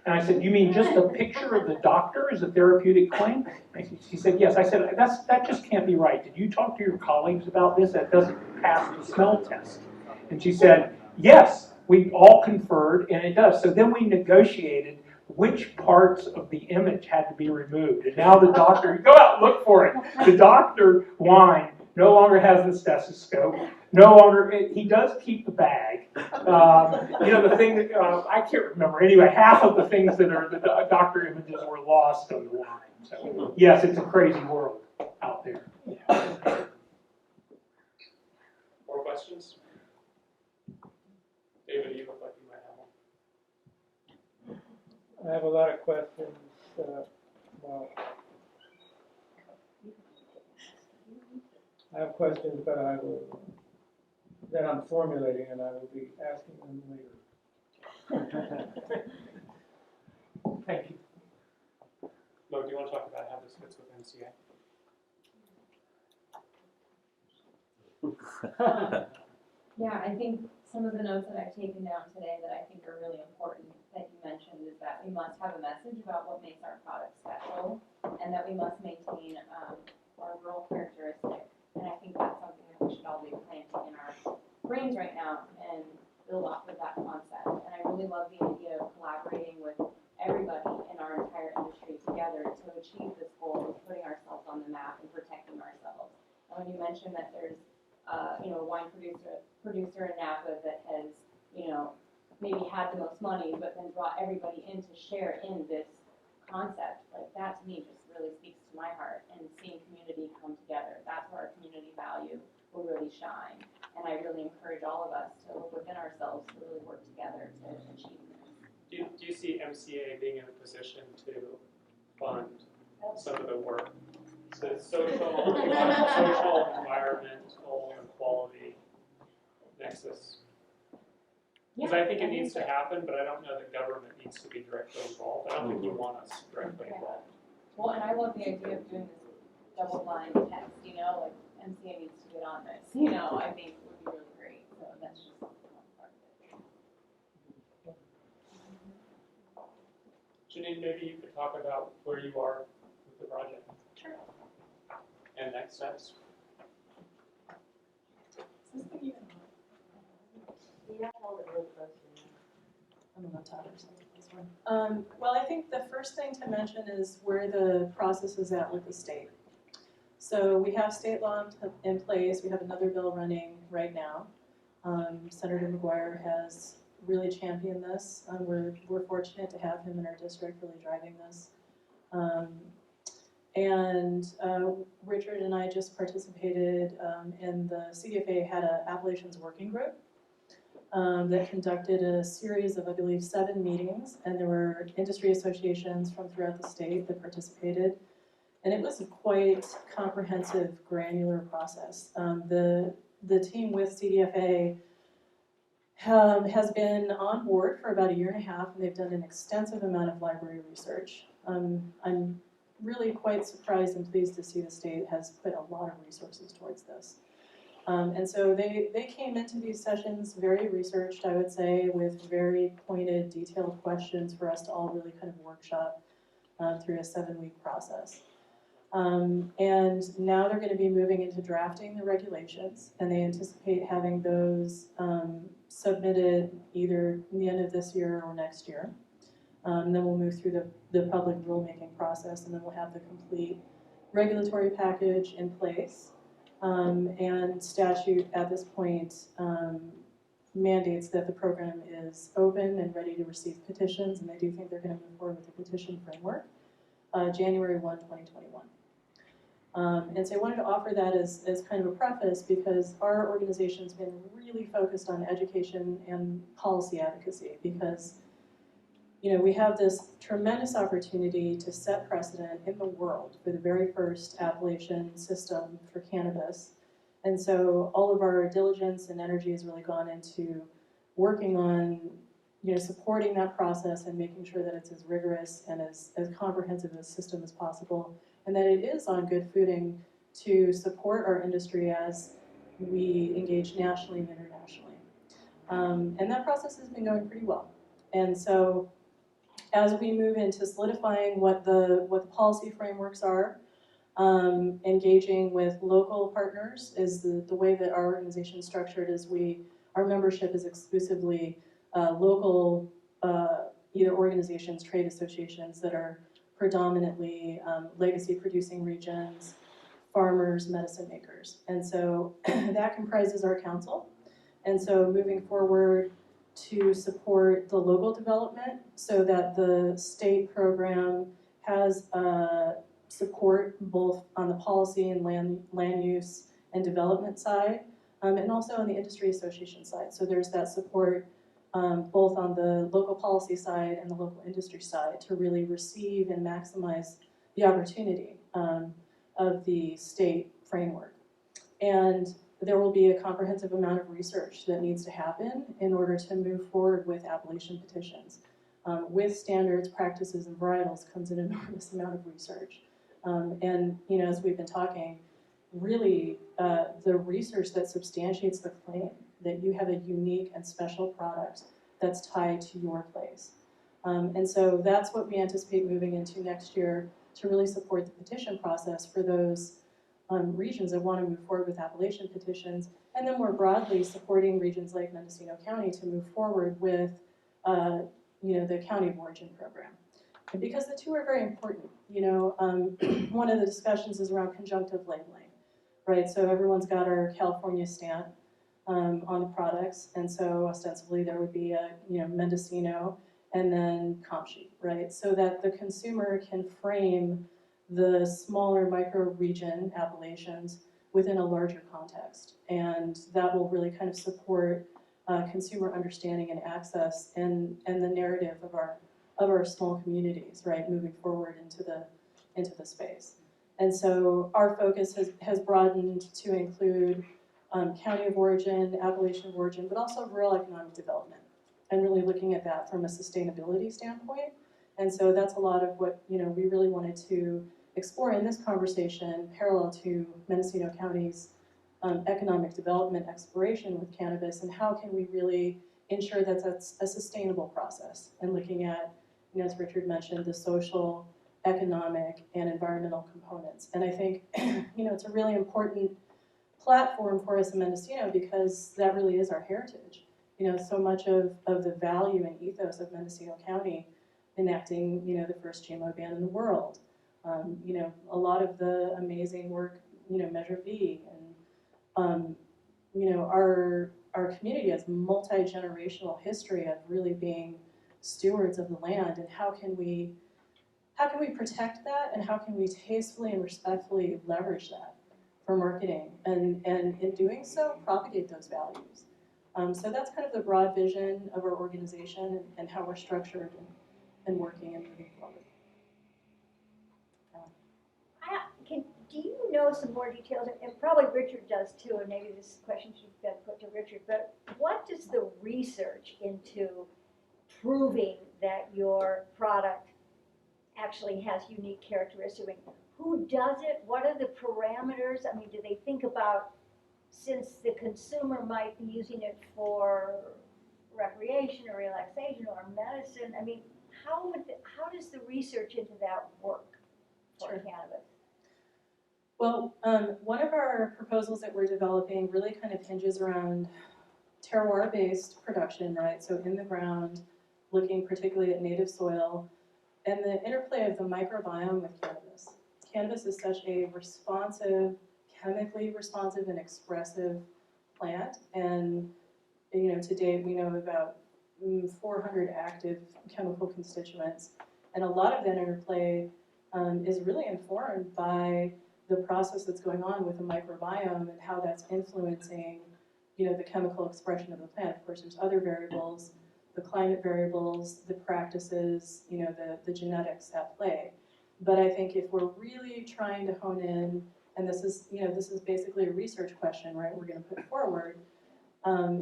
And I said, you mean just a picture of the doctor is a therapeutic claim? And she said, yes. I said, that just can't be right. Did you talk to your colleagues about this? That doesn't pass the smell test. And she said, yes, we all conferred, and it does. So then we negotiated which parts of the image had to be removed. And now the doctor, go out and look for it. The doctor wine no longer has the stethoscope. No longer, he does keep the bag. The thing that, I can't remember. Anyway, half of the things that are the doctor images were lost on the wine. So, yes, it's a crazy world out there. More questions? David, you look like you might have one. I have a lot of questions. I have questions, but that I'm formulating, and I will be asking them later. Thank you. Mo, do you want to talk about how this fits with MCA? yeah, I think some of the notes that I've taken down today that I think are really important that you mentioned is that we must have a message about what makes our product special, and that we must maintain our rural characteristics. And I think that's something that we should all be planting in our brains right now and build off of that concept. And I really love the idea of collaborating with everybody in our entire industry together to achieve this goal of putting ourselves on the map and protecting ourselves. And when you mentioned that there's a wine producer in Napa that has, maybe had the most money, but then brought everybody in to share in this concept, like that to me just really speaks to my heart. And seeing community come together, that's where our community value will really shine. And I really encourage all of us to look within ourselves to really work together to achieve this. Do you see MCA MCA being in a position to fund some of the work. So social, environmental, and quality nexus. Because I think it needs to happen, but I don't know that government needs to be directly involved. I don't think you want us directly involved. Well, and I love the idea of doing this double-blind test, you know, like MCA needs to get on this, you know, I think would be really great. So that's just one part of it. Janine, maybe you could talk about where you are with the project. Sure. And next steps. I'm on top or something, this one. Well, I think the first thing to mention is where the process is at with the state. So we have state law in place. We have another bill running right now. Senator McGuire has really championed this. We're fortunate to have him in our district really driving this. Richard and I just participated in the CDFA had an Appalachians working group that conducted a series of, I believe, 7 meetings, and there were industry associations from throughout the state that participated. And it was a quite comprehensive, granular process. The team with CDFA has been on board for about 1.5 years, and they've done an extensive amount of library research. I'm really quite surprised and pleased to see the state has put a lot of resources towards this. And so they came into these sessions very researched, I would say, with very pointed, detailed questions for us to all really kind of workshop through a 7-week process. And now they're going to be moving into drafting the regulations, and they anticipate having those submitted either in the end of this year or next year. Then we'll move through the public rulemaking process, and then we'll have the complete regulatory package in place. And statute at this point mandates that the program is open and ready to receive petitions, and they do think they're going to move forward with the petition framework January 1, 2021. And so I wanted to offer that as kind of a preface because our organization's been really focused on education and policy advocacy because we have this tremendous opportunity to set precedent in the world for the very first Appalachian system for cannabis. And so all of our diligence and energy has really gone into working on supporting that process and making sure that it's as rigorous and as comprehensive a system as possible, and that it is on good footing to support our industry as we engage nationally and internationally. And that process has been going pretty well. And so as we move into solidifying what the policy frameworks are, engaging with local partners is the way that our organization is structured is our membership is exclusively local either organizations, trade associations that are predominantly legacy producing regions, farmers, medicine makers. And so that comprises our council. And so moving forward to support the local development so that the state program has support both on the policy and land use and development side, and also on the industry association side. So there's that support both on the local policy side and the local industry side to really receive and maximize the opportunity of the state framework. And there will be a comprehensive amount of research that needs to happen in order to move forward with Appalachian petitions. With standards, practices, and varietals comes an enormous amount of research. And as we've been talking, really the research that substantiates the claim that you have a unique and special product that's tied to your place. And so that's what we anticipate moving into next year to really support the petition process for those regions that want to move forward with Appalachian petitions, and then more broadly supporting regions like Mendocino County to move forward with the County of Origin program. And because the two are very important. One of the discussions is around conjunctive labeling, right? So everyone's got our California stamp on the products, and so ostensibly there would be a Mendocino and then comp sheet, right? So that the consumer can frame the smaller micro-region appellations within a larger context, and that will really kind of support consumer understanding and access and the narrative of our small communities, right, moving forward into the space. And so our focus has broadened to include county of origin, appellation of origin, but also rural economic development, and really looking at that from a sustainability standpoint. And so that's a lot of what we really wanted to explore in this conversation, parallel to Mendocino County's economic development exploration with cannabis, and how can we really ensure that that's a sustainable process, and looking at, as Richard mentioned, the social, economic, and environmental components. And I think it's a really important platform for us in Mendocino, because that really is our heritage. So much of the value and ethos of Mendocino County, enacting the first GMO ban in the world, a lot of the amazing work, Measure V, and our community has multi-generational history of really being stewards of the land, and how can we protect that, and how can we tastefully and respectfully leverage that for marketing, and in doing so, propagate those values. So that's kind of the broad vision of our organization, and how we're structured and working and moving forward. Do you know some more details, and probably Richard does too, and maybe this is a question you've got to put to Richard, but what does the research into proving that your product actually has unique characteristics? I mean, who does it? What are the parameters? I mean, do they think about, since the consumer might be using it for recreation or relaxation or medicine, I mean, how does the research into that work for cannabis? Well, one of our proposals that we're developing really kind of hinges around terroir-based production, right? So in the ground, looking particularly at native soil, and the interplay of the microbiome with cannabis. Cannabis is such a responsive, chemically responsive and expressive plant, and to date we know about 400 active chemical constituents, and a lot of that interplay is really informed by the process that's going on with the microbiome, and how that's influencing the chemical expression of the plant. Of course, there's other variables, the climate variables, the practices, the genetics at play. But I think if we're really trying to hone in, and this is basically a research question, right, we're going to put forward,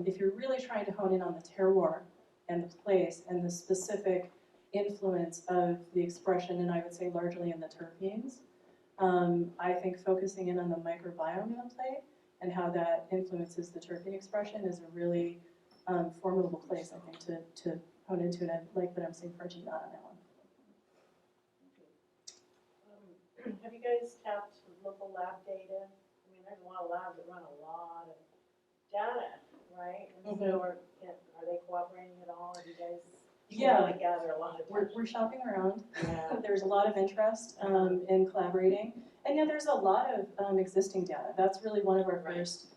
if you're really trying to hone in on the terroir and the place and the specific influence of the expression, and I would say largely in the terpenes, I think focusing in on the microbiome in play and how that influences the terpene expression is a really formidable place, I think, to hone into, and I like that I'm seeing Frenchie nod on that one. Have you guys tapped local lab data? I mean, there's a lot of labs that run a lot of data, right? And so are they cooperating at all? Have you guys really gather a lot of data? We're shopping around. Yeah. There's a lot of interest in collaborating. And there's a lot of existing data. That's really one of our first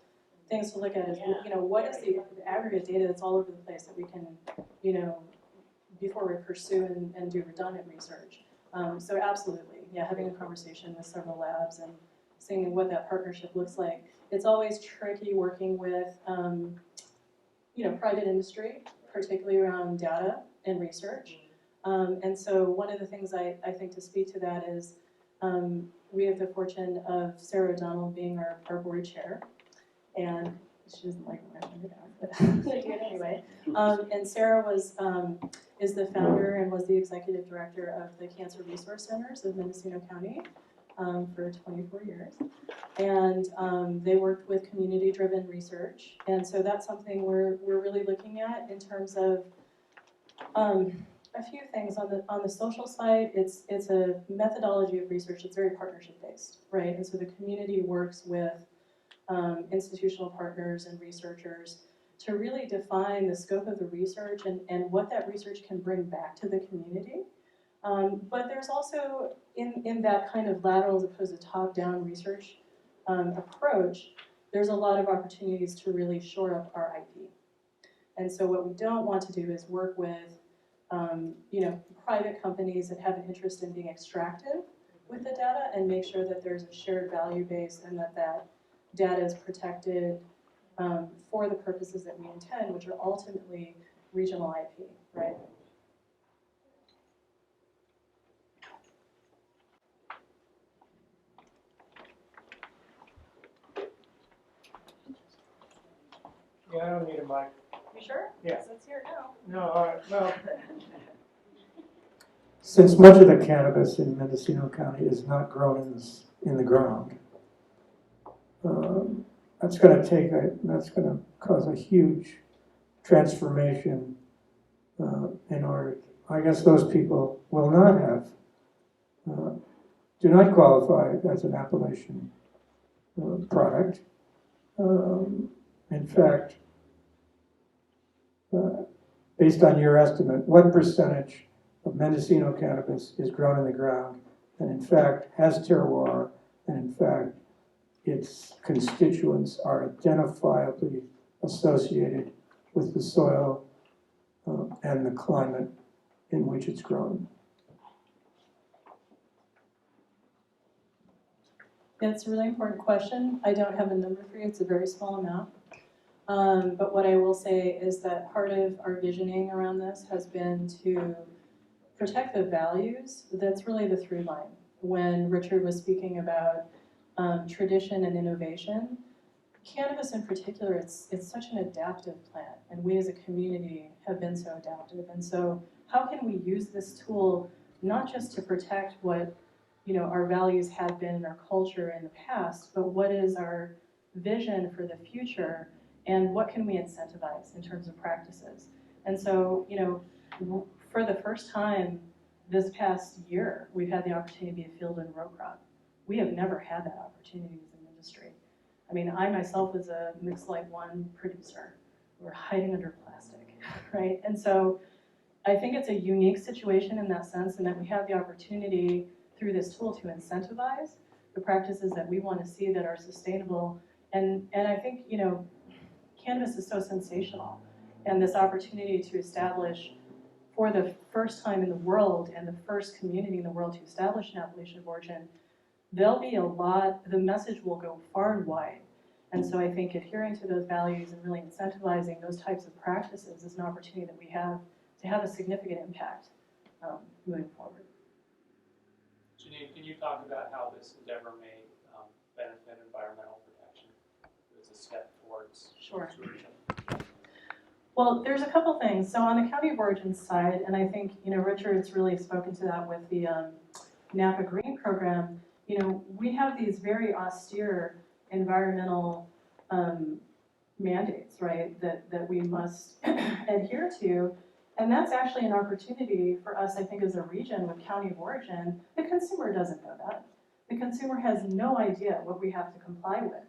things to look at is, what is the aggregate data that's all over the place that we can, before we pursue and do redundant research. So absolutely, having a conversation with several labs and seeing what that partnership looks like. It's always tricky working with, private industry, particularly around data and research. And so one of the things I think to speak to that is, we have the fortune of Sarah O'Donnell being our board chair, and she doesn't like when I turn it down, but I'm gonna do it anyway. And Sarah is the founder and was the executive director of the Cancer Resource Centers of Mendocino County for 24 years. And they worked with community-driven research, and so that's something we're really looking at in terms of a few things. On the social side, it's a methodology of research that's very partnership based, right? And so the community works with institutional partners and researchers to really define the scope of the research and what that research can bring back to the community. But there's also, in that kind of lateral as opposed to top-down research approach, there's a lot of opportunities to really shore up our IP. And so what we don't want to do is work with private companies that have an interest in being extractive with the data, and make sure that there's a shared value base and that data is protected for the purposes that we intend, which are ultimately regional IP, right? Yeah, I don't need a mic. You sure? Yeah. Yes, let's hear it now. No, all right, well, since much of the cannabis in Mendocino County is not grown in the ground, that's going to cause a huge transformation in order. I guess those people will not have, do not qualify as an Appalachian product. In fact, based on your estimate, what percentage of Mendocino cannabis is grown in the ground and in fact has terroir, and in fact its constituents are identifiably associated with the soil and the climate in which it's grown? That's a really important question. I don't have a number for you. It's a very small amount. But what I will say is that part of our visioning around this has been to protect the values. That's really the through line. When Richard was speaking about tradition and innovation, cannabis in particular, it's such an adaptive plant, and we as a community have been so adaptive. And so how can we use this tool not just to protect what our values have been in our culture in the past, but what is our vision for the future, and what can we incentivize in terms of practices? And so, for the first time this past year, we've had the opportunity to be a field and row crop. We have never had that opportunity as an industry. I mean, I myself was a mixed light one producer. We're hiding under plastic, right? And so I think it's a unique situation in that sense, in that we have the opportunity through this tool to incentivize the practices that we want to see that are sustainable. And I think, cannabis is so sensational, and this opportunity to establish for the first time in the world and the first community in the world to establish an appellation of origin, the message will go far and wide. And so I think adhering to those values and really incentivizing those types of practices is an opportunity that we have to have a significant impact moving forward. Janine, can you talk about how this endeavor may benefit environmental protection as a step towards Sure. stewardship? Well, there's a couple things. So on the county of origin side, and I think Richard's really spoken to that with the Napa Green program. We have these very austere environmental mandates, right, that we must adhere to. And that's actually an opportunity for us, I think, as a region with county of origin. The consumer doesn't know that. The consumer has no idea what we have to comply with.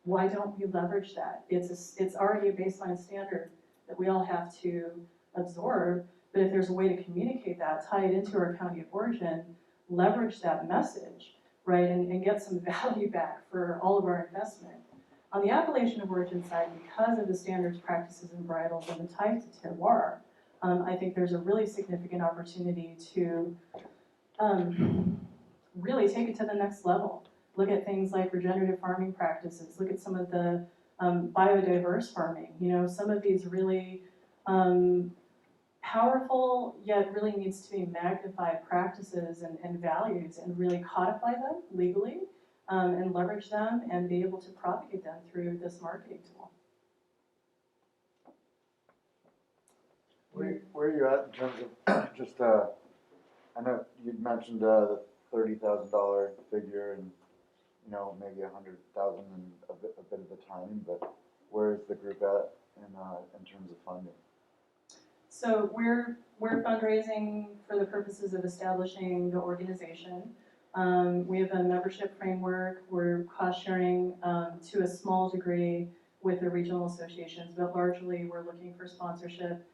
Why don't we leverage that? It's already a baseline standard that we all have to absorb, but if there's a way to communicate that, tie it into our county of origin, leverage that message, right, and get some value back for all of our investment. On the appellation of origin side, because of the standards, practices, and varietals and the tie to terroir, I think there's a really significant opportunity to really take it to the next level. Look at things like regenerative farming practices. Look at some of the biodiverse farming. Some of these really powerful, yet really needs to be magnified practices and values, and really codify them legally and leverage them and be able to propagate them through this marketing tool. Where are you at in terms of just, I know you'd mentioned the $30,000 figure and, maybe 100,000 and a bit of the timing, but where is the group at in terms of funding? So we're fundraising for the purposes of establishing the organization. We have a membership framework. We're cost sharing to a small degree with the regional associations, but largely we're looking for sponsorship,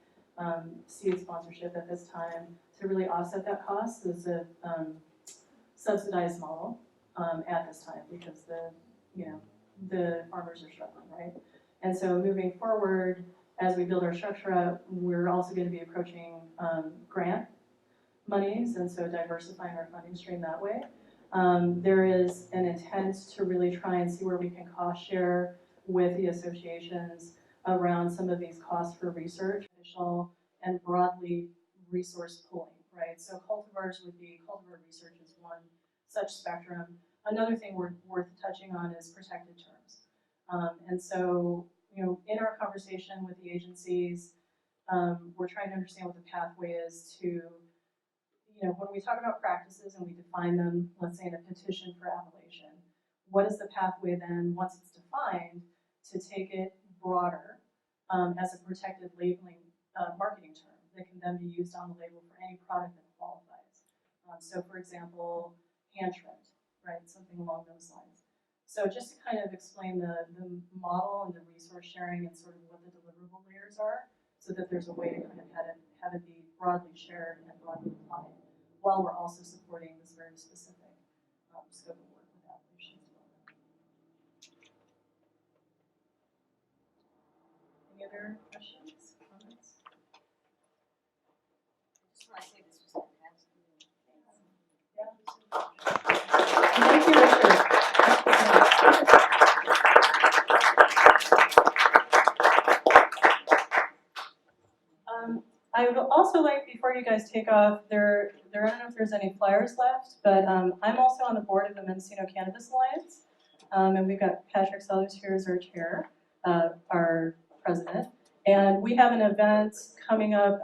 seed sponsorship at this time to really offset that cost as a subsidized model at this time, because the farmers are struggling, right? And so moving forward, as we build our structure up, we're also going to be approaching grant monies, and so diversifying our funding stream that way. There is an intent to really try and see where we can cost share with the associations around some of these costs for research, and broadly resource pooling, right? So cultivar research is one such spectrum. Another thing we're worth touching on is protected terms. And so, in our conversation with the agencies, we're trying to understand what the pathway is to, when we talk about practices and we define them, let's say in a petition for appellation, what is the pathway then, once it's defined, to take it broader as a protected labeling marketing term that can then be used on the label for any product that qualifies. So for example, hand trimmed, right, something along those lines. So just to kind of explain the model and the resource sharing and sort of what the deliverable layers are, so that there's a way to kind of have it be broadly shared and broadly applied, while we're also supporting this very specific scope of work with applications development. Any other questions, comments? I just want to say this was fantastic. Thank you, Richard. I would also like, before you guys take off, I don't know if there's any flyers left, but I'm also on the board of the Mendocino Cannabis Alliance, and we've got Patrick Sellers here as our chair, our president, and we have an event coming up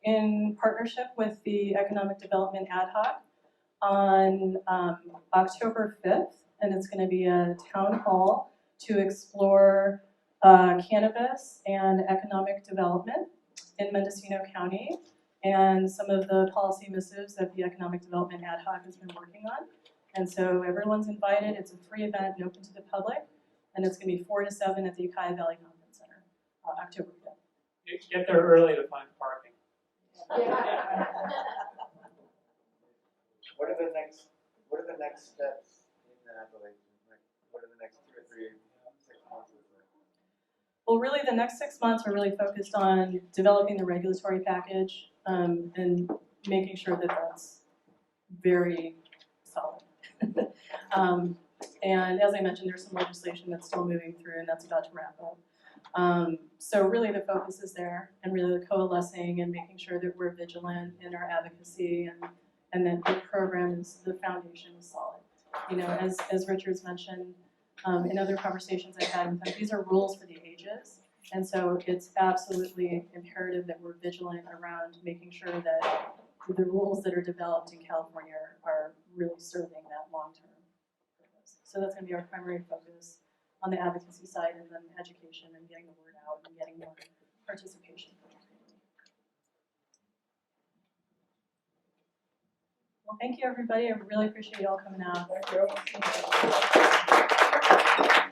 in partnership with the Economic Development Ad Hoc on October 5th, and it's going to be a town hall to explore cannabis and economic development in Mendocino County and some of the policy missives that the Economic Development Ad Hoc has been working on. And so everyone's invited. It's a free event and open to the public, and it's going to be 4 to 7 at the Ukiah Valley Conference Center, October 5th. You get there early to find parking. What are the next steps in the appellation? Like, what are the next 2 or 3, 6 months? Well, really, the next 6 months are really focused on developing the regulatory package and making sure that that's very solid. And as I mentioned, there's some legislation that's still moving through, and that's about to wrap up. So really, the focus is there, and really the coalescing and making sure that we're vigilant in our advocacy, and that the program the foundation is solid. As Richard's mentioned, in other conversations I've had with them, these are rules for the ages, and so it's absolutely imperative that we're vigilant around making sure that the rules that are developed in California are really serving that long-term purpose. So that's going to be our primary focus on the advocacy side, and then education and getting the word out and getting more participation. Well, thank you, everybody. I really appreciate you all coming out. Thank you.